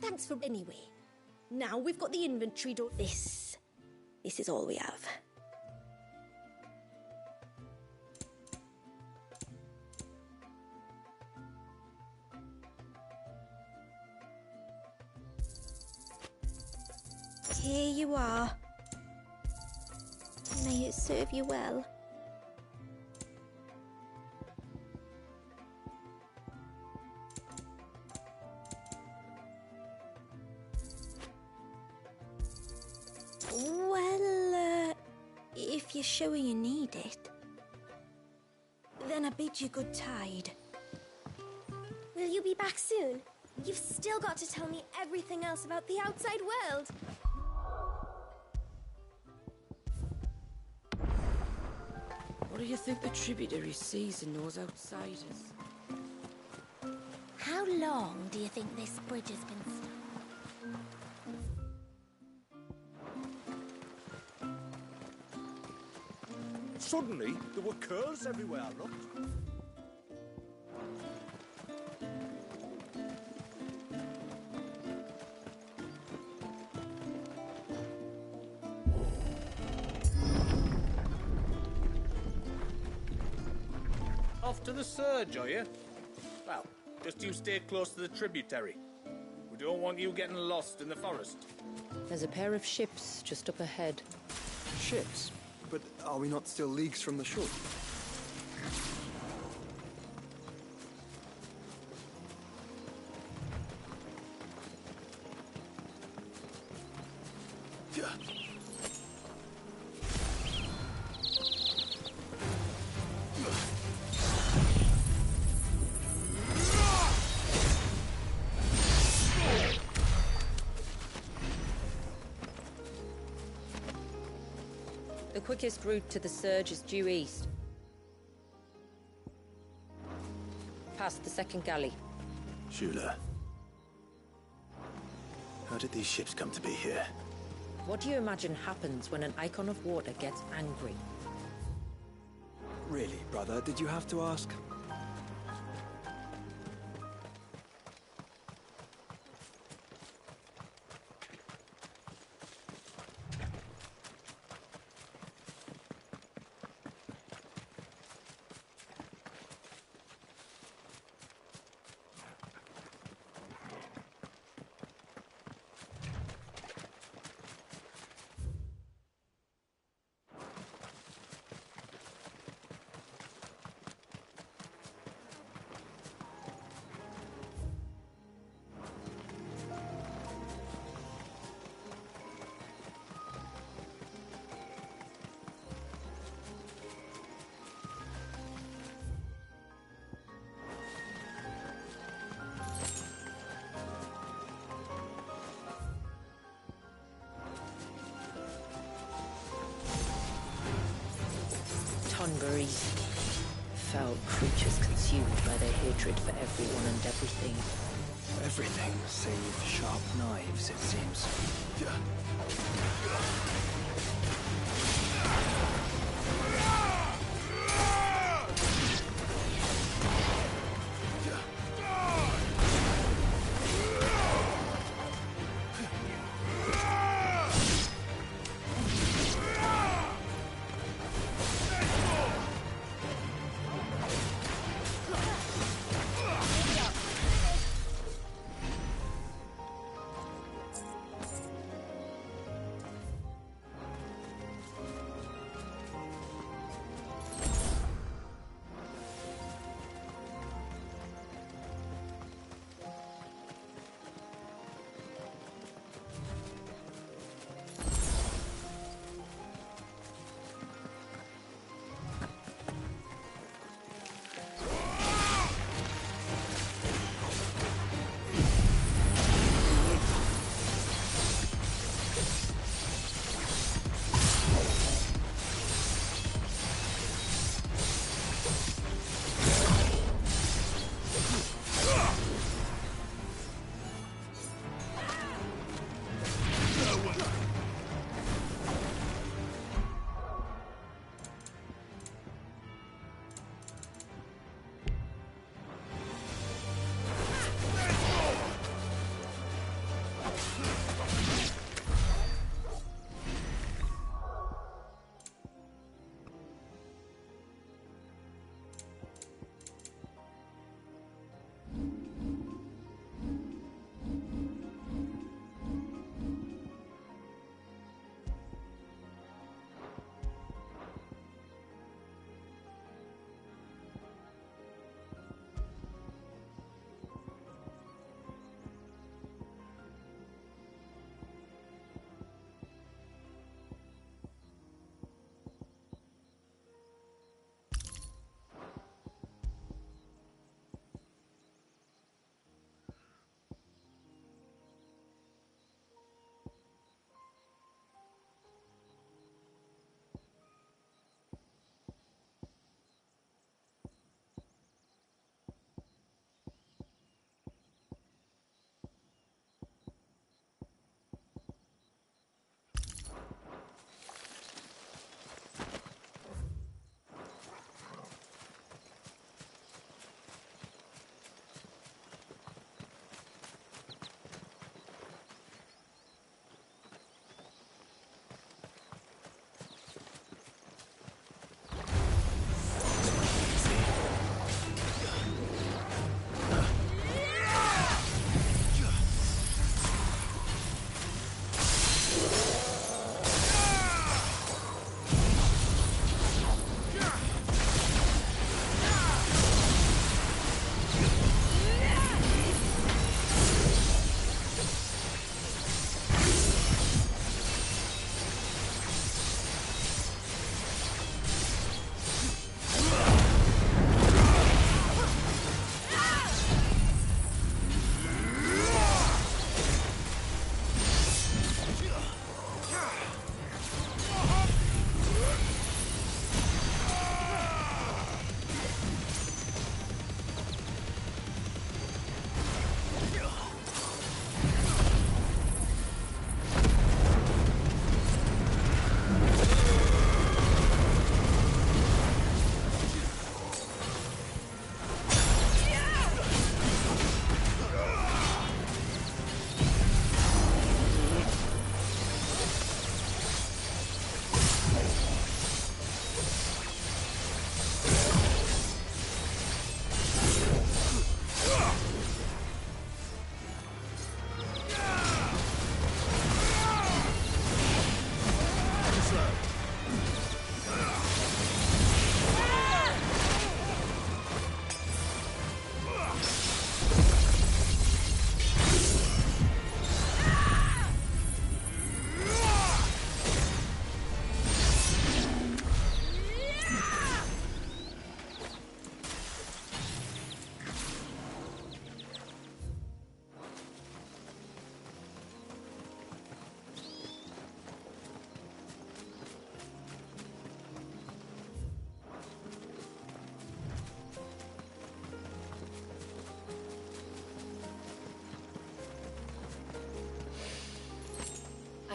Thanks for anyway. Now we've got the inventory door. This is all we have. Here you are. May it serve you well. Well, if you're sure you need it, then I bid you good tide. Will you be back soon? You've still got to tell me everything else about the outside world. What do you think the tributary sees in those outsiders? How long do you think this bridge has been stopped? Suddenly, there were curls everywhere I looked. Off to the surge, are you? Well, just you stay close to the tributary. We don't want you getting lost in the forest. There's a pair of ships just up ahead. Ships? But are we not still leagues from the shore? The quickest route to the surge is due east. Past the second galley. Shula. How did these ships come to be here? What do you imagine happens when an icon of water gets angry? Really, brother, did you have to ask? Tonberries. Foul creatures consumed by their hatred for everyone and everything. Everything save sharp knives, it seems.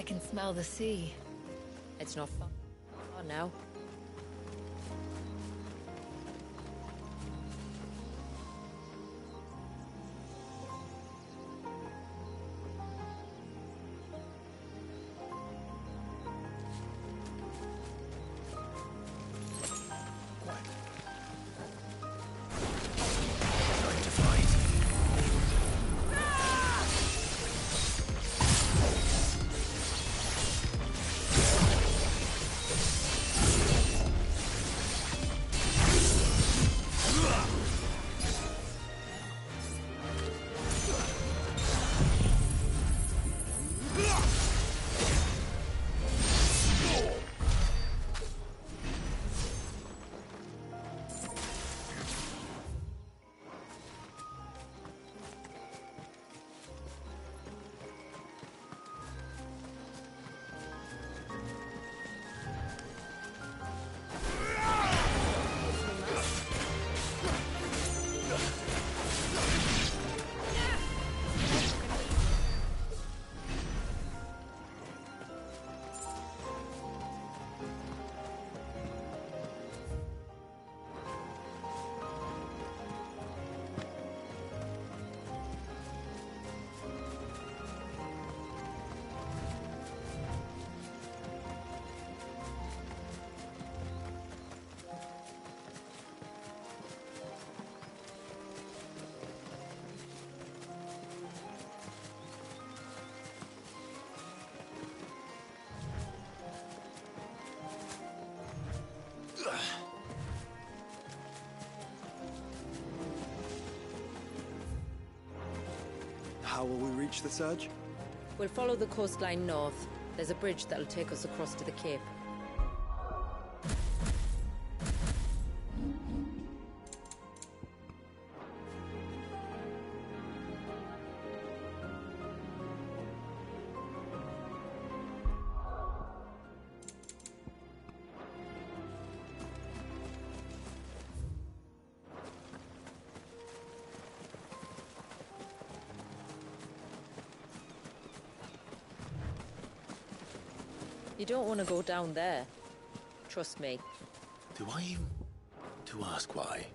can smell the sea. It's not far now. How will we reach the surge? We'll follow the coastline north. There's a bridge that'll take us across to the cape. You don't want to go down there. Trust me. Do I... to ask why?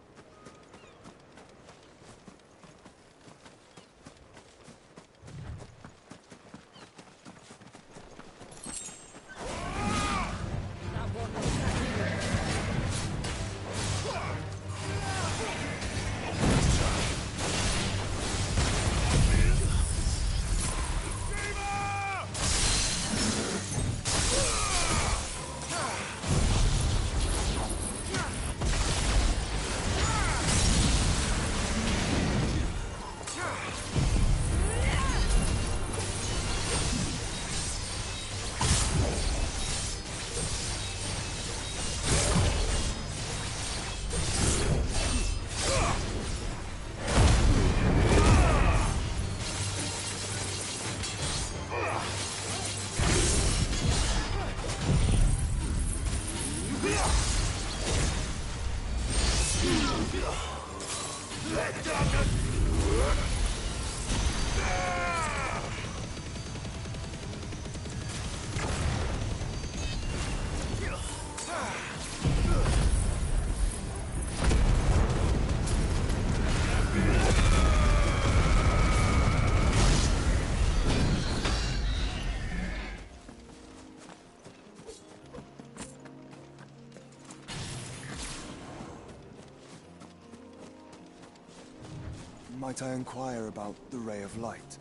Might I inquire about the Ray of Light?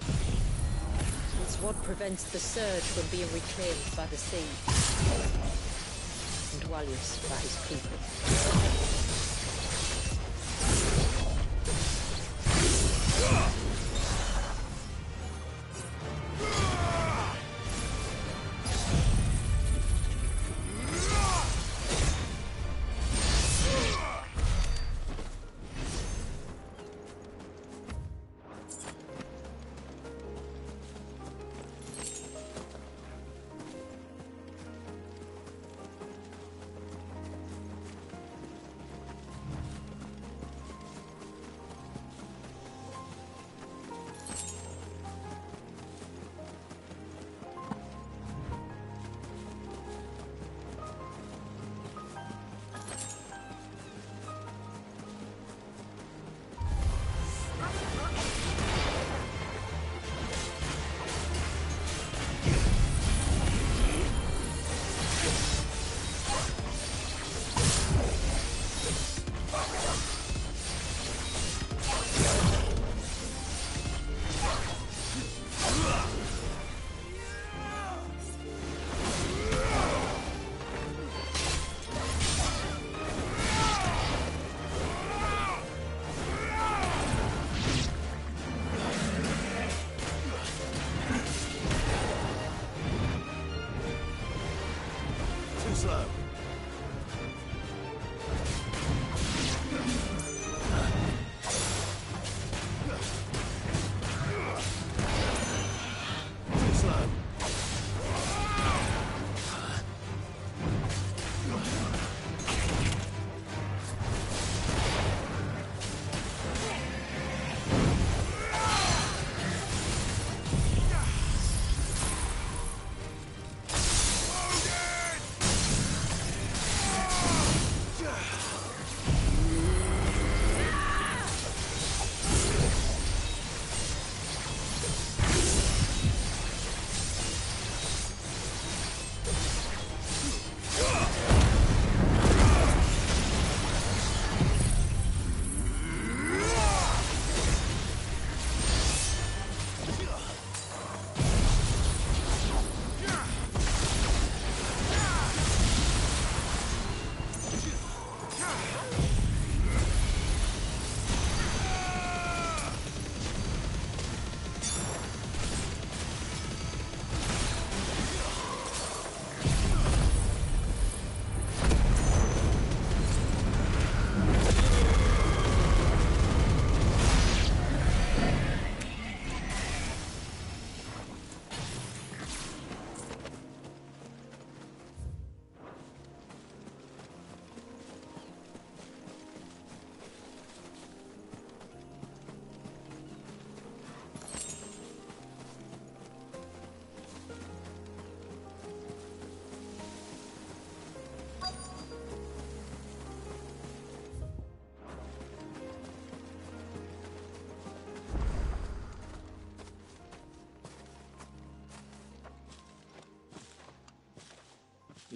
It's what prevents the surge from being reclaimed by the sea. And Walius by his people.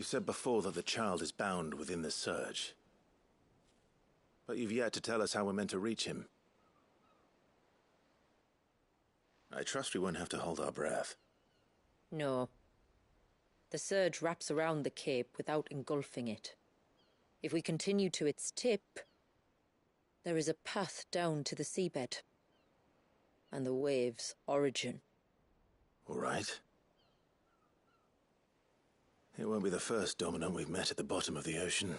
You said before that the child is bound within the surge. But you've yet to tell us how we're meant to reach him. I trust we won't have to hold our breath. No. The surge wraps around the cape without engulfing it. If we continue to its tip, there is a path down to the seabed. And the wave's origin. All right. It won't be the first dominant we've met at the bottom of the ocean.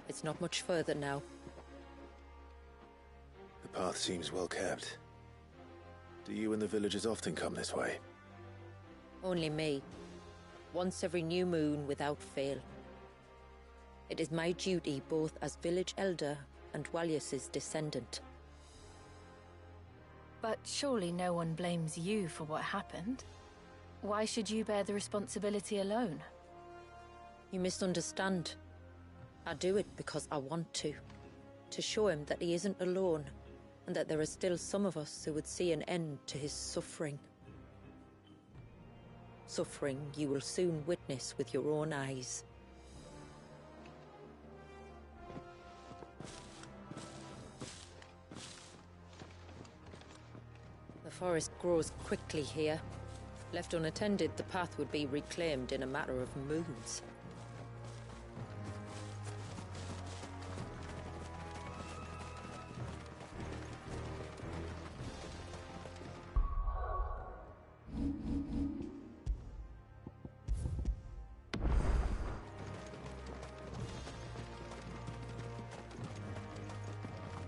It's not much further now. The path seems well kept. Do you and the villagers often come this way? Only me. Once every new moon without fail. It is my duty both as village elder and Walius's descendant. But surely no one blames you for what happened. Why should you bear the responsibility alone? You misunderstand. I do it because I want to. To show him that he isn't alone, and that there are still some of us who would see an end to his suffering. Suffering you will soon witness with your own eyes. The forest grows quickly here. Left unattended, the path would be reclaimed in a matter of moons.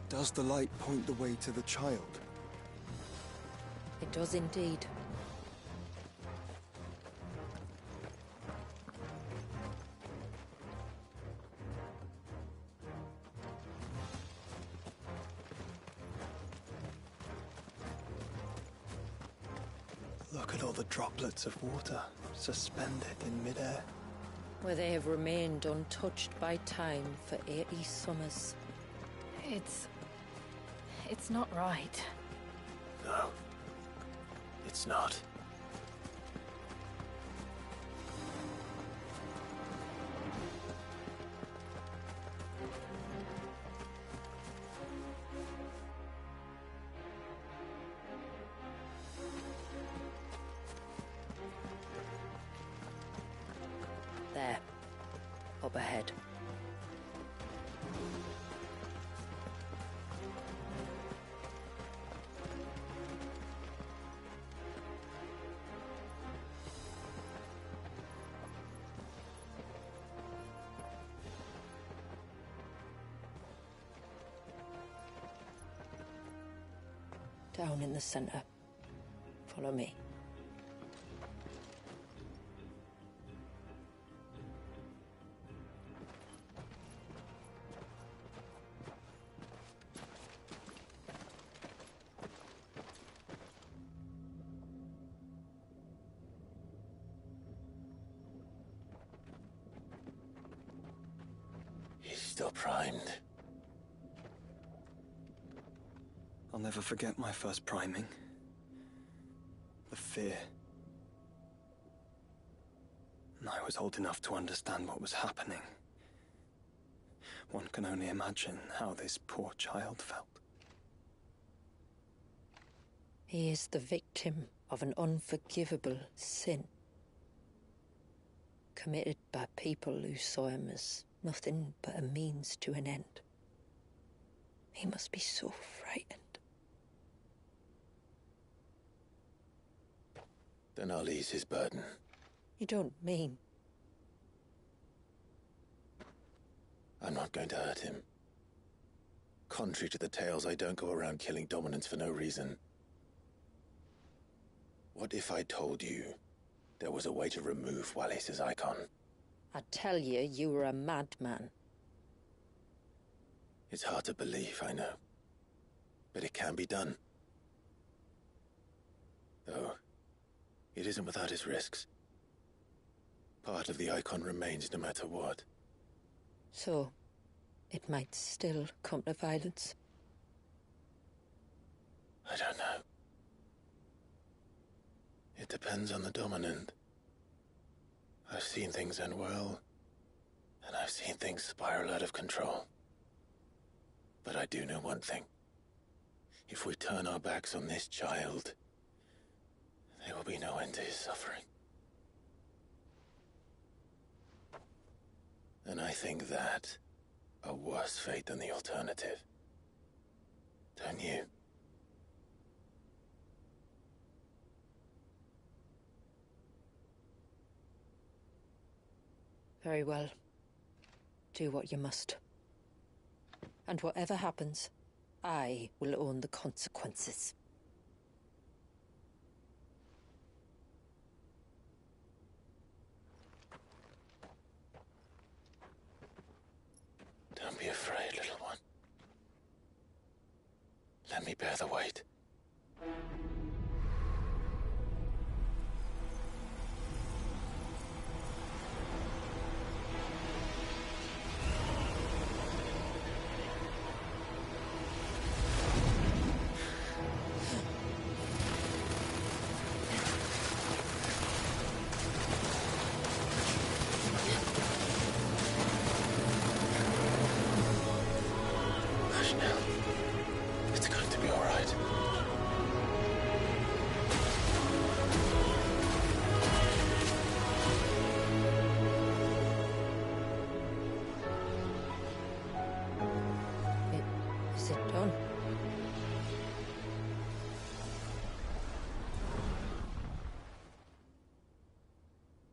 Does the light point the way to the child? It does indeed. Look at all the droplets of water suspended in midair. Where they have remained untouched by time for 80 summers. It's not right. No, it's not. There. Up ahead. Down in the center. Follow me. He's still primed. I'll never forget my first priming. The fear. And I was old enough to understand what was happening. One can only imagine how this poor child felt. He is the victim of an unforgivable sin. Committed by people who saw him as nothing but a means to an end. He must be so frightened. Then I'll ease his burden. You don't mean... I'm not going to hurt him. Contrary to the tales, I don't go around killing dominants for no reason. What if I told you there was a way to remove Wallace's icon? I tell you, you were a madman. It's hard to believe, I know. But it can be done. Though, it isn't without its risks. Part of the icon remains no matter what. So, it might still come to violence? I don't know. It depends on the dominant. I've seen things end well, and I've seen things spiral out of control. But I do know one thing. If we turn our backs on this child, there will be no end to his suffering. And I think that a worse fate than the alternative. Don't you? Very well. Do what you must. And whatever happens, I will own the consequences. Don't be afraid, little one. Let me bear the weight.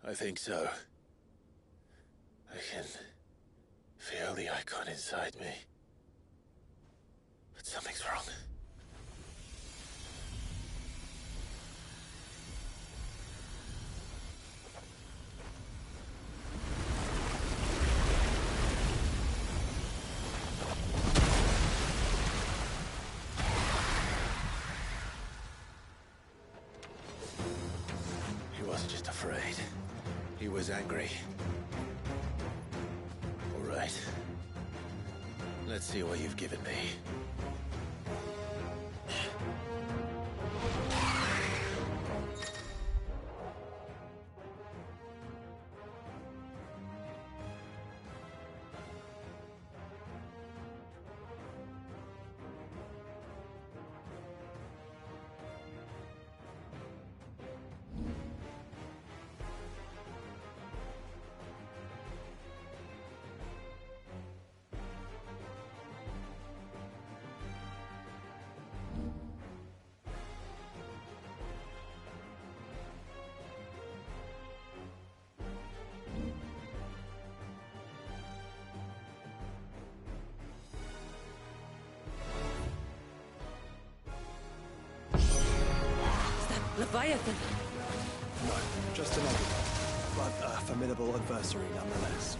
I think so. I can feel the icon inside me. But something's wrong. He wasn't just afraid. He was angry. All right. Let's see what you've given me. Leviathan! No, just an enemy, but a formidable adversary nonetheless.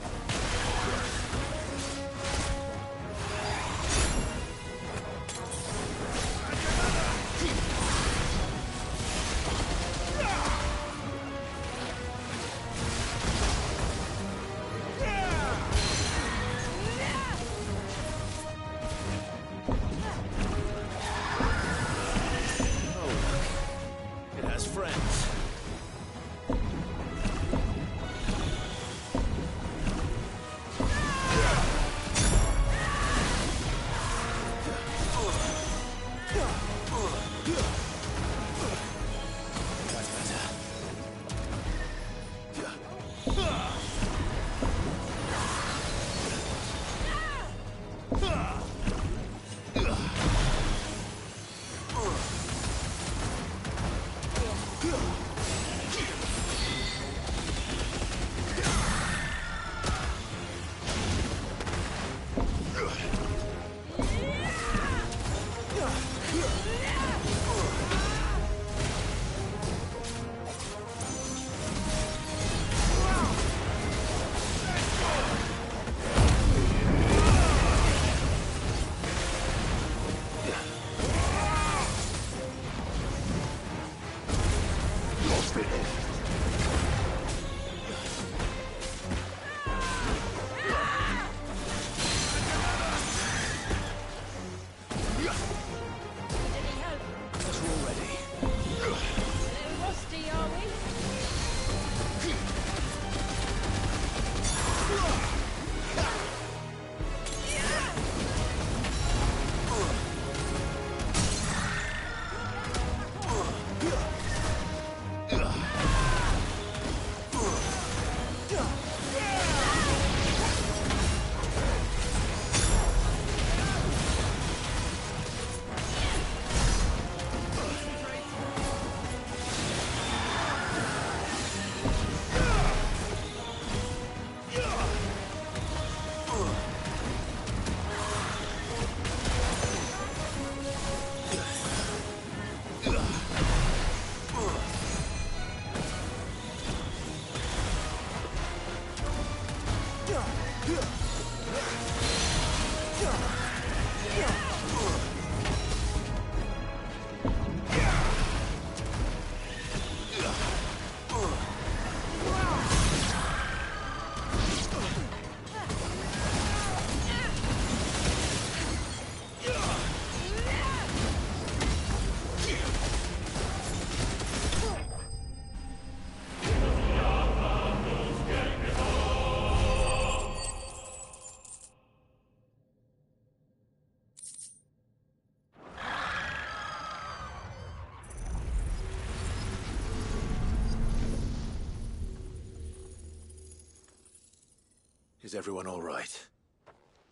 Is everyone all right?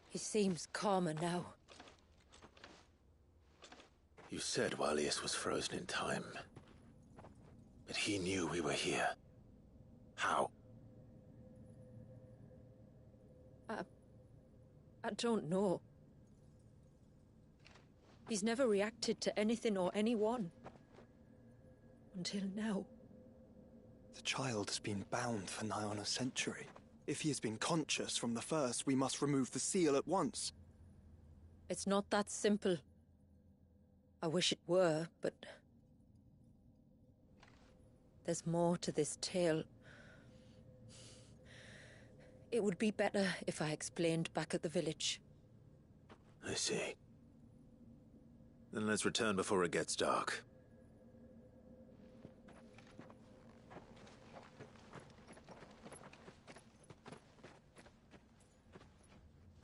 He seems calmer now. You said Walius was frozen in time. But he knew we were here. How? I don't know. He's never reacted to anything or anyone. Until now. The child has been bound for nigh on a century. If he has been conscious from the first, we must remove the seal at once. It's not that simple. I wish it were, but... there's more to this tale. It would be better if I explained back at the village. I see. Then let's return before it gets dark.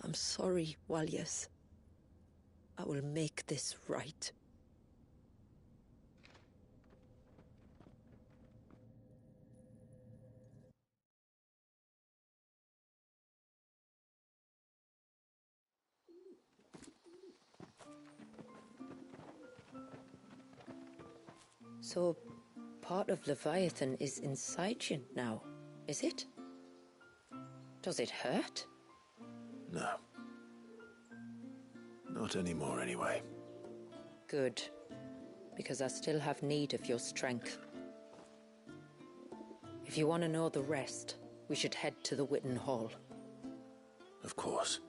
I'm sorry, Walius. I will make this right. So, part of Leviathan is inside you now, is it? Does it hurt? No. Not anymore, anyway. Good. Because I still have need of your strength. If you want to know the rest, we should head to the Witten Hall. Of course.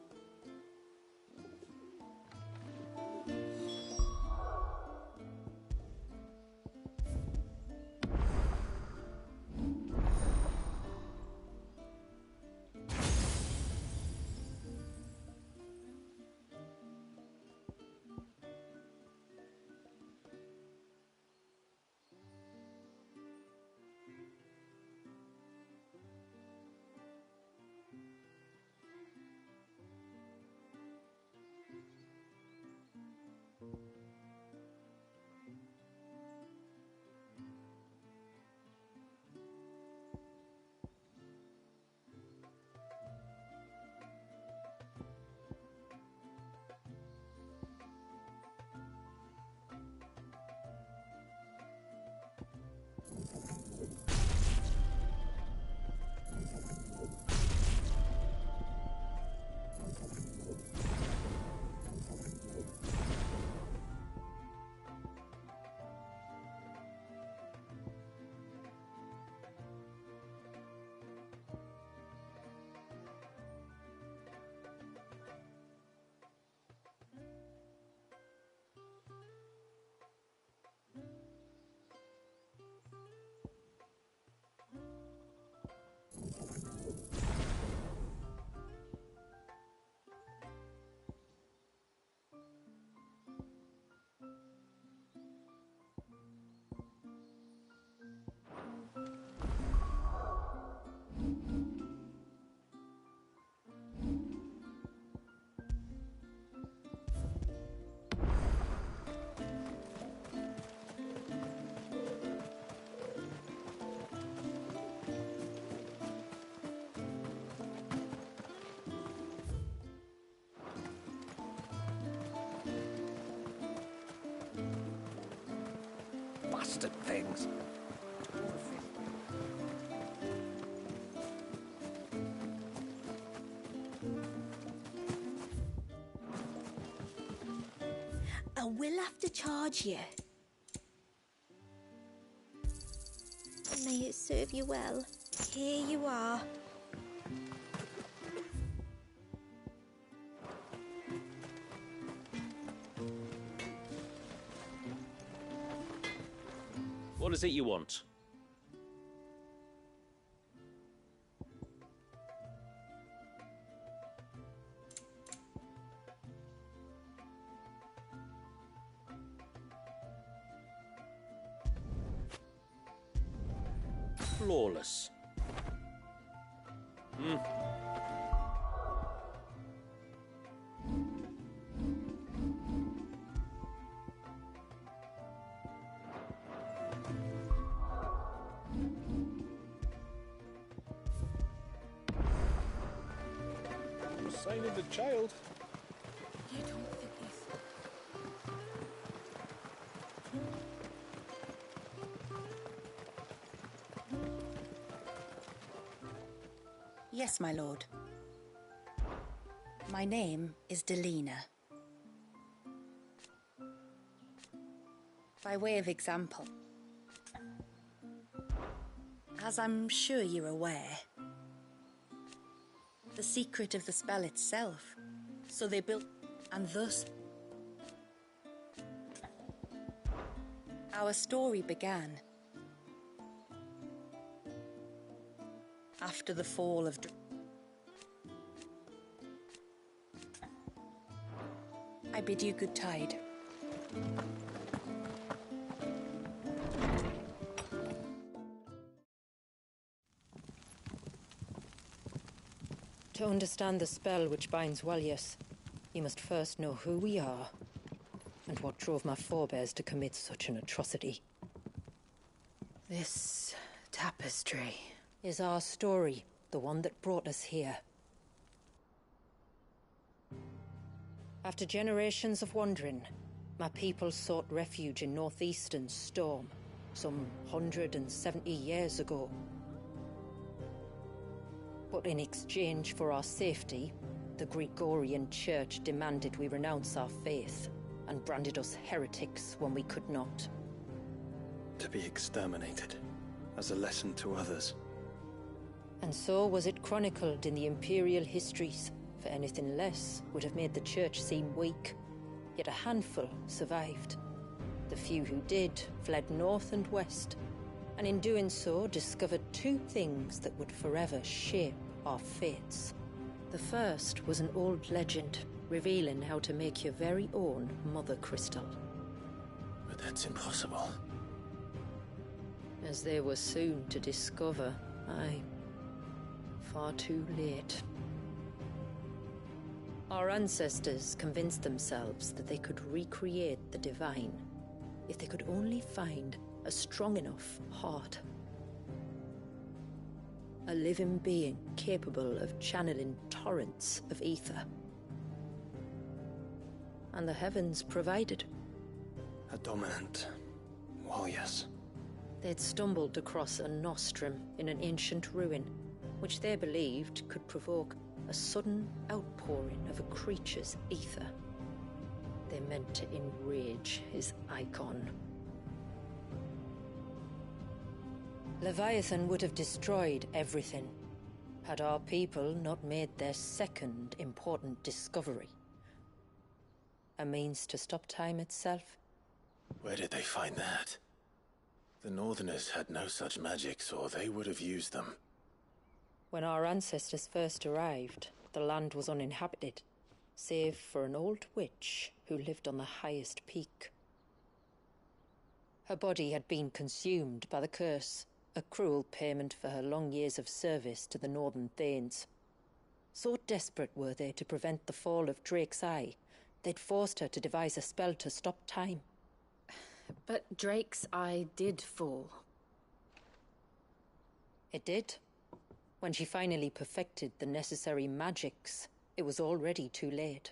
Bastard things. I will have to charge you. May it serve you well. Here you are. What is it you want? Flawless. Sign of the child. You don't think he's... Yes, my lord. My name is Delina. By way of example, as I'm sure you're aware, the secret of the spell itself, so they built, and thus our story began after the fall of I bid you good tide. To understand the spell which binds Walyas, you must first know who we are, and what drove my forebears to commit such an atrocity. This tapestry is our story, the one that brought us here. After generations of wandering, my people sought refuge in northeastern Storm, some 170 years ago. But in exchange for our safety, the Gregorian Church demanded we renounce our faith and branded us heretics when we could not. To be exterminated, as a lesson to others. And so was it chronicled in the Imperial histories, for anything less would have made the Church seem weak. Yet a handful survived. The few who did fled north and west, and in doing so discovered two things that would forever shape our fates. The first was an old legend, revealing how to make your very own Mother Crystal. But that's impossible. As they were soon to discover, aye, far too late. Our ancestors convinced themselves that they could recreate the divine if they could only find a strong enough heart. A living being capable of channeling torrents of ether. And the heavens provided. A dominant Walyas. They'd stumbled across a nostrum in an ancient ruin, which they believed could provoke a sudden outpouring of a creature's ether. They meant to enrage his icon. Leviathan would have destroyed everything, had our people not made their second important discovery. A means to stop time itself. Where did they find that? The Northerners had no such magics, or they would have used them. When our ancestors first arrived, the land was uninhabited, save for an old witch who lived on the highest peak. Her body had been consumed by the curse, a cruel payment for her long years of service to the Northern Thanes. So desperate were they to prevent the fall of Drake's Eye, they'd forced her to devise a spell to stop time. But Drake's Eye did fall. It did. When she finally perfected the necessary magics, it was already too late.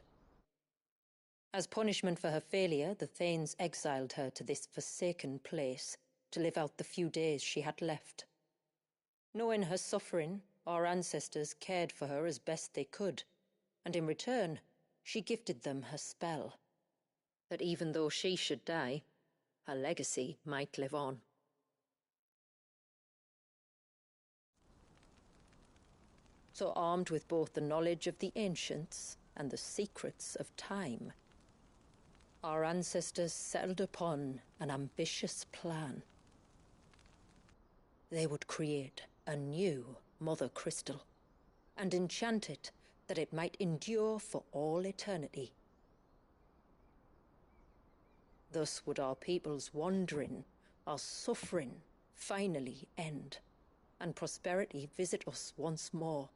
As punishment for her failure, the Thanes exiled her to this forsaken place to live out the few days she had left. Knowing her suffering, our ancestors cared for her as best they could, and in return, she gifted them her spell. That even though she should die, her legacy might live on. So armed with both the knowledge of the ancients and the secrets of time, our ancestors settled upon an ambitious plan. They would create a new Mother Crystal and enchant it that it might endure for all eternity. Thus would our people's wandering, our suffering, finally end, and prosperity visit us once more.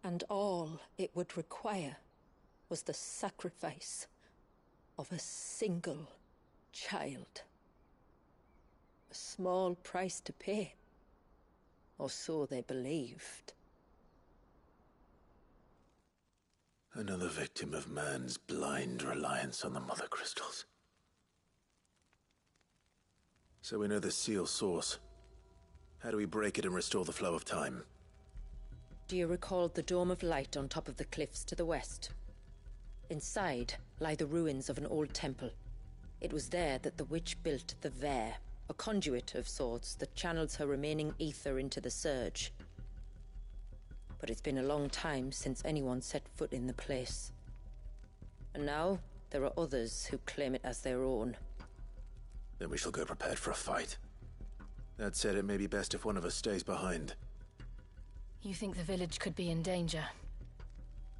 And all it would require was the sacrifice of a single child. A small price to pay, or so they believed. Another victim of man's blind reliance on the Mother Crystals. So we know the seal source. How do we break it and restore the flow of time? Do you recall the Dome of Light on top of the cliffs to the west? Inside lie the ruins of an old temple. It was there that the witch built the Vare, a conduit of sorts that channels her remaining ether into the Surge. But it's been a long time since anyone set foot in the place. And now, there are others who claim it as their own. Then we shall go prepared for a fight. That said, it may be best if one of us stays behind. You think the village could be in danger?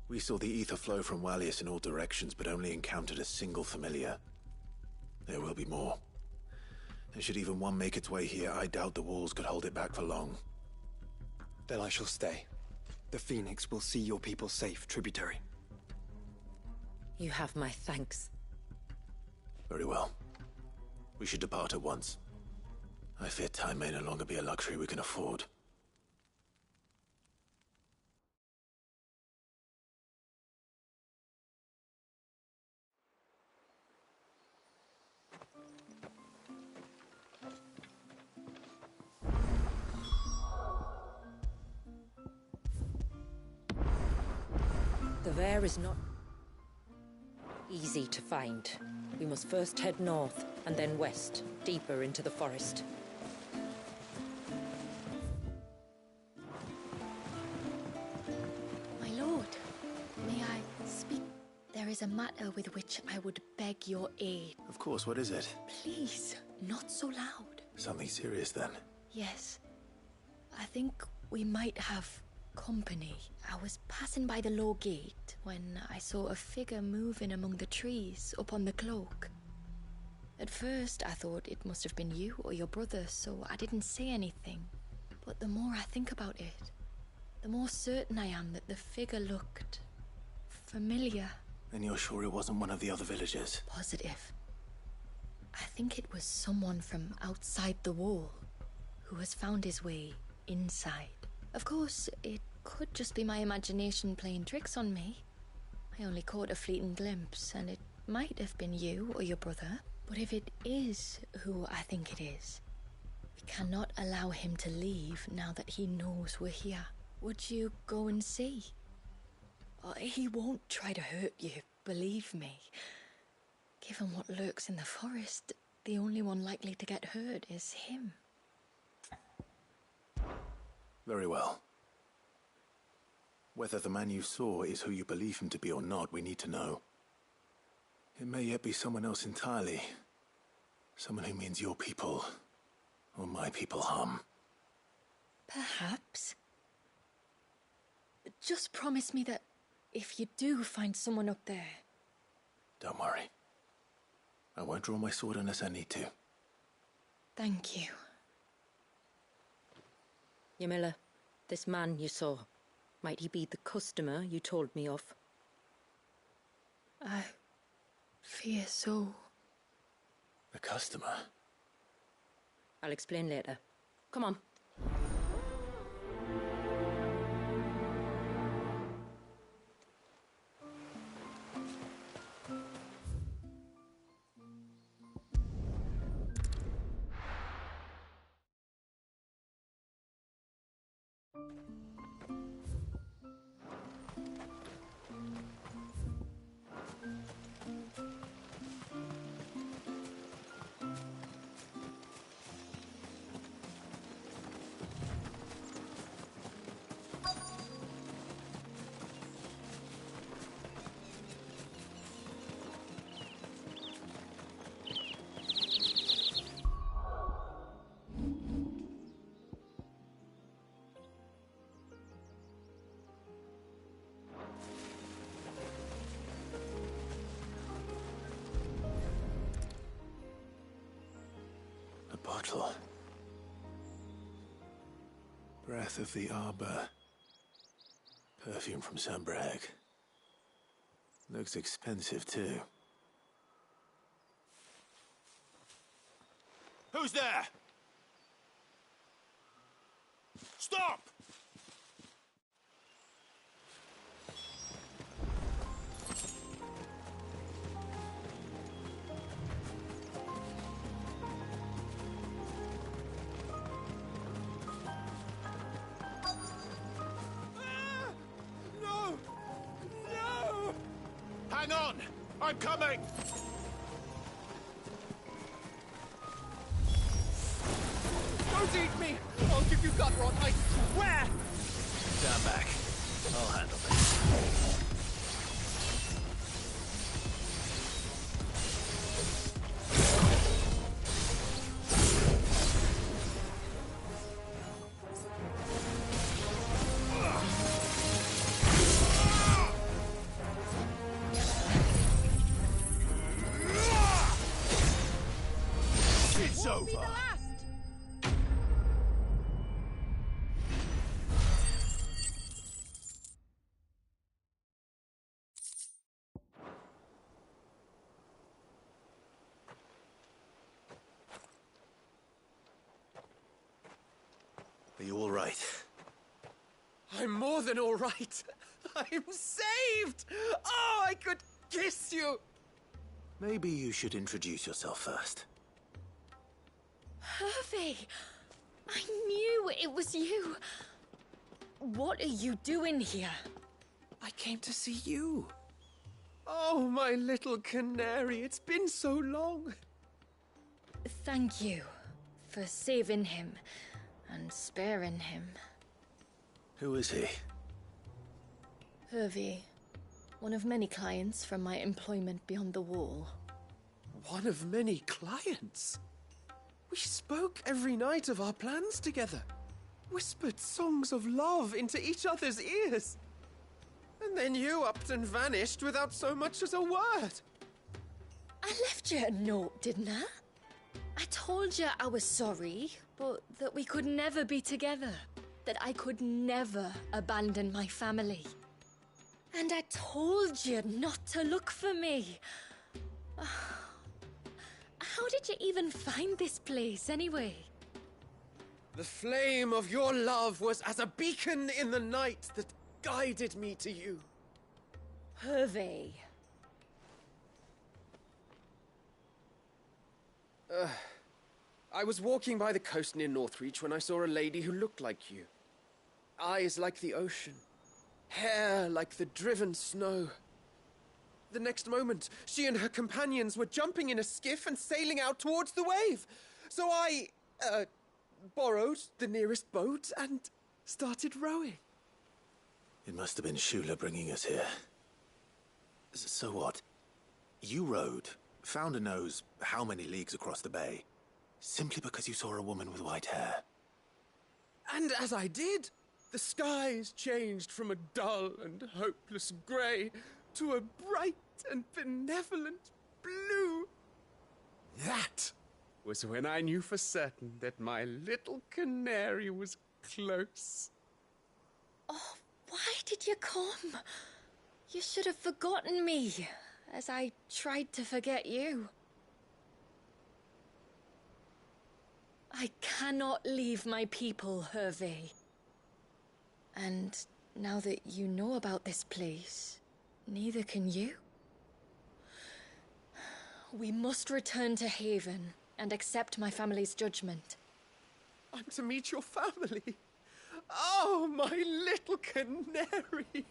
We saw the ether flow from Wallius in all directions, but only encountered a single familiar. There will be more. And should even one make its way here, I doubt the walls could hold it back for long. Then I shall stay. The Phoenix will see your people safe, tributary. You have my thanks. Very well. We should depart at once. I fear time may no longer be a luxury we can afford. The Vare is not easy to find. We must first head north, and then west, deeper into the forest. My lord, may I speak? There is a matter with which I would beg your aid. Of course, what is it? Please, not so loud. Something serious, then? Yes. I think we might have company. I was passing by the low gate when I saw a figure moving among the trees up on the cloak. At first I thought it must have been you or your brother, so I didn't say anything. But the more I think about it, the more certain I am that the figure looked familiar. And you're sure it wasn't one of the other villagers? Positive. I think it was someone from outside the wall who has found his way inside. Of course, it could just be my imagination playing tricks on me. I only caught a fleeting glimpse, and it might have been you or your brother. But if it is who I think it is, we cannot allow him to leave now that he knows we're here. Would you go and see? He won't try to hurt you, believe me. Given what lurks in the forest, the only one likely to get hurt is him. Very well. Whether the man you saw is who you believe him to be or not, we need to know. It may yet be someone else entirely. Someone who means your people, or my people, harm. Perhaps. Just promise me that if you do find someone up there... Don't worry. I won't draw my sword unless I need to. Thank you. Yamila, this man you saw, might he be the customer you told me of? I fear so. The customer? I'll explain later. Come on. bottle. Breath of the arbor. Perfume from Sunbrag. Looks expensive, too. Who's there? Stop! No! No! Hang on! I'm coming! Don't eat me! I'll give you gut rot, I swear! Stand back. I'll handle this. It's over! Are you all right? I'm more than all right. I'm saved! Oh, I could kiss you! Maybe you should introduce yourself first. Hervey! I knew it was you. What are you doing here? I came to see you. Oh, my little canary, it's been so long. Thank you for saving him and sparing him. Who is he? Hervey, one of many clients from my employment beyond the wall. One of many clients? We spoke every night of our plans together. Whispered songs of love into each other's ears. And then you upped and vanished without so much as a word. I left you a note, didn't I? I told you I was sorry, but that we could never be together. That I could never abandon my family. And I told you not to look for me. How did you even find this place, anyway? The flame of your love was as a beacon in the night that guided me to you. Hervey. I was walking by the coast near Northreach when I saw a lady who looked like you. Eyes like the ocean. Hair like the driven snow. The next moment, she and her companions were jumping in a skiff and sailing out towards the wave. So I, borrowed the nearest boat and started rowing. It must have been Shula bringing us here. So what? You rowed, found a knows how many leagues across the bay, simply because you saw a woman with white hair. And as I did, the skies changed from a dull and hopeless grey to a bright and benevolent blue. That was when I knew for certain that my little canary was close. Oh, why did you come? You should have forgotten me, as I tried to forget you. I cannot leave my people, Hervey. And now that you know about this place, neither can you. We must return to Haven and accept my family's judgment. I'm to meet your family. Oh, my little canary.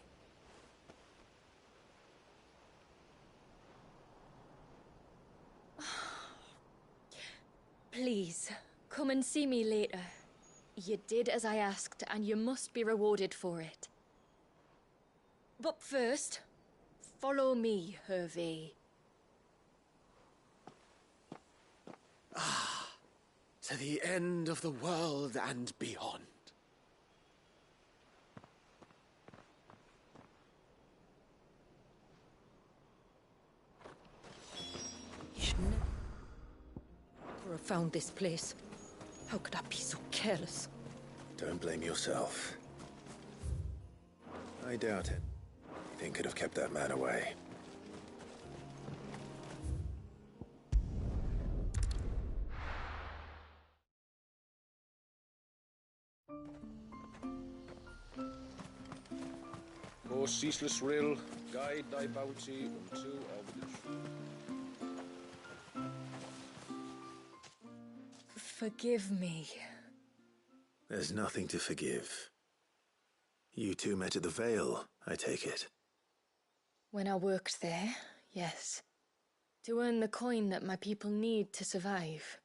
Please, come and see me later. You did as I asked, and you must be rewarded for it. But first, follow me, Hervey. To the end of the world and beyond. Never have found this place. How could I be so careless? Don't blame yourself. I doubt it. Anything could have kept that man away. O ceaseless rill, guide thy bounty unto our village. Forgive me. There's nothing to forgive. You two met at the Vale, I take it. When I worked there, yes. To earn the coin that my people need to survive.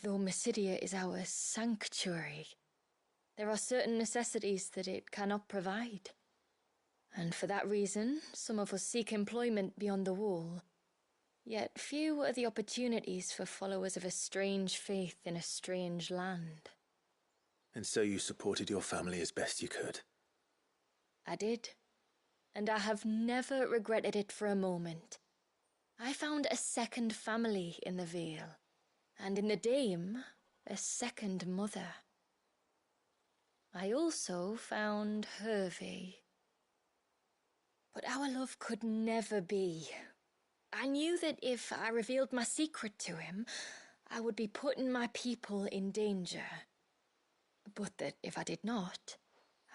Though Mysidia is our sanctuary, there are certain necessities that it cannot provide. And for that reason, some of us seek employment beyond the wall. Yet few are the opportunities for followers of a strange faith in a strange land. And so you supported your family as best you could? I did. And I have never regretted it for a moment. I found a second family in the Vale, and in the Dame, a second mother. I also found Hervey. But our love could never be. I knew that if I revealed my secret to him, I would be putting my people in danger. But that if I did not,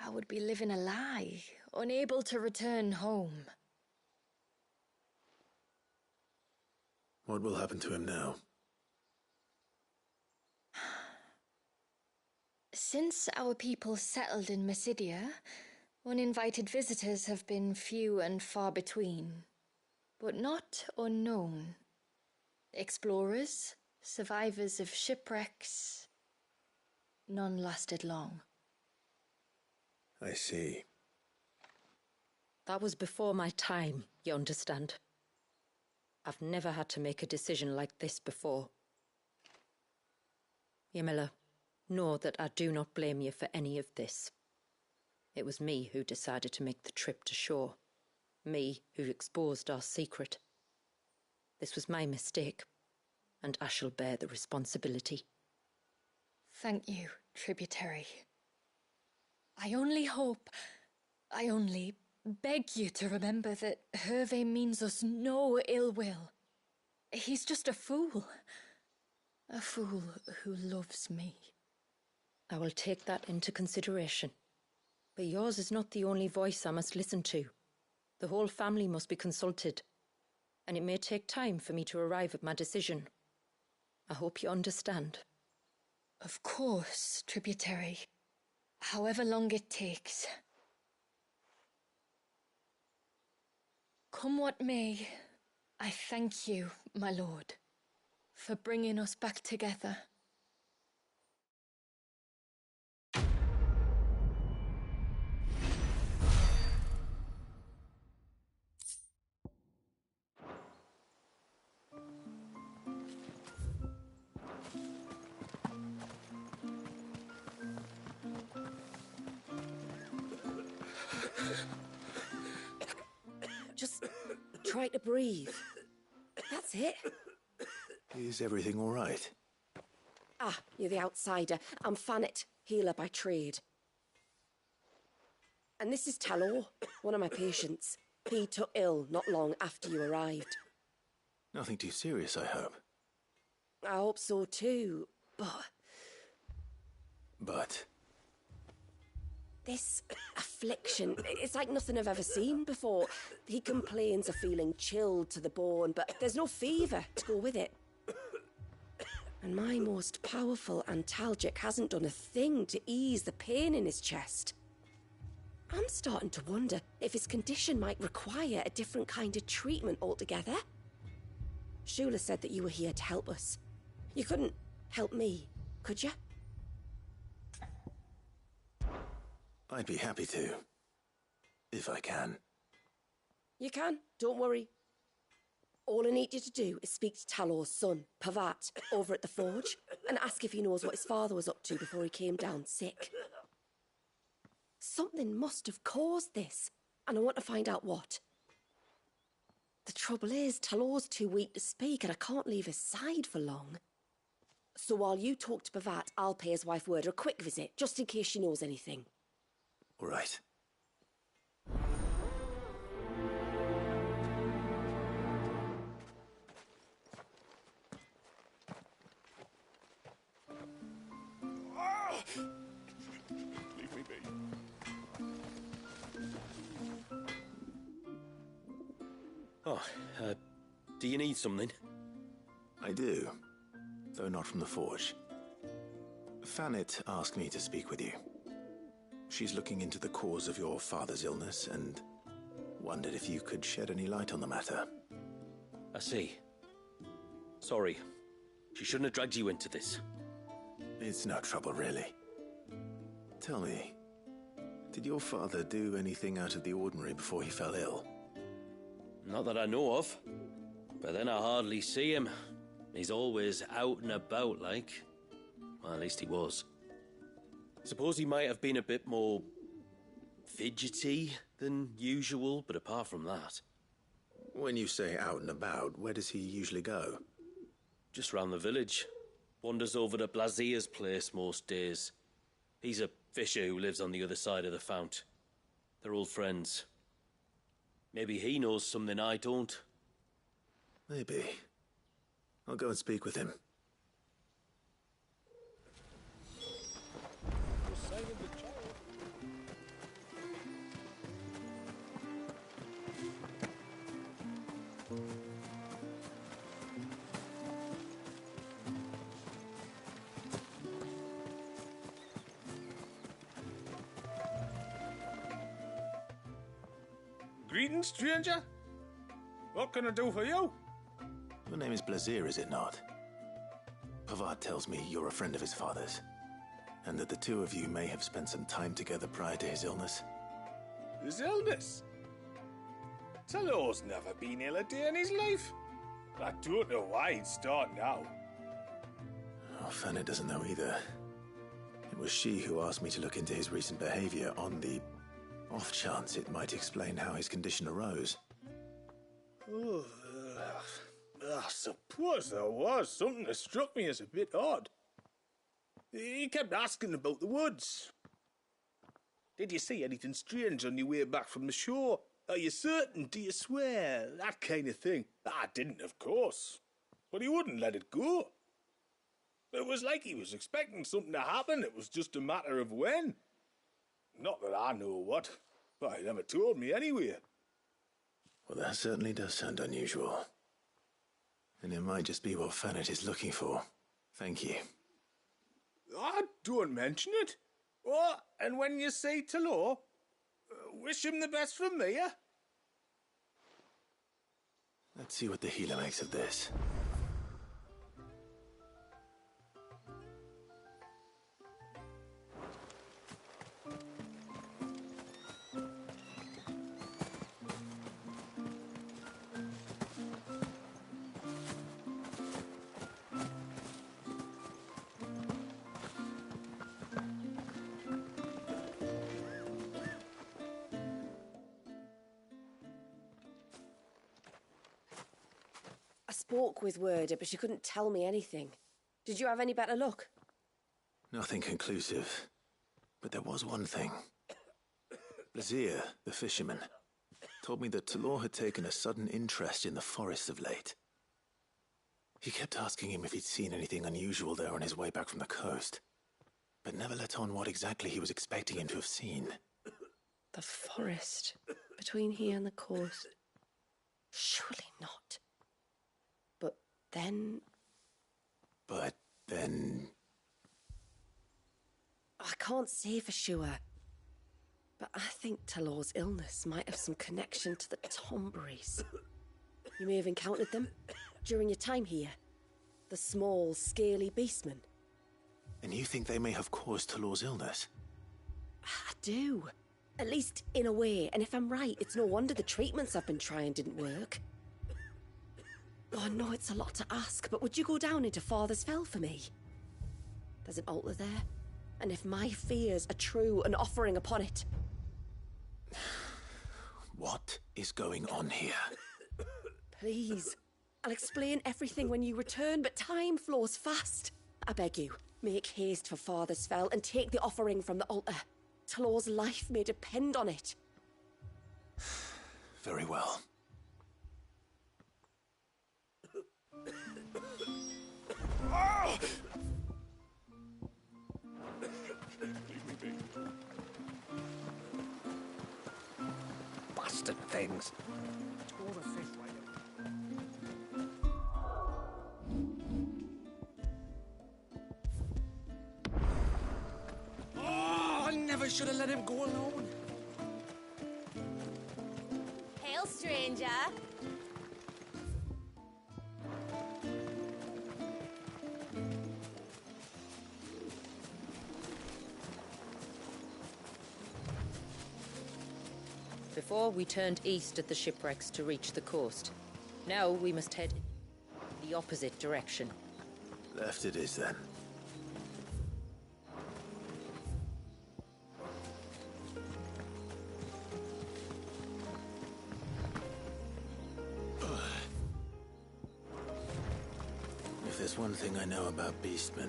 I would be living a lie, unable to return home. What will happen to him now? Since our people settled in Mysidia, uninvited visitors have been few and far between, but not unknown. Explorers, survivors of shipwrecks, none lasted long. I see. That was before my time, you understand? I've never had to make a decision like this before. Ymila, know that I do not blame you for any of this. It was me who decided to make the trip to shore. Me who exposed our secret. This was my mistake, and I shall bear the responsibility. Thank you, tributary. I only beg you to remember that Hervé means us no ill will. He's just a fool. A fool who loves me. I will take that into consideration. But yours is not the only voice I must listen to. The whole family must be consulted, and it may take time for me to arrive at my decision. I hope you understand. Of course, tributary. However long it takes. Come what may, I thank you, my lord, for bringing us back together. Just try to breathe. That's it. Is everything all right? Ah, you're the outsider. I'm Fannet, healer by trade. And this is Talor, one of my patients. He took ill not long after you arrived. Nothing too serious, I hope. I hope so too, But? This affliction, it's like nothing I've ever seen before. He complains of feeling chilled to the bone, but there's no fever to go with it. And my most powerful antalgic hasn't done a thing to ease the pain in his chest. I'm starting to wonder if his condition might require a different kind of treatment altogether. Shula said that you were here to help us. You couldn't help me, could you? I'd be happy to. If I can. You can, don't worry. All I need you to do is speak to Talor's son, Pavat, over at the forge, and ask if he knows what his father was up to before he came down sick. Something must have caused this, and I want to find out what. The trouble is, Talor's too weak to speak, and I can't leave his side for long. So while you talk to Pavat, I'll pay his wife word a quick visit, just in case she knows anything. All right. Leave me be. Oh, do you need something? I do, though not from the forge. Fanit asked me to speak with you. She's looking into the cause of your father's illness and wondered if you could shed any light on the matter. I see. Sorry. She shouldn't have dragged you into this. It's no trouble, really. Tell me, did your father do anything out of the ordinary before he fell ill? Not that I know of. But then I hardly see him. He's always out and about, like. Well, at least he was. Suppose he might have been a bit more fidgety than usual, but apart from that... When you say out and about, where does he usually go? Just round the village. Wanders over to Blazier's place most days. He's a fisher who lives on the other side of the fount. They're old friends. Maybe he knows something I don't. Maybe. I'll go and speak with him. Greetings, stranger. What can I do for you? Your name is Blazier, is it not? Pavad tells me you're a friend of his father's, and that the two of you may have spent some time together prior to his illness. His illness? Talor's never been ill a day in his life. I don't know why he'd start now. Oh, Fanny doesn't know either. It was she who asked me to look into his recent behavior on the off chance it might explain how his condition arose. Oh, I suppose there was something that struck me as a bit odd. He kept asking about the woods. Did you see anything strange on your way back from the shore? Are you certain? Do you swear? That kind of thing. I didn't, of course. But he wouldn't let it go. It was like he was expecting something to happen. It was just a matter of when. Not that I know what. But he never told me anyway. Well, that certainly does sound unusual. And it might just be what Fanit is looking for. Thank you. Don't mention it. Oh, and when you say Talor, wish him the best from me, eh? Let's see what the healer makes of this. I spoke with Werder, but she couldn't tell me anything. Did you have any better luck? Nothing conclusive. But there was one thing. Blazier, the fisherman, told me that Talor had taken a sudden interest in the forest of late. He kept asking him if he'd seen anything unusual there on his way back from the coast, but never let on what exactly he was expecting him to have seen. The forest between here and the coast. Surely not. But then... I can't say for sure. But I think Talor's illness might have some connection to the Tomberries. You may have encountered them during your time here. The small, scaly beastmen. And you think they may have caused Talor's illness? I do. At least in a way. And if I'm right, it's no wonder the treatments I've been trying didn't work. Oh, I know it's a lot to ask, but would you go down into Father's Fell for me? There's an altar there. And if my fears are true, an offering upon it. What is going on here? Please. I'll explain everything when you return, but time flows fast. I beg you, make haste for Father's Fell and take the offering from the altar. Talor's life may depend on it. Very well. Bastard things. Oh, I never should have let him go alone. Hail, stranger. Before, we turned east at the shipwrecks to reach the coast. Now we must head the opposite direction. Left it is, then. If there's one thing I know about beastmen,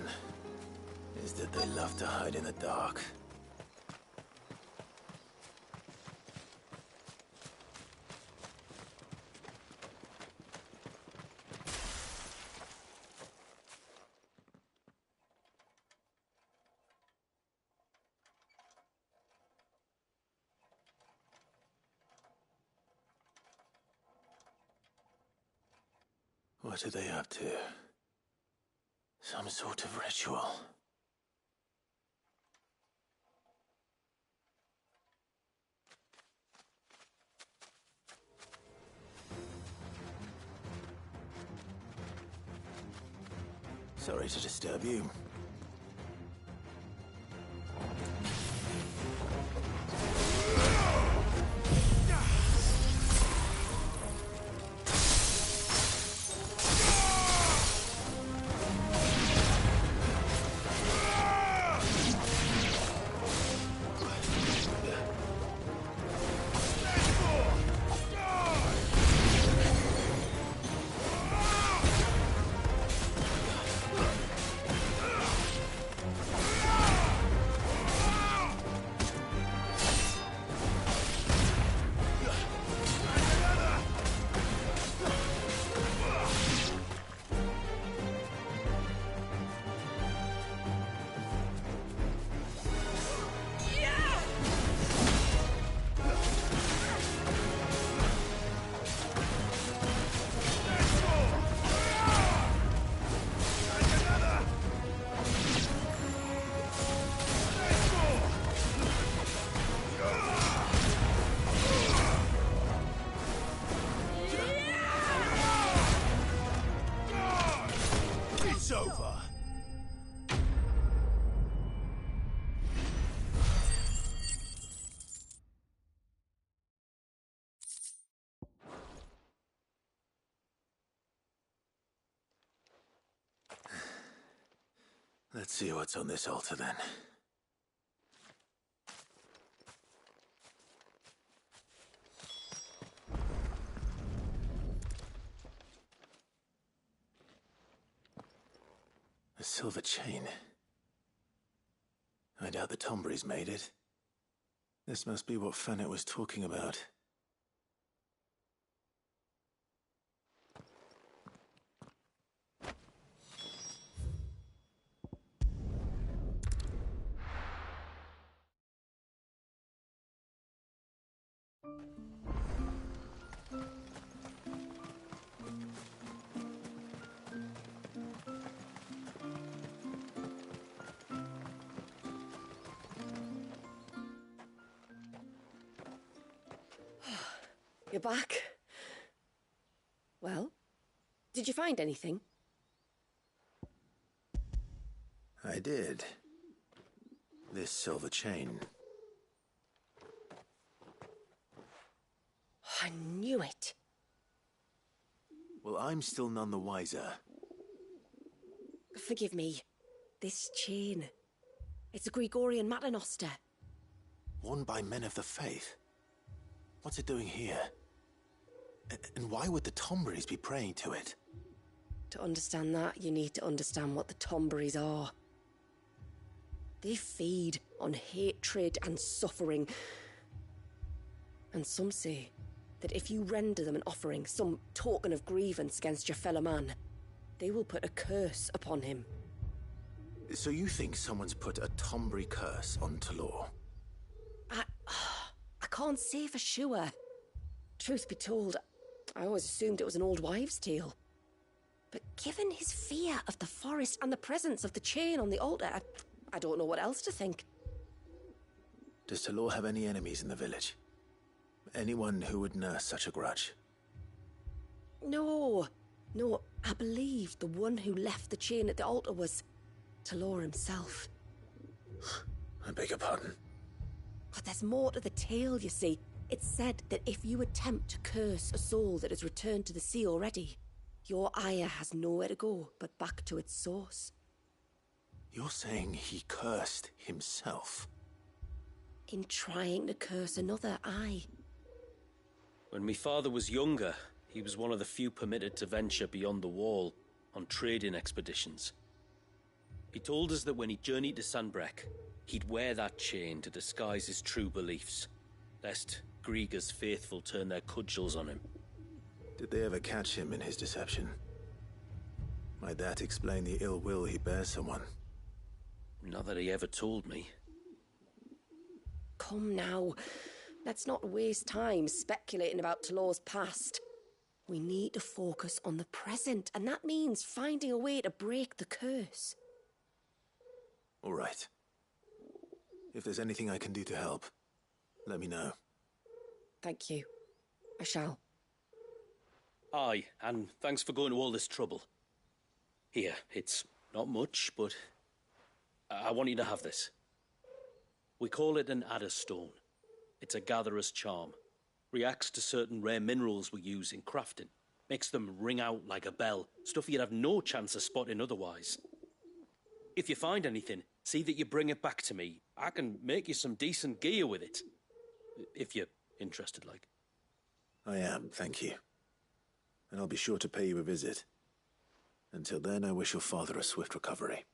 is that they love to hide in the dark. What are they up to? Some sort of ritual. Sorry to disturb you. It's over. Let's see what's on this altar, then. A silver chain. I doubt the Tomberries made it. This must be what Fennec was talking about. You're back. Well, did you find anything? I did. This silver chain. I knew it. Well, I'm still none the wiser. Forgive me. This chain. It's a Gregorian Maternoster. Worn by men of the faith. What's it doing here? And why would the Tomberries be praying to it? To understand that, you need to understand what the Tomberries are. They feed on hatred and suffering. And some say that if you render them an offering, some token of grievance against your fellow man, they will put a curse upon him. So you think someone's put a Tombury curse on Talor? I can't say for sure. Truth be told, I always assumed it was an old wives' tale. But given his fear of the forest and the presence of the chain on the altar, I don't know what else to think. Does Talor have any enemies in the village? Anyone who would nurse such a grudge? No, I believe the one who left the chain at the altar was Talor himself. I beg your pardon? But there's more to the tale, you see. It's said that if you attempt to curse a soul that has returned to the sea already, your ire has nowhere to go but back to its source. You're saying he cursed himself? In trying to curse another, aye. When my father was younger, he was one of the few permitted to venture beyond the wall on trading expeditions. He told us that when he journeyed to Sanbreque, he'd wear that chain to disguise his true beliefs, lest Grieger's faithful turn their cudgels on him. Did they ever catch him in his deception? Might that explain the ill will he bears someone? Not that he ever told me. Come now, let's not waste time speculating about Talor's past. We need to focus on the present, and that means finding a way to break the curse. All right. If there's anything I can do to help, let me know. Thank you. I shall. Aye, and thanks for going to all this trouble. Here, it's not much, but I want you to have this. We call it an adder stone. It's a gatherer's charm. Reacts to certain rare minerals we use in crafting. Makes them ring out like a bell. Stuff you'd have no chance of spotting otherwise. If you find anything, see that you bring it back to me. I can make you some decent gear with it. If you're interested, like. I am, thank you. And I'll be sure to pay you a visit. Until then, I wish your father a swift recovery.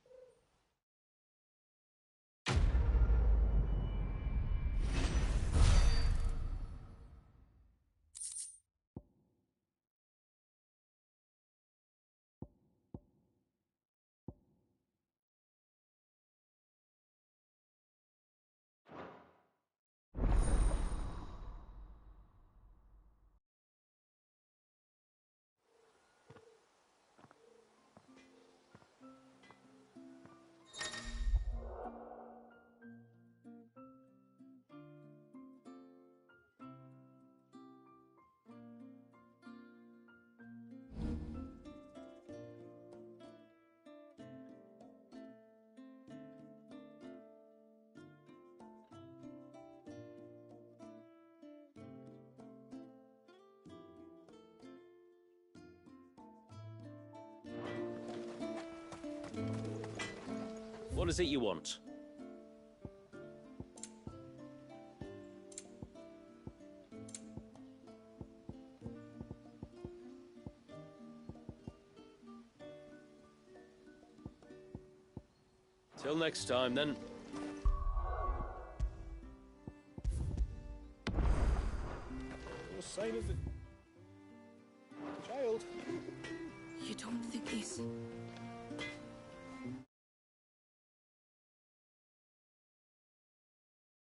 What is it you want? Till next time, then. No sign of the child.